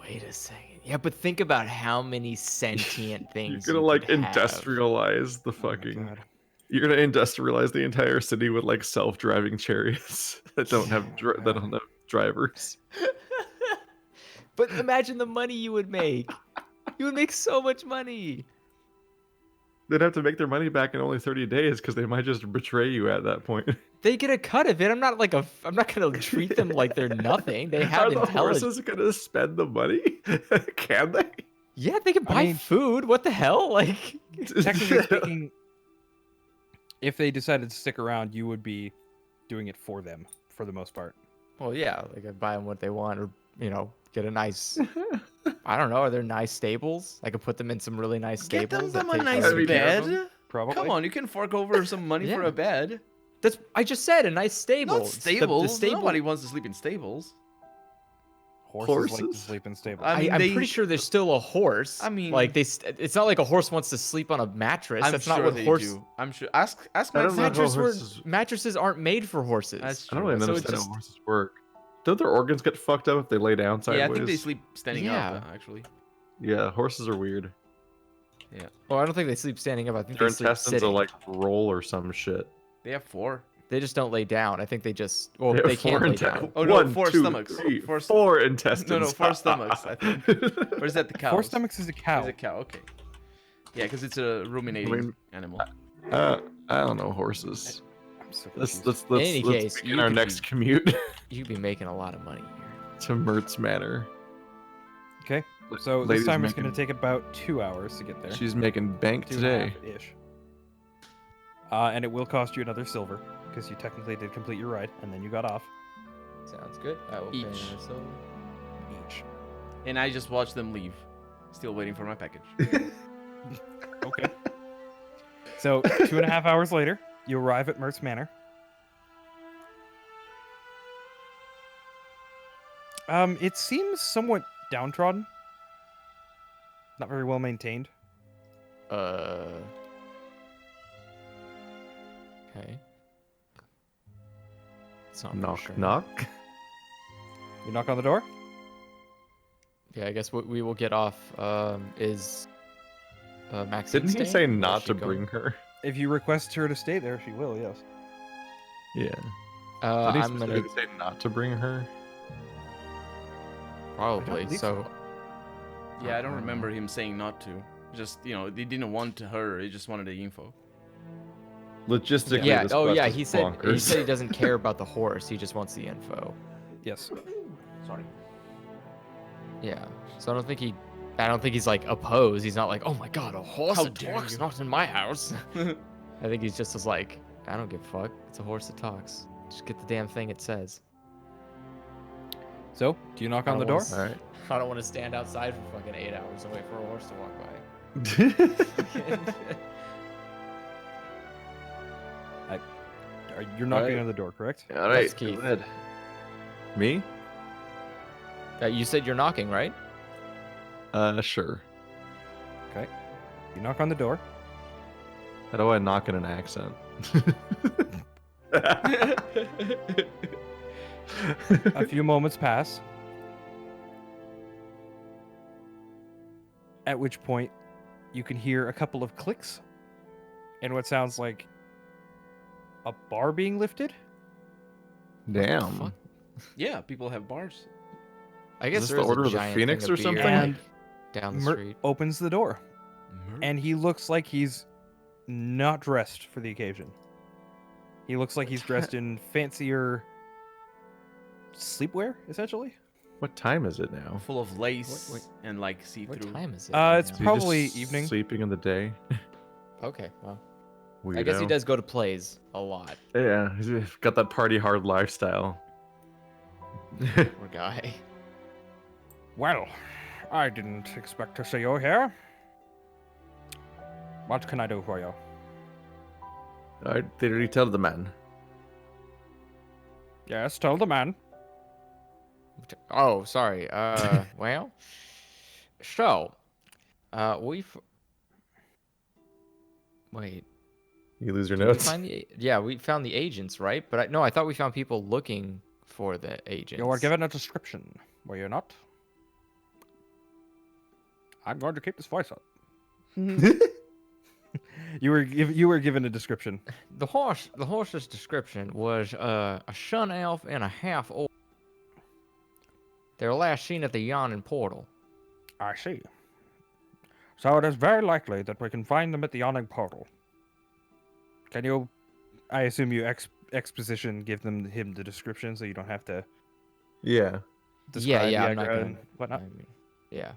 Wait a second. Yeah, but think about how many sentient things You're gonna you like could have. industrialize the Oh my fucking. God. You're gonna industrialize the entire city with like self-driving chariots that don't have drivers. But imagine the money you would make. You would make so much money. They'd have to make their money back in only 30 days because they might just betray you at that point. They get a cut of it. I'm not gonna treat them like they're nothing. They have Are the intelligence. horses gonna spend the money? Can they? Yeah, they can buy mean- food. What the hell? Like, Technically speaking, if they decided to stick around, you would be doing it for them for the most part. well, yeah, like I buy them what they want, or get a nice. I don't know. Are there nice stables? I could put them in some really nice Get stables. them that a take nice really care of them. bed. Probably. Come on, you can fork over some money for Yeah. a bed. I just said a nice stable. Not It's the stables. stable. Nobody wants to sleep in stables. Horses like to Horses? sleep in stables. I mean, I'm they- pretty sure there's still a horse. I mean- like it's not like a horse wants to sleep on a mattress. I'm That's sure not what they horse. do. I'm sure. Ask I my don't know friend. how Mattresses, horses- mattresses aren't made for horses. That's I don't true. really So it understand just- how horses work. Don't their organs get fucked up if they lay down sideways? Yeah, I think they sleep standing Yeah. up. Actually. Yeah, horses are weird. Well, I don't think they sleep standing up. I think Their they sleep intestines sitting. will like roll or some shit. They have 4. They just don't lay down. I think they just. Well, They they have can't four lay inte- down. Oh, no, One, 4 two, stomachs. three, 4 4 intestines. No, 4 stomachs, I think. Or is that the cow? 4 stomachs is a cow. Is a cow. Okay. Yeah, because it's a ruminating I mean- animal. I don't know horses. I'm so Let's confused. let's any let's case, begin you our could next be- commute You'd be making a lot of money here. to Mertz Manor. Okay, so Lady's this time it's making- going to take about 2 hours to get there. She's making bank Two and a today. half-ish. And it will cost you another silver because you technically did complete your ride and then you got off Sounds good. I will pay Each. another silver. each. And I just watched them leave. Still waiting for my package. Okay. So 2.5 hours later, you arrive at Mertz Manor. It seems somewhat downtrodden. Not very well maintained. Okay. It's not Knock sure. knock. You knock on the door. Yeah, I guess what we will get off is Maxine. Didn't he staying, say or not is to she going? bring her? If you request her to stay there, she will. Yes. Yeah. I'm Did he gonna specifically say not to bring her? probably. believe So Yeah, I don't remember him saying not to. Just, they didn't want her. He just wanted the info. Logistically, yeah. this Oh quest yeah. is He said bonkers. he doesn't care about the horse. He just wants the info. Yes. Sorry. Yeah. So I don't think he I don't think he's like opposed. He's not like, oh my god, a horse How that dare talks you." not in my house. I think he's just as like, I don't give a fuck. It's a horse that talks. Just get the damn thing it says. So, do you knock I on the don't door? wanna All right. I don't want to stand outside for fucking 8 hours and wait for a horse to walk by. You're knocking Right. on the door, correct? All right, Yes, Keith. go ahead. Me? You said you're knocking, right? Sure. Okay. You knock on the door. How do I knock in an accent? A few moments pass. At which point, you can hear a couple of clicks and what sounds like a bar being lifted. Damn. fuck? Yeah, people have bars. I guess this there the is Order a of the giant Phoenix thing or of beer, something? And like, down the Mert street. opens the door, and he looks like he's not dressed for the occasion. He looks like he's dressed in fancier sleepwear, essentially. What time is it now? Full of lace What- and like see-through. What time is it? right It's now? Is he probably just evening. Sleeping in the day. Okay, well, Weirdo. I guess he does go to plays a lot. Yeah, he's got that party hard lifestyle. Poor guy. Well, I didn't expect to see you here. What can I do for you? Did he tell the man? Yes, tell the man. Oh, sorry. Well, so, wait. You lose your Did we notes. find yeah, we found the agents, right? But I thought we found people looking for the agents. You were given a description, were you not? I'm going to keep this voice up. You were given a description. The horse's description was a sun elf and a half orc. They were last seen at the Yawning Portal. I see. So it is very likely that we can find them at the Yawning Portal. Can you? I assume you exposition give him the description, so you don't have to Yeah. describe yeah, the I'm not aggro gonna. and whatnot. I mean, yeah,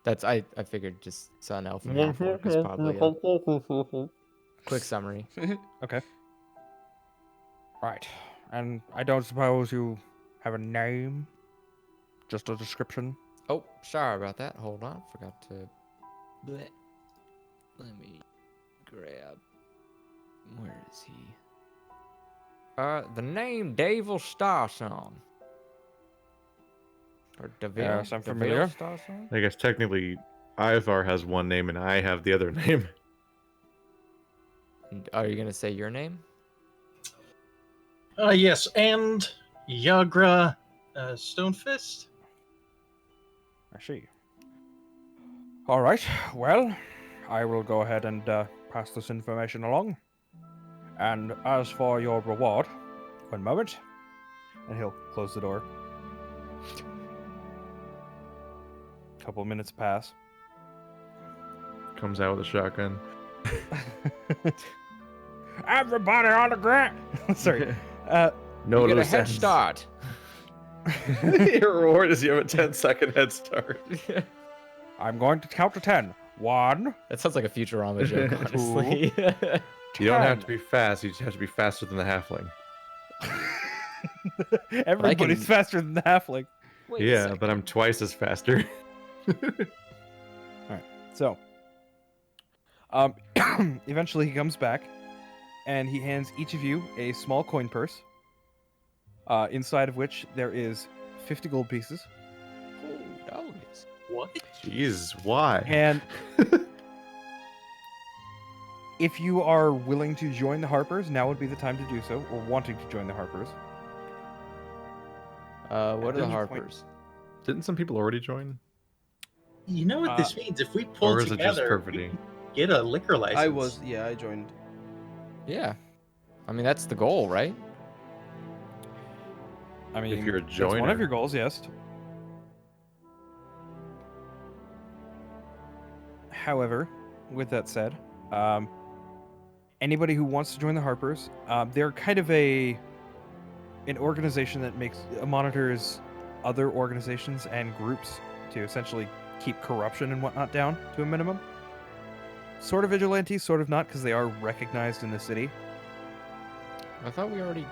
that's I figured just sun elf and half orc is probably a quick summary. Okay. Right. And I don't suppose you have a name? Just a description? Oh, sorry about that. Hold on, forgot to. Bleh. Let me grab. Where is he? The name Devil Starsong. Or Devil. Yes, I'm Devil familiar. Starsong? I guess technically Ivar has one name and I have the other name. And are you gonna say your name? Yes, and Yagra Stonefist. I see. All right. Well, I will go ahead and pass this information along. And as for your reward, one moment, and he'll close the door. Couple minutes pass. Comes out with a shotgun. Everybody on the ground. Sorry. No You get a loose head ends. start. Your reward is you have a 10-second head start. I'm going to count to 10. 1. That sounds like a Futurama joke, honestly. You don't have 10. to be fast. You just have to be faster than the halfling. Everybody's faster than the halfling. Wait a Yeah, second. but I'm twice as faster. So, eventually he comes back, and he hands each of you a small coin purse, inside of which there is 50 gold pieces. Oh, doggies. What? Jeez, why? And if you are willing to join the Harpers, now would be the time to do so, or wanting to join the Harpers. What are the At any point- Harpers? Didn't some people already join? You know what this means? If we pull Or is it just together, we perfidy? can get a liquor license. I joined. Yeah. I mean, that's the goal, right? I mean, you're a that's one joiner. of your goals, yes. However, with that said, anybody who wants to join the Harpers, they're kind of an organization that monitors other organizations and groups to essentially keep corruption and whatnot down to a minimum. Sort of vigilantes, sort of not, because they are recognized in the city. I thought we already.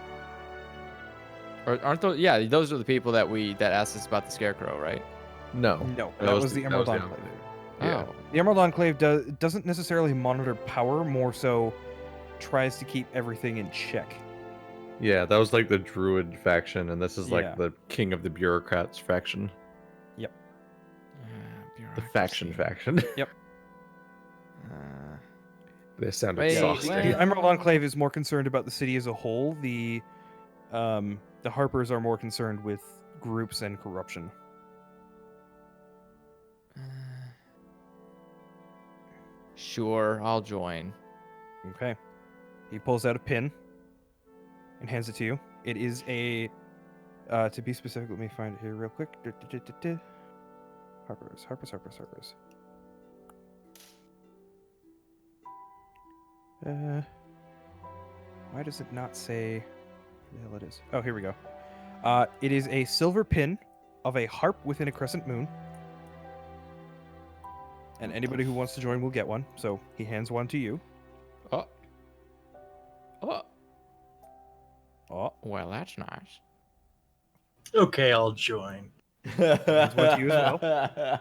Or aren't those? Yeah, those are the people that asked us about the scarecrow, right? No. No, that was the Emerald that was Enclave. Yeah. Oh. The Emerald Enclave doesn't necessarily monitor power, more so tries to keep everything in check. Yeah, that was like the Druid faction, and this is Yeah. like the King of the Bureaucrats faction. The faction. Yep. They sounded Wait, saucy. wait. The Emerald Enclave is more concerned about the city as a whole. The Harpers are more concerned with groups and corruption. Sure, I'll join. Okay. He pulls out a pin and hands it to you. It is a, to be specific, let me find it here real quick. Harpers. Why does it not say where the hell it is? Oh, here we go. It is a silver pin of a harp within a crescent moon. And anybody who wants to join will get one. So he hands one to you. Oh. Well, that's nice. Okay, I'll join. Hands one to you as well.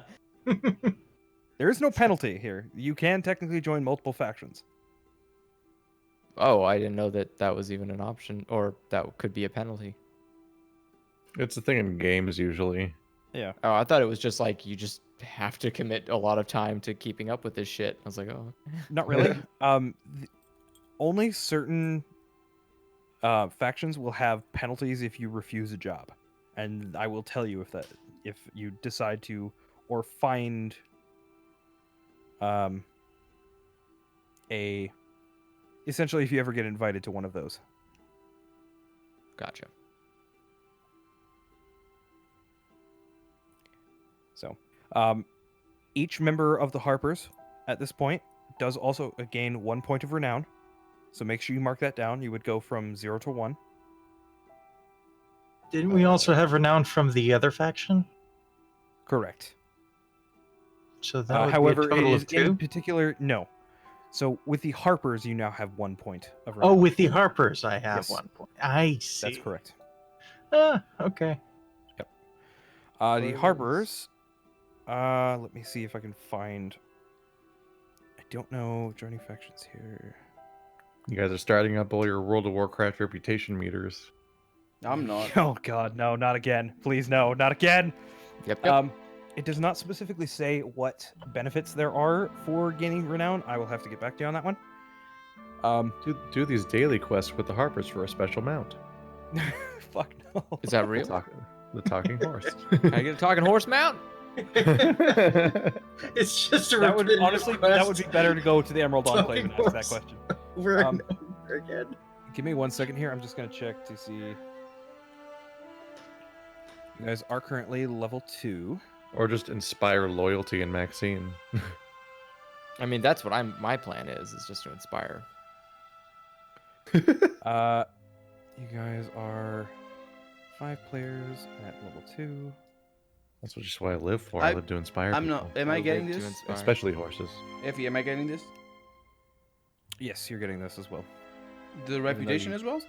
There is no penalty here. You can technically join multiple factions. Oh, I didn't know that was even an option, or that could be a penalty. It's a thing in games usually. Yeah. Oh, I thought it was just like you just have to commit a lot of time to keeping up with this shit. I was like, oh. Not really. Only certain factions will have penalties if you refuse a job, and I will tell you if you decide to or find essentially if you ever get invited to one of those. Gotcha. So, each member of the Harpers at this point does also gain 1 point of renown. So make sure you mark that down. You would go from 0 to 1. Didn't we also have renown from the other faction? Correct. So that would However, be a total it is of 2? in particular, no. So with the Harpers, you now have 1 point of Oh, renown. with the Harpers, I have Yes. 1 point. I see. That's correct. Okay. The Harpers, let me see if I can find... I don't know joining factions here. You guys are starting up all your World of Warcraft reputation meters. I'm not. Oh god, no, not again. Please, no, not again. Yep. It does not specifically say what benefits there are for gaining renown. I will have to get back to you on that one. Do these daily quests with the Harpers for a special mount. Fuck no. Is that real? The talking horse. Can I get a talking horse mount? It's just a That would repetitive honestly that would be quest better to go to the Emerald Enclave and ask that Talking question. over and Um, over again. Give me 1 second here. I'm just gonna check to see. You guys are currently level 2. Or just inspire loyalty in Maxine. I mean, that's what my plan is just to inspire. You guys are 5 players at level 2. That's just what I live for. I live to inspire I'm people. not. Am I I getting live to this? inspire. Especially horses. Effie, am I getting this? Yes, you're getting this as well. The reputation you- as well?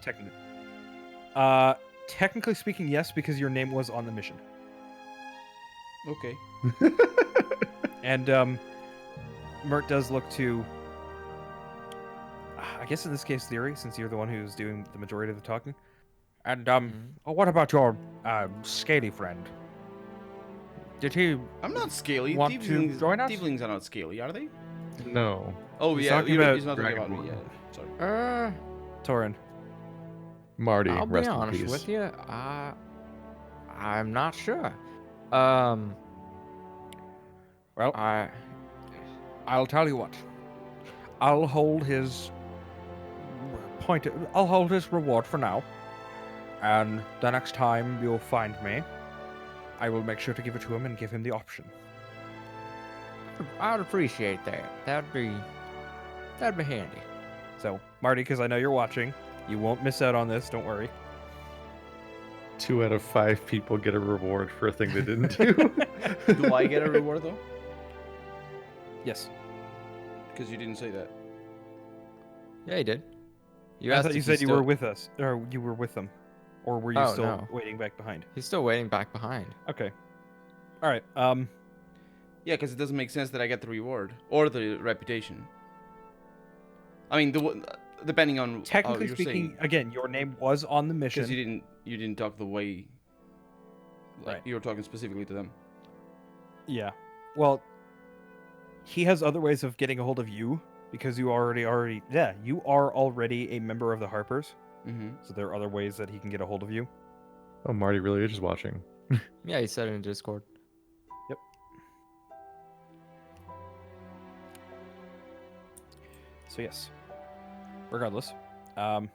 Technically speaking, yes, because your name was on the mission. Okay. And Mert does look to, I guess in this case, Theory, since you're the one who's doing the majority of the talking. And what about your scaly friend? Did he? I'm not scaly. Want to join us? Tieflings are not scaly, are they? No. Oh, He's yeah. talking You're right, about he's not talking about me. Dragonborn. Yeah. Sorry. Torin? Marty, I'll be rest in honest peace. with you. I'm not sure. Well, I'll tell you what. I'll hold his I'll hold his reward for now. And the next time you'll find me, I will make sure to give it to him and give him the option. I'd appreciate that. That'd be handy. So, Marty, because I know you're watching, you won't miss out on this. Don't worry. 2 out of 5 people get a reward for a thing they didn't do. Do I get a reward though? Yes. Because you didn't say that. Yeah, he did. I asked thought you if said he's you still- were with us, or you were with them, or were you Oh, still no. waiting back behind? He's still waiting back behind. Okay. All right. Yeah, because it doesn't make sense that I get the reward or the reputation. I mean, depending on Technically how you're speaking, saying, again, your name was on the mission. because you didn't talk the way. Like, Right. you were talking specifically to them. Yeah. Well, he has other ways of getting a hold of you because you already you are already a member of the Harpers. Mm-hmm. So there are other ways that he can get a hold of you. Oh, Marty really is just watching. Yeah, he said it in Discord. So yes. Regardless, you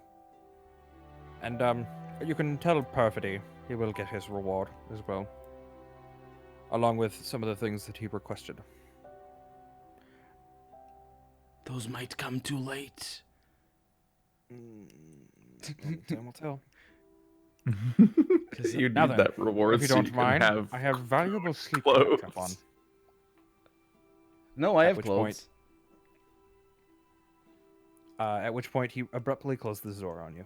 can tell Perfidy he will get his reward as well, along with some of the things that he requested. Those might come too late. Time will tell. Because you Now need then, that reward If you so don't you mind, can have I have valuable sleep clothes. to catch up on. No, I At have which clothes. At which point he abruptly closed the door on you.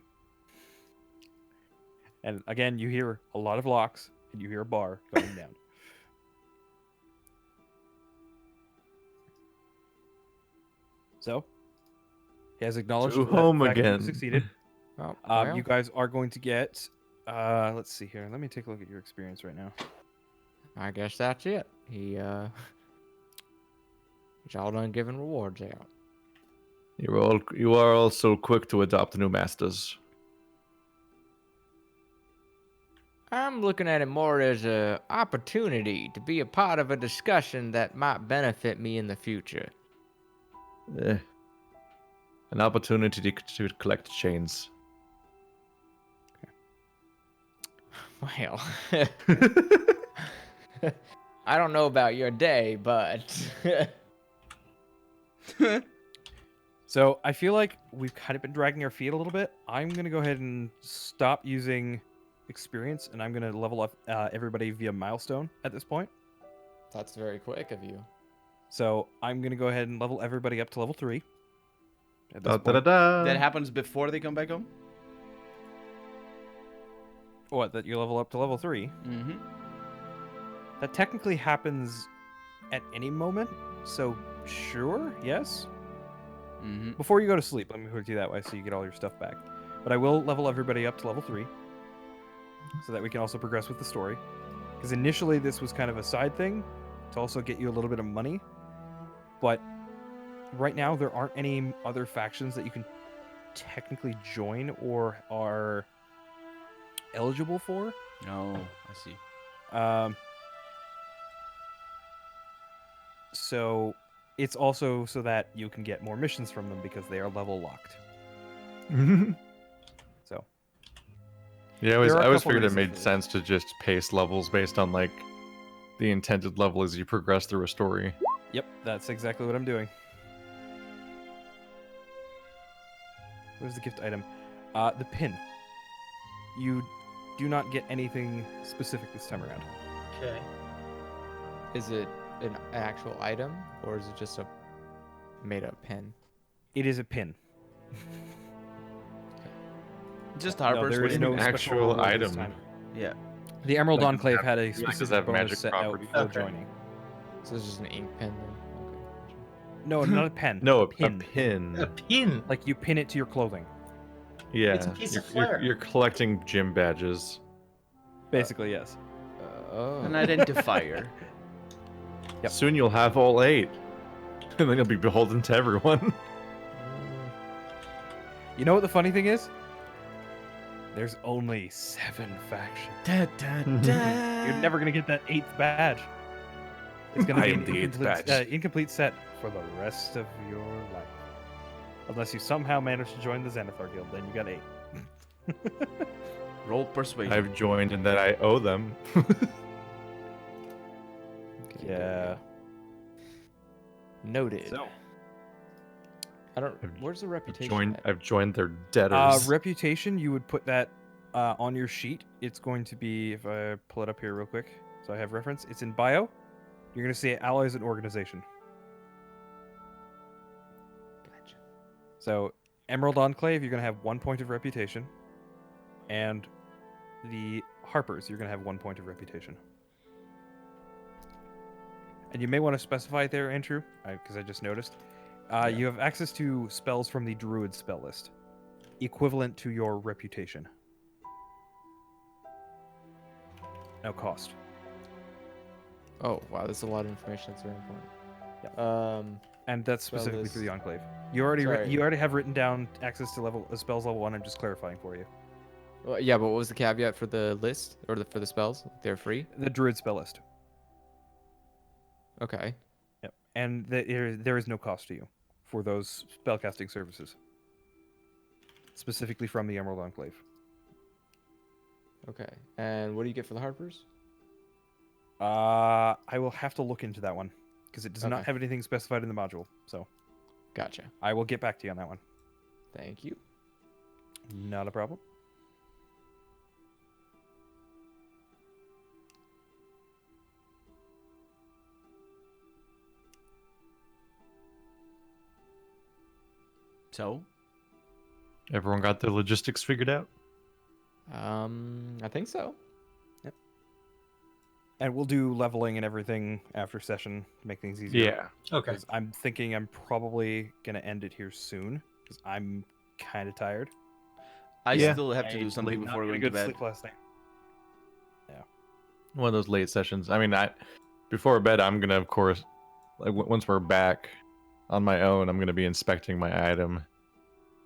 And again, you hear a lot of locks, and you hear a bar going down. So, he has acknowledged To that home the fact that you again. succeeded. Oh, well, You guys are going to get. Let's see here. Let me take a look at your experience right now. I guess that's it. He's all done giving rewards out. You are also quick to adopt new masters. I'm looking at it more as a opportunity to be a part of a discussion that might benefit me in the future. An opportunity to collect chains. Well, I don't know about your day, but So I feel like we've kind of been dragging our feet a little bit. I'm gonna go ahead and stop using experience, and I'm gonna level up everybody via milestone at this point. that's very quick of you. So I'm gonna go ahead and level everybody up to level 3. At this Da, da, da, point. da. That happens before they come back home? What? That you level up to level 3? Mm-hmm. That technically happens at any moment. So sure, yes. Mm-hmm. Before you go to sleep, let me put it to you that way, so you get all your stuff back. But I will level everybody up to level 3, so that we can also progress with the story. Because initially this was kind of a side thing to also get you a little bit of money, but right now there aren't any other factions that you can technically join or are eligible for. Oh, I see. So it's also so that you can get more missions from them because they are level locked. So Yeah, I There are a always couple figured it reasons made for this. sense to just pace levels based on like the intended level as you progress through a story. yep, that's exactly what I'm doing. Where's the gift item? The pin. You do not get anything specific this time around. Okay. Is it an actual item, or is it just a made-up pen? It is a pin. Just No, Harper's. there what is do you no mean? actual special reward this item. time. Yeah. The Emerald Like, Enclave had a does specific have bonus magic set out properties. for Okay. joining. So it's just an ink pen then? Okay. No, not a pen. No, a a pin. pin. A pin. Like you pin it to your clothing. Yeah, It's a piece of you're, flair. you're collecting gym badges. Basically, yes. Oh. An identifier. Yep. Soon you'll have all 8, and then you'll be beholden to everyone. You know what the funny thing is? There's only 7 factions. Da, da, da. You're never gonna get that 8th badge. It's gonna I be am an the 8th incomplete, badge. incomplete set for the rest of your life. Unless you somehow manage to join the Xanathar Guild, then you got 8. Roll persuasion. I've joined and that I owe them. Yeah. Noted. So, I don't. I've- Where's the reputation? I've joined their debtors. reputation, you would put that on your sheet. It's going to be, if I pull it up here real quick. So I have reference. It's in bio. You're going to see allies and organization. Gotcha. So Emerald Enclave, you're going to have 1 point of reputation. And the Harpers, you're going to have 1 point of reputation. And you may want to specify there, Andrew, because I just noticed. You have access to spells from the Druid spell list, equivalent to your reputation. No cost. Oh wow, that's a lot of information. That's very important. Yeah. And that's spell specifically for the list. Enclave. You already Sorry. you already have written down access to spells level 1. I'm just clarifying for you. Well, yeah, but what was the caveat for the list or for the spells? They're free. The Druid spell list. Okay. Yep. And there is no cost to you for those spellcasting services. Specifically from the Emerald Enclave. Okay. And what do you get for the Harpers? I will have to look into that one because it does not Okay. have anything specified in the module. So Gotcha. I will get back to you on that one. Thank you. Not a problem. So, Everyone got their logistics figured out? I think so. And we'll do leveling and everything after session to make things easier. Yeah. Okay. 'Cause I'm thinking I'm probably going to end it here soon because I'm kind of tired. I Yeah. still have to do something Not before getting going to good bed. sleep last night. One of those late sessions. I mean, before bed, I'm gonna, of course, like once we're back on my own, I'm gonna be inspecting my item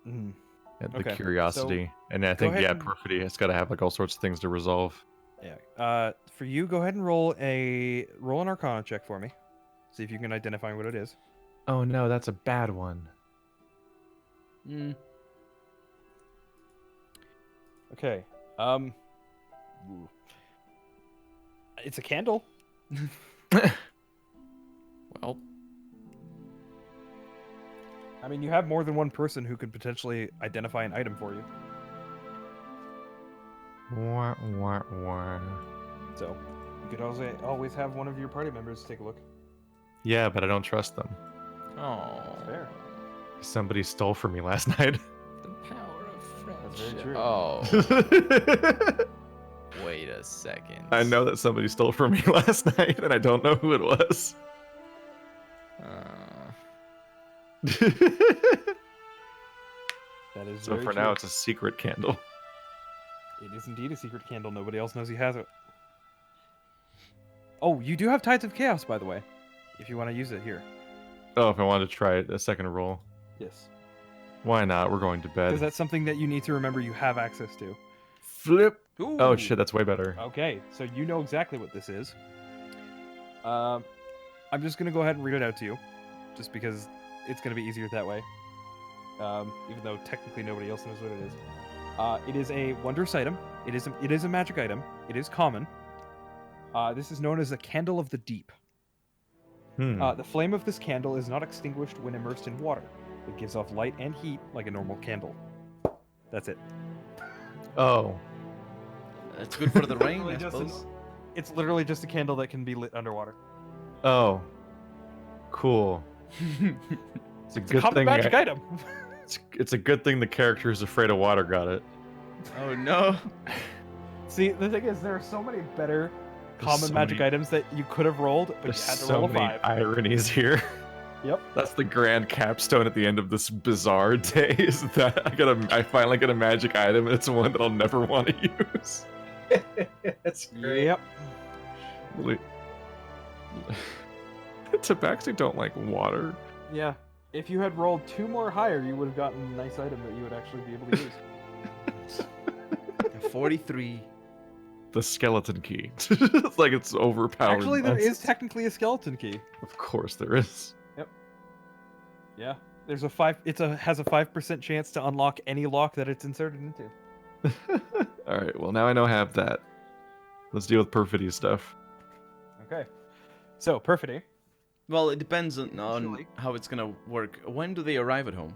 Mhm. at the Okay, curiosity, and I go think ahead and- perfidy. It's got to have like all sorts of things to resolve. Yeah. For you, go ahead and roll an Arcana check for me. See if you can identify what it is. Oh no, that's a bad one. Mm. Okay. Ooh. It's a candle. Well, I mean, you have more than one person who could potentially identify an item for you. Wah, wah, wah. So you could always have one of your party members take a look. Yeah, but I don't trust them. oh, Fair. Somebody stole from me last night. the power of That's very friendship. true. Oh, wait a second. I know that somebody stole from me last night, and I don't know who it was. That is So very for true. now, it's a secret candle. It is indeed a secret candle. Nobody else knows he has it. Oh, you do have Tides of Chaos, by the way, if you want to use it here. Oh, if I wanted to try it, a second roll. Yes. Why not? We're going to Because bed. that's something that you need to remember you have access to. Flip. Ooh. Oh shit, that's way better. Okay, so you know exactly what this is. I'm just going to go ahead and read it out to you, just because it's going to be easier that way. Even though technically nobody else knows what it is. It is a wondrous item. It is a magic item. It is common. This is known as a Candle of the Deep. The flame of this candle is not extinguished when immersed in water. It gives off light and heat like a normal candle. That's it. Oh. That's good for the rain, I Literally just suppose. It's literally just a candle that can be lit underwater. Oh. Cool. It's a good Common thing. magic item. It's a good thing the character who's afraid of water got it. Oh no. See, the thing is, there are so many better There's common so magic many- items that you could have rolled, but There's you had to so roll a many 5. ironies here. Yep. That's the grand capstone at the end of this bizarre day. Is that I finally get a magic item, and it's one that I'll never want to use. That's great. Yep. Tabaxi don't like water. Yeah. If you had rolled 2 more higher, you would have gotten a nice item that you would actually be able to use. 43. The skeleton key. It's like it's overpowered. Actually, there is nonsense. technically a skeleton key. Of course there is. Yeah. There's a 5. Has a 5% chance to unlock any lock that it's inserted into. All right. Well, now I know I have that. Let's deal with perfidy stuff. Okay. So perfidy. Well, it depends on Usually. how it's gonna work. When do they arrive at home?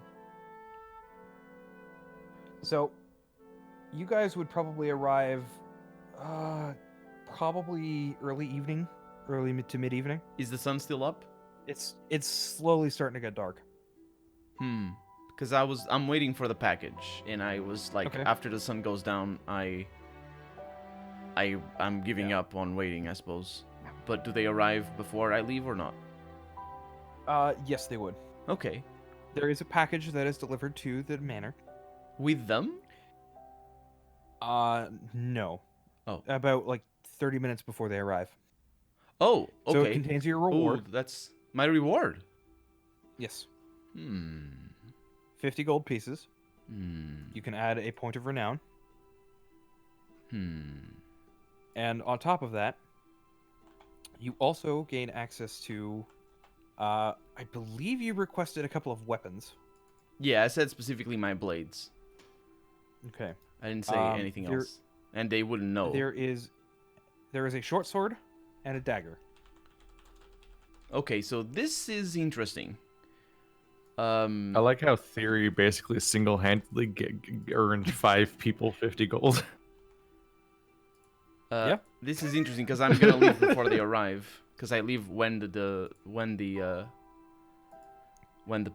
So, you guys would probably arrive probably early evening, to mid evening. Is the sun still up? It's slowly starting to get dark. Because I'm waiting for the package, and I was like, Okay. after the sun goes down, I'm giving up on waiting, I suppose. But do they arrive before I leave or not? Yes, they would. Okay. There is a package that is delivered to the manor. With them? No. Oh. About like 30 minutes before they arrive. Oh, okay. So it contains your reward. Ooh, that's my reward. Yes. 50 50 gold pieces. You can add a point of renown. And on top of that, you also gain access to, I believe you requested a couple of weapons. Yeah, I said specifically my blades. Okay. I didn't say anything else. And they wouldn't know. There is a short sword and a dagger. Okay, so this is interesting. I like how Theory basically single-handedly earned 5 people 50 gold. Yeah. This is interesting because I'm gonna leave before they arrive. Because I leave when the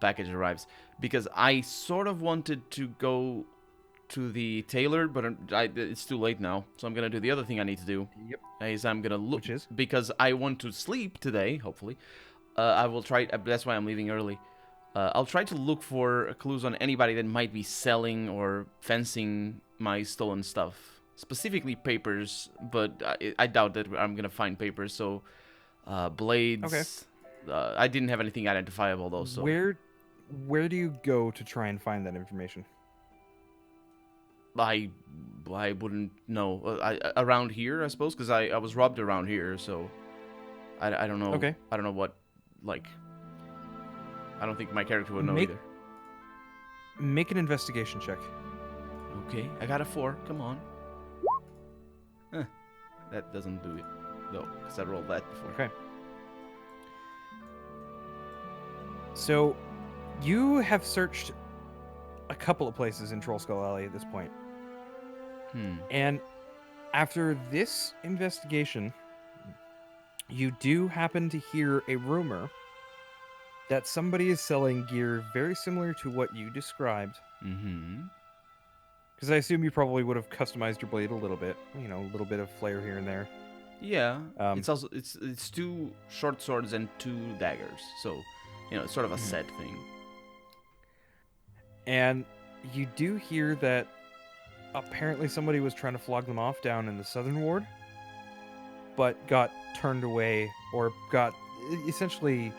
package arrives. Because I sort of wanted to go to the tailor, but it's too late now. So I'm gonna do the other thing I need to do. Yep. Is I'm gonna look. Which is? Because I want to sleep today. Hopefully, I will try. That's why I'm leaving early. I'll try to look for clues on anybody that might be selling or fencing my stolen stuff. Specifically papers, but I doubt that I'm gonna find papers. So, blades. Okay. I didn't have anything identifiable though. So Where do you go to try and find that information? I wouldn't know. Around here, I suppose, because I was robbed around here. So I don't know. Okay. I don't know what like. I don't think my character would know either. Make an investigation check. Okay, I got a 4. Come on. That doesn't do it, though, because I rolled that before. Okay. So, you have searched a couple of places in Troll Skull Alley at this point. And after this investigation, you do happen to hear a rumor that somebody is selling gear very similar to what you described. Because I assume you probably would have customized your blade a little bit, a little bit of flair here and there. Yeah, it's also it's 2 short swords and 2 daggers, so it's sort of a set thing. And you do hear that apparently somebody was trying to flog them off down in the southern ward, but got turned away or got essentially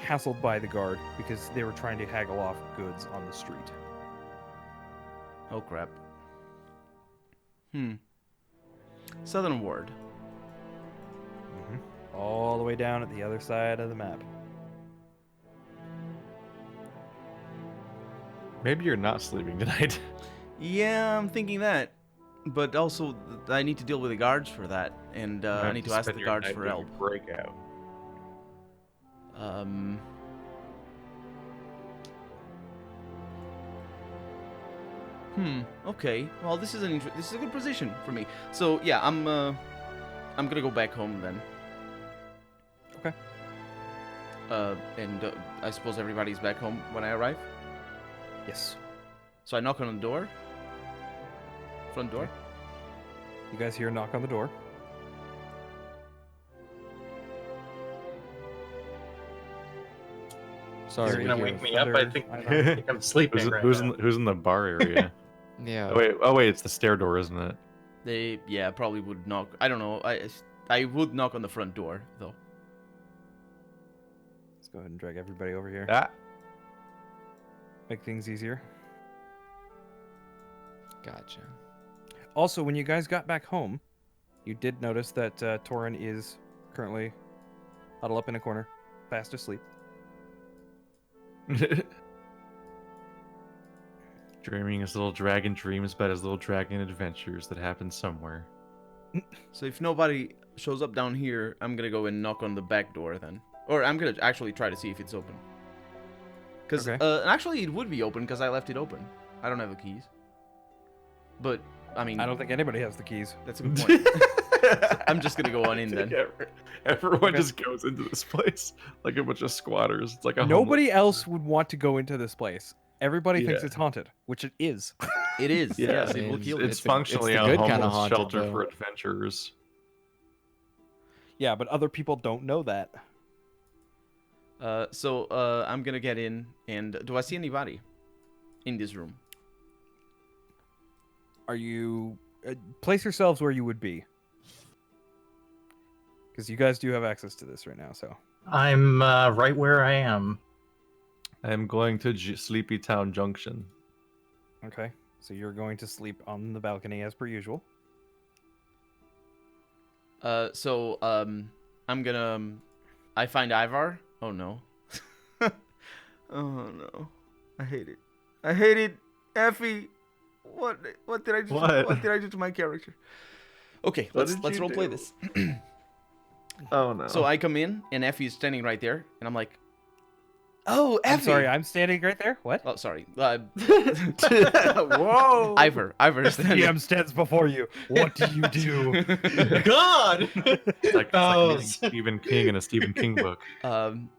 hassled by the guard because they were trying to haggle off goods on the street. Oh crap. Southern ward. All the way down at the other side of the map. Maybe you're not sleeping tonight. Yeah, I'm thinking that. But also, I need to deal with the guards for that, and I need to ask the guards for help. Breakout. Okay. Well, this is a good position for me. So yeah, I'm gonna go back home then. Okay. And I suppose everybody's back home when I arrive. Yes. So I knock on the door. Front door. You guys hear a knock on the door. Sorry. You're gonna hear wake me up. I think I'm sleeping Who's, right who's, now. who's in the bar area? Yeah. Oh wait, it's the stair door, isn't it? They probably would knock. I don't know. I would knock on the front door though. Let's go ahead and drag everybody over here. Ah. Make things easier. Gotcha. Also, when you guys got back home, you did notice that Torin is currently huddled up in a corner, fast asleep. Dreaming his little dragon dreams about his little dragon adventures that happen somewhere. So if nobody shows up down here, I'm gonna go and knock on the back door then, or I'm gonna actually try to see if it's open. Because actually, it would be open because I left it open. I don't have the keys. But I mean, I don't think anybody has the keys. That's a good point. I'm just gonna go on in then. Everyone just goes into this place like a bunch of squatters. It's like a Nobody homeless- else would want to go into this place. Everybody thinks Yeah. it's haunted, which it is. It is. Yeah, Yes, it will it's- kill you. It's the- functionally it's the a good homeless kinda haunted, shelter though. for adventurers. Yeah, but other people don't know that. So I'm gonna get in, and do I see anybody in this room? Are you place yourselves where you would be? Because you guys do have access to this right now. So I'm right where I am. I'm going to Sleepy Town Junction. okay, so you're going to sleep on the balcony as per usual. I'm gonna. I find Ivar. Oh no. Oh no. I hate it. I hate it. Effie. What did I do? What? What did I do to my character? Okay, What let's did you roleplay do? this. Oh no. So I come in and Effie is standing right there, and I'm like, "Oh, Effie." I'm sorry, I'm standing right there. What? Oh, sorry. Whoa. Ivor is The standing. DM stands before you. What do you do? God! It's like Oh, reading Stephen King in a Stephen King book. I'm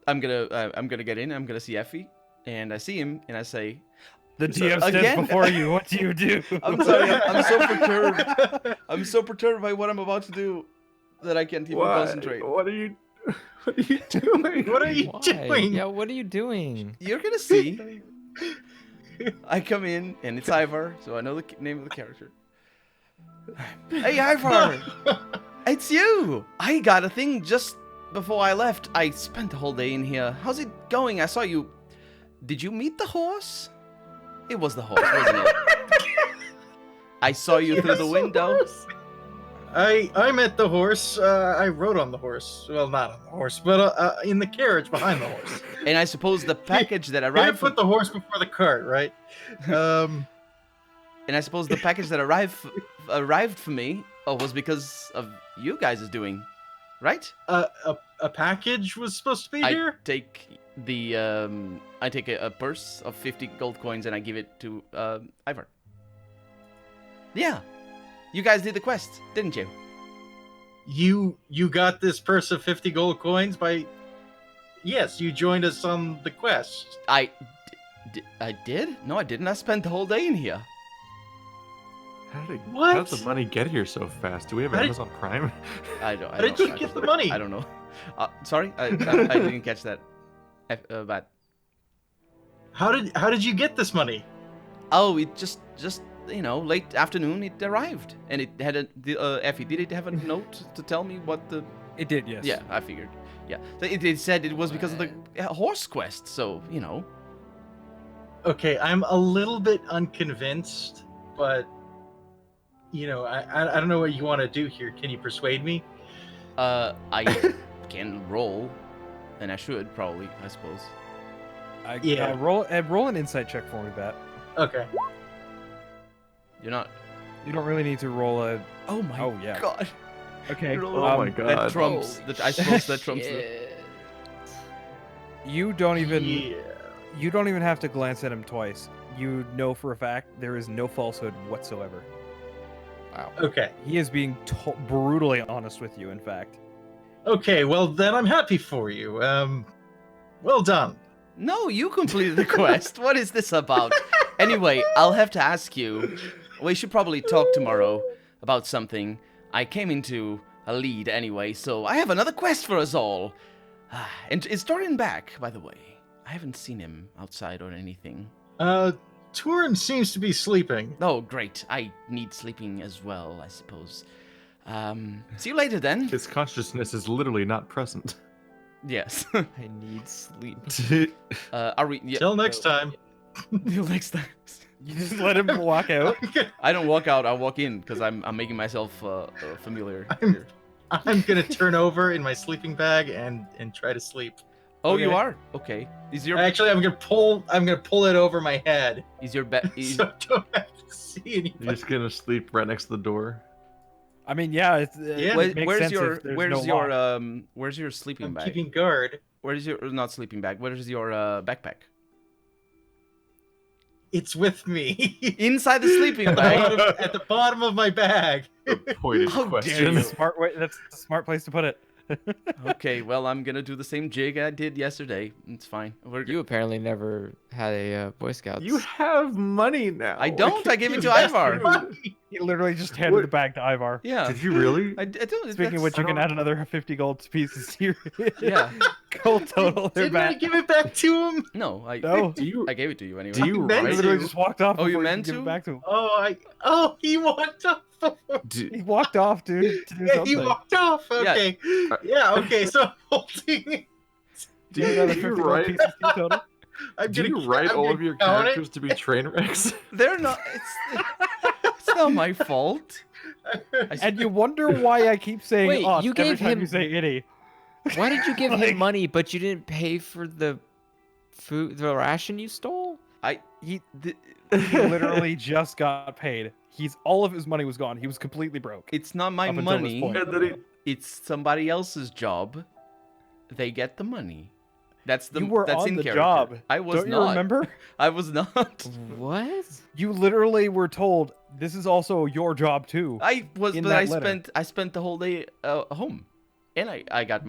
gonna get in. I'm gonna see Effie, and I see him, and I say, The DM stands again? before you. What do you do? "I'm sorry. I'm so perturbed. I'm so perturbed by what I'm about to do that I can't even concentrate." What are you? What are you doing? What are you Why? doing? Yeah, what are you doing? You're gonna see. I come in, and it's Ivar, so I know the name of the character. Hey, Ivar! It's you! I got a thing just before I left. I spent the whole day in here. How's it going? I saw you. Did you meet the horse? It was the horse, wasn't it? I saw you through the Yes, window. I met the horse. I rode on the horse. Well, not on the horse, but in the carriage behind the horse. And I suppose the package that Can't arrived put the horse before the cart, right? and I suppose the package that arrived for me was because of you guys' doing, right? A package was supposed to be here. I take a purse of 50 gold coins and I give it to Ivar. Yeah, you guys did the quest, didn't you? You got this purse of 50 gold coins by. Yes, you joined us on the quest. I did? No, I didn't. I spent the whole day in here. How did What? the money get here so fast? Do we have How did- Amazon Prime? I don't. How did you get the money? I don't know. Sorry, I didn't catch that. But How did you get this money? oh, it just late afternoon it arrived, and it had Effie. Did it have a note to tell me what the? It did, yes. Yeah, I figured. Yeah, it said it was because of the horse quest. So Okay, I'm a little bit unconvinced, but I don't know what you want to do here. Can you persuade me? I can roll, and I should probably, I suppose. Yeah. Roll an insight check for me, Bat. Okay. You're not. You don't really need to roll a. Oh my Oh, yeah. god. Okay. Oh my god. That trumps. I suppose that trumps. Shit. You don't even. Yeah. You don't even have to glance at him twice. You know for a fact there is no falsehood whatsoever. Wow. Okay. He is being brutally honest with you. In fact. Okay. Well, then I'm happy for you. Well done. No, you completed the quest. What is this about? Anyway, I'll have to ask you. We should probably talk tomorrow about something. I came into a lead anyway, so I have another quest for us all. And is Dorian back, by the way? I haven't seen him outside or anything. Turin seems to be sleeping. Oh, great. I need sleeping as well, I suppose. See you later then. His consciousness is literally not present. Yes. I need sleep. Are we? Yeah, Till next time. till next time. You just let him walk out. I don't walk out. I walk in because I'm making myself familiar. I'm- here. I'm gonna turn over in my sleeping bag and try to sleep. Oh, you Okay. are? Okay. Is your Actually, I'm gonna pull it over my head is your bed? so I don't have to see You're anybody. just gonna sleep right next to the door. I mean, yeah. It's, Yeah. it makes where's sense your if there's where's no your lock. where's your sleeping I'm bag? keeping guard. Where's your not sleeping bag? Where's your backpack? It's with me. Inside the sleeping at, the bag. bottom, at the bottom of my bag. The pointed How dare question. you. Smart way. That's a smart place to put it. Okay, well, I'm gonna do the same jig I did yesterday. It's fine. You apparently never had a Boy Scouts. You have money now. I don't. I gave it to That's Ivar. money. He literally just handed the bag to Ivar. Yeah. Did you really? I don't. Speaking of which, you can add another 50 gold pieces to your Yeah. gold total. They're Didn't I back. give it back to him? No, No. Do you? I gave it to you anyway. Do you I meant He write? literally just walked off. Oh, you before meant could give to? it back to him. Oh, he walked off. Do, He walked off, dude. To do Yeah, he something. walked off. Okay. Yeah, okay, so I'm holding it. do You another you 50 gold write? pieces to your total. I'm Do gonna- you write I'm all gonna of your count it. characters to be train wrecks? They're not. It's not my fault. And you wonder why I keep saying Wait, "us" you every gave time him- you say "itty." Why did you give Like- him money, but you didn't pay for the food, the ration you stole? He literally just got paid. All of his money was gone. He was completely broke. It's not my Up until this money. point. And then he, It's somebody else's job. They get the money. That's the. You were that's on in the character. job. I was Don't you not. remember? I was not. What? You literally were told this is also your job too. I was, In but that I letter. spent the whole day home, and I got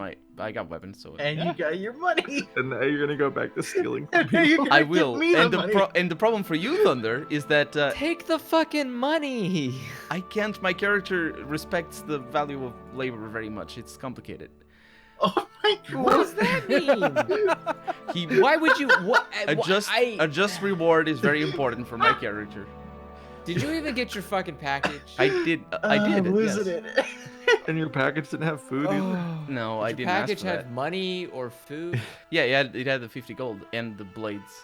weapons. So And you got your money. and now you're gonna go back to stealing from And now you're people. gonna I give will. me the And money. the problem for you, Thunder, is that Take the fucking money. I can't. My character respects the value of labor very much. It's complicated. Oh my god. What does that mean? He Why would you? What? a just reward is very important for my character. Did you even get your fucking package? I did. I did. I'm losing yes. it. And your package didn't have food either. No, I Did your didn't ask package for have that. money or food? Yeah, it had the 50 gold and the blades,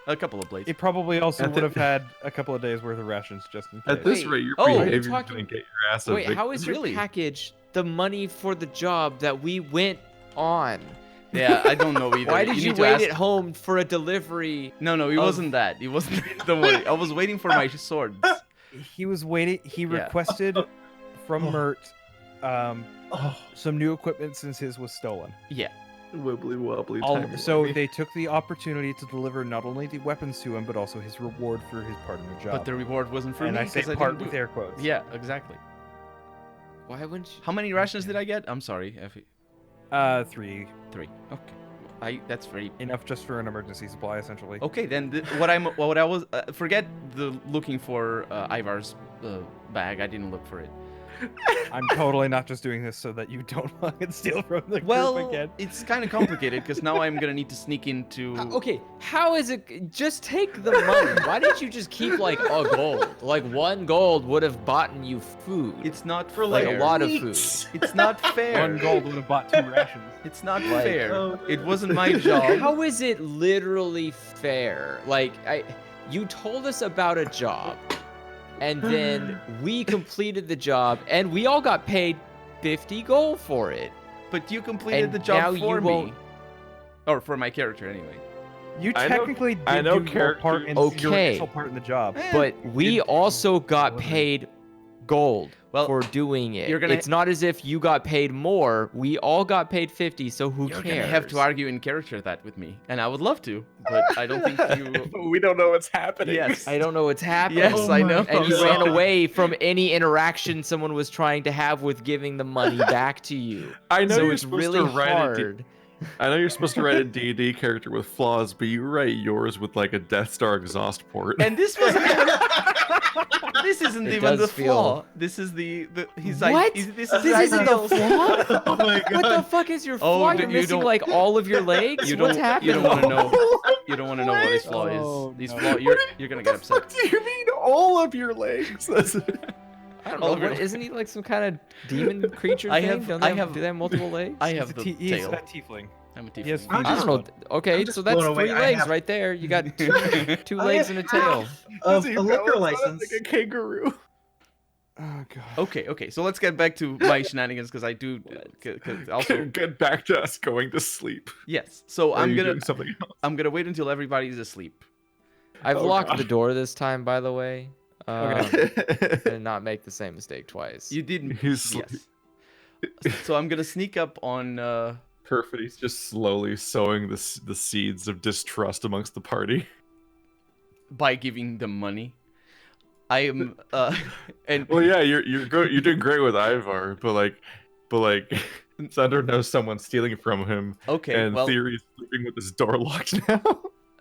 a couple of blades. It probably also At the- would have had a couple of days worth of rations just in case. At this Wait, rate, your oh, you're behavior is talking- gonna get your ass Wait, evicted. how is your Really? package the money for the job that we went on? Yeah, I don't know either. Why did you need to wait ask- at home for a delivery? No, it of- wasn't that. It wasn't. Don't worry. I was waiting for my swords. He was waiting. He Yeah. requested from Oh. Mert Oh, some new equipment since his was stolen. Yeah. Wibbly wobbly. All, timey so wimey. they took the opportunity to deliver not only the weapons to him, but also his reward for his part in the job. But the reward wasn't for and me. I say 'cause part didn't with do it. air quotes. Yeah, exactly. Why wouldn't you? How many rations did I get? I'm sorry, Effie. 3. 3. Okay. That's very Enough just for an emergency supply, essentially. okay. Then what I was forget the looking for Ivar's bag. I didn't look for it. I'm totally not just doing this so that you don't fucking steal from the group Well, again. it's kind of complicated because now I'm gonna need to sneak into. Okay, how is it? Just take the money. Why didn't you just keep like a gold? Like 1 gold would have bought you food. It's not for like fair. a lot of food. weeks. It's not fair. 1 gold would have bought 2 rations. It's not Like- fair. Oh, It wasn't my job. How is it literally fair? Like you told us about a job, and then we completed the job, and we all got paid 50 gold for it. But you completed And the job now for you me. won't- Or for my character, anyway. You I know- technically did I know do your part in characters- your Okay. initial part in the job. But we It- also got paid gold Well, for doing it. you're gonna- It's not as if you got paid more. We all got paid 50, so who You're cares? gonna have to argue in character that with me, and I would love to, but I don't think you. we don't know what's happening. Yes. I don't know what's happening. Yes, Oh I my know. And you God. ran away from any interaction someone was trying to have with giving the money back to you. I know So you're it's supposed really to write a hard. I know you're supposed to write a D&D character with flaws, but you write yours with like a Death Star exhaust port. And this wasn't even. This isn't It even the does feel- flaw. This is the. He's What? like. This is This isn't the ideal. flaw? Oh my What the god. fuck is your Oh, flaw? you You're missing don't- like all of your legs? You What's don't. happening? You don't want to know. You don't want to know what his flaw Oh, is. His no. flaw. You're gonna get upset. do you mean all of your legs? I don't all know. of your- What, isn't he like some kind of demon creature I thing? have- Don't I they have- do they have multiple legs? I have the He's tail. a tiefling. I'm a He has tiefling. I don't know. Okay, I'm just so that's blown away. 3 I legs have- right there. You got two I legs have and a tail. half Of a liquor license. Like a kangaroo. Oh god. Okay. So let's get back to my shenanigans because I do. Also, Get back to us going to sleep. yes. So Or are I'm you gonna. doing something else. I'm gonna wait until everybody's asleep. I've Oh, locked God. the door this time, by the way. And not make the same mistake twice. You didn't. He's Yes. So I'm gonna sneak up on. Perfect. He's just slowly sowing the seeds of distrust amongst the party. by giving them money. I am and Well, yeah, you're doing great with Ivar, but like Thunder knows someone's stealing from him. okay, And well Theory is sleeping with his door locked now.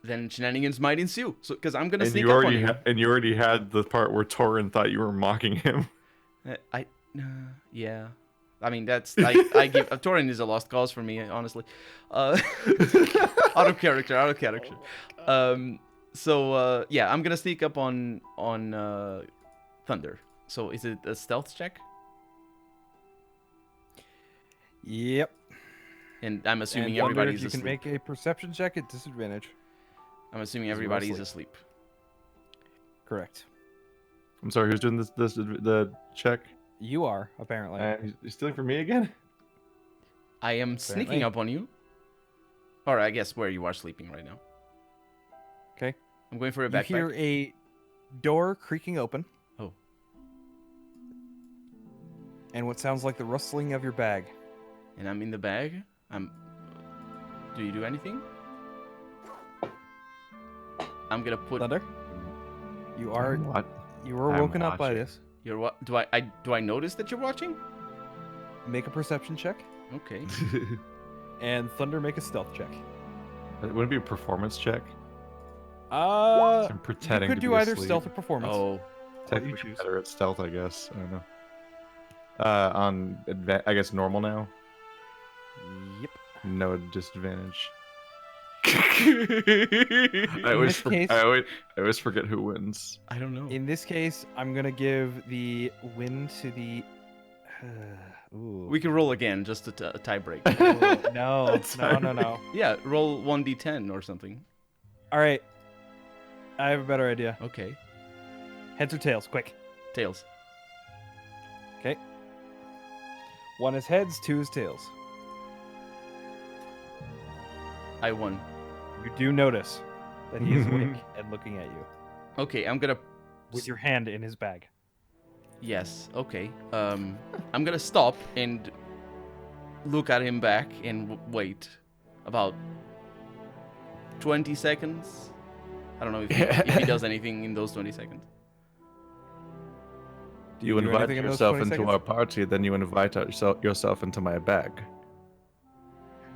then shenanigans might ensue. So because I'm gonna And sneak you up on already you. and you already had the part where Torin thought you were mocking him. Yeah. I mean that's I give Torin is a lost cause for me, honestly. Out of character. So yeah, I'm gonna sneak up on Thunder. So is it a stealth check? Yep. And I'm assuming And Thunder, everybody's you can asleep. make a perception check at disadvantage. I'm assuming you're everybody's asleep. asleep. Correct. I'm sorry, who's doing the check? You are, apparently. He's stealing from me again? I am sneaking Apparently. up on you. Or I guess where you are sleeping right now. Okay. I'm going for a You backpack. hear a door creaking open. Oh. And what sounds like the rustling of your bag. And I'm in the bag. Do you do anything? I'm gonna put. Thunder? You are What? you were I'm woken up by watching. this. You're what? Do I notice that you're watching? Make a perception check. Okay. And Thunder, make a stealth check. Would it be a performance check? I'm I'm pretending you could to do be either asleep. stealth or performance. Oh, Technically choose. better at stealth, I guess. I don't know. I guess normal now. Yep. No disadvantage. In I always, this case- I always forget who wins. I don't know. In this case, I'm gonna give the win to the. Ooh. We can roll again, just a tie break. No, no. Yeah, roll 1d10 or something. All right. I have a better idea. Okay. Heads or tails, quick. Tails. Okay. 1 is heads, 2 is tails. I won. You do notice that he is awake and looking at you Okay, I'm gonna. with your hand in his bag. Yes. Okay. I'm gonna stop and look at him back and wait about 20 seconds. I don't know if he does anything in those 20 seconds. Do You do invite anything in those yourself 20 into seconds? our party, then you invite yourself into my bag.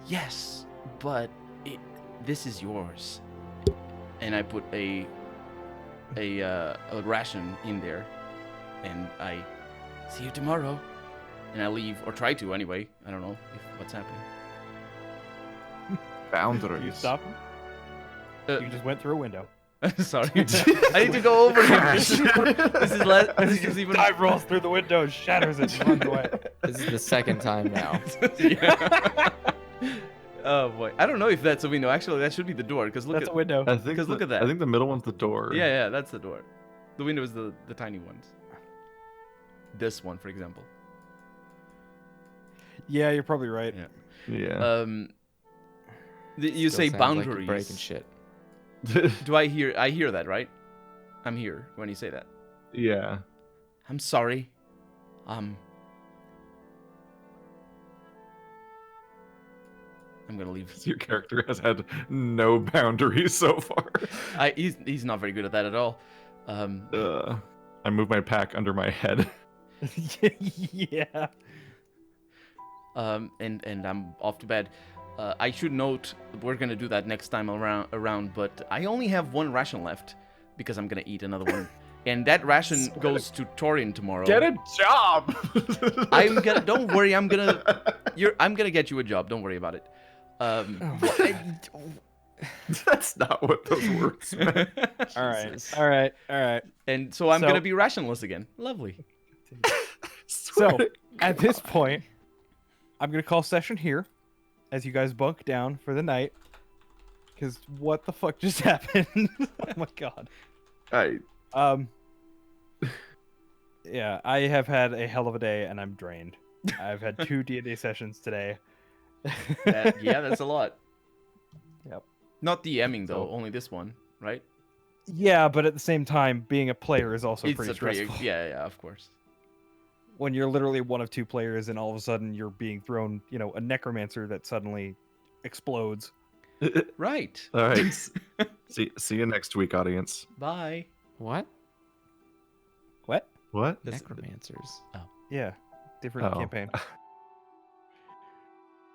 Yes, but this is yours. And I put a ration in there, and I see you tomorrow. And I leave, or try to anyway. I don't know what's happening. Boundaries. You stop him? You just went through a window. Sorry, I need to go over him. This is even. Dive rolls through the window, shatters it, and runs away. This is the second time now. Yeah. Oh boy, I don't know if that's a window. Actually, that should be the door. Because look That's at a window. I think. Because look at that. I think the middle one's the door. yeah, that's the door. The window is the tiny ones. This one, for example. Yeah, you're probably right. Yeah. Yeah. You Still say sounds like you're boundaries. breaking shit. Do I hear that, right? I'm here when you say that. Yeah. I'm sorry. I'm gonna leave. Your character has had no boundaries so far. He's not very good at that at all. I move my pack under my head. Yeah. And I'm off to bed. I should note we're gonna do that next time around, but I only have one ration left because I'm gonna eat another one, and that ration goes to Torin tomorrow. Get a job. Don't worry. I'm gonna get you a job. Don't worry about it. That's not what those words meant. All right. And so I'm So- gonna be rationless again. Lovely. So at this point, I'm gonna call session here, as you guys bunk down for the night. Because what the fuck just happened? Oh my god. Yeah, I have had a hell of a day and I'm drained. I've had 2 D&D sessions today. That's a lot. Yep. Not DMing though, So- only this one, right? Yeah, but at the same time, being a player is also It's pretty a pretty, stressful. yeah, of course. When you're literally one of 2 players and all of a sudden you're being thrown, a necromancer that suddenly explodes. Right. All right. See you next week, audience. Bye. What? What? What? This- Necromancers. Yeah, different Oh. campaign.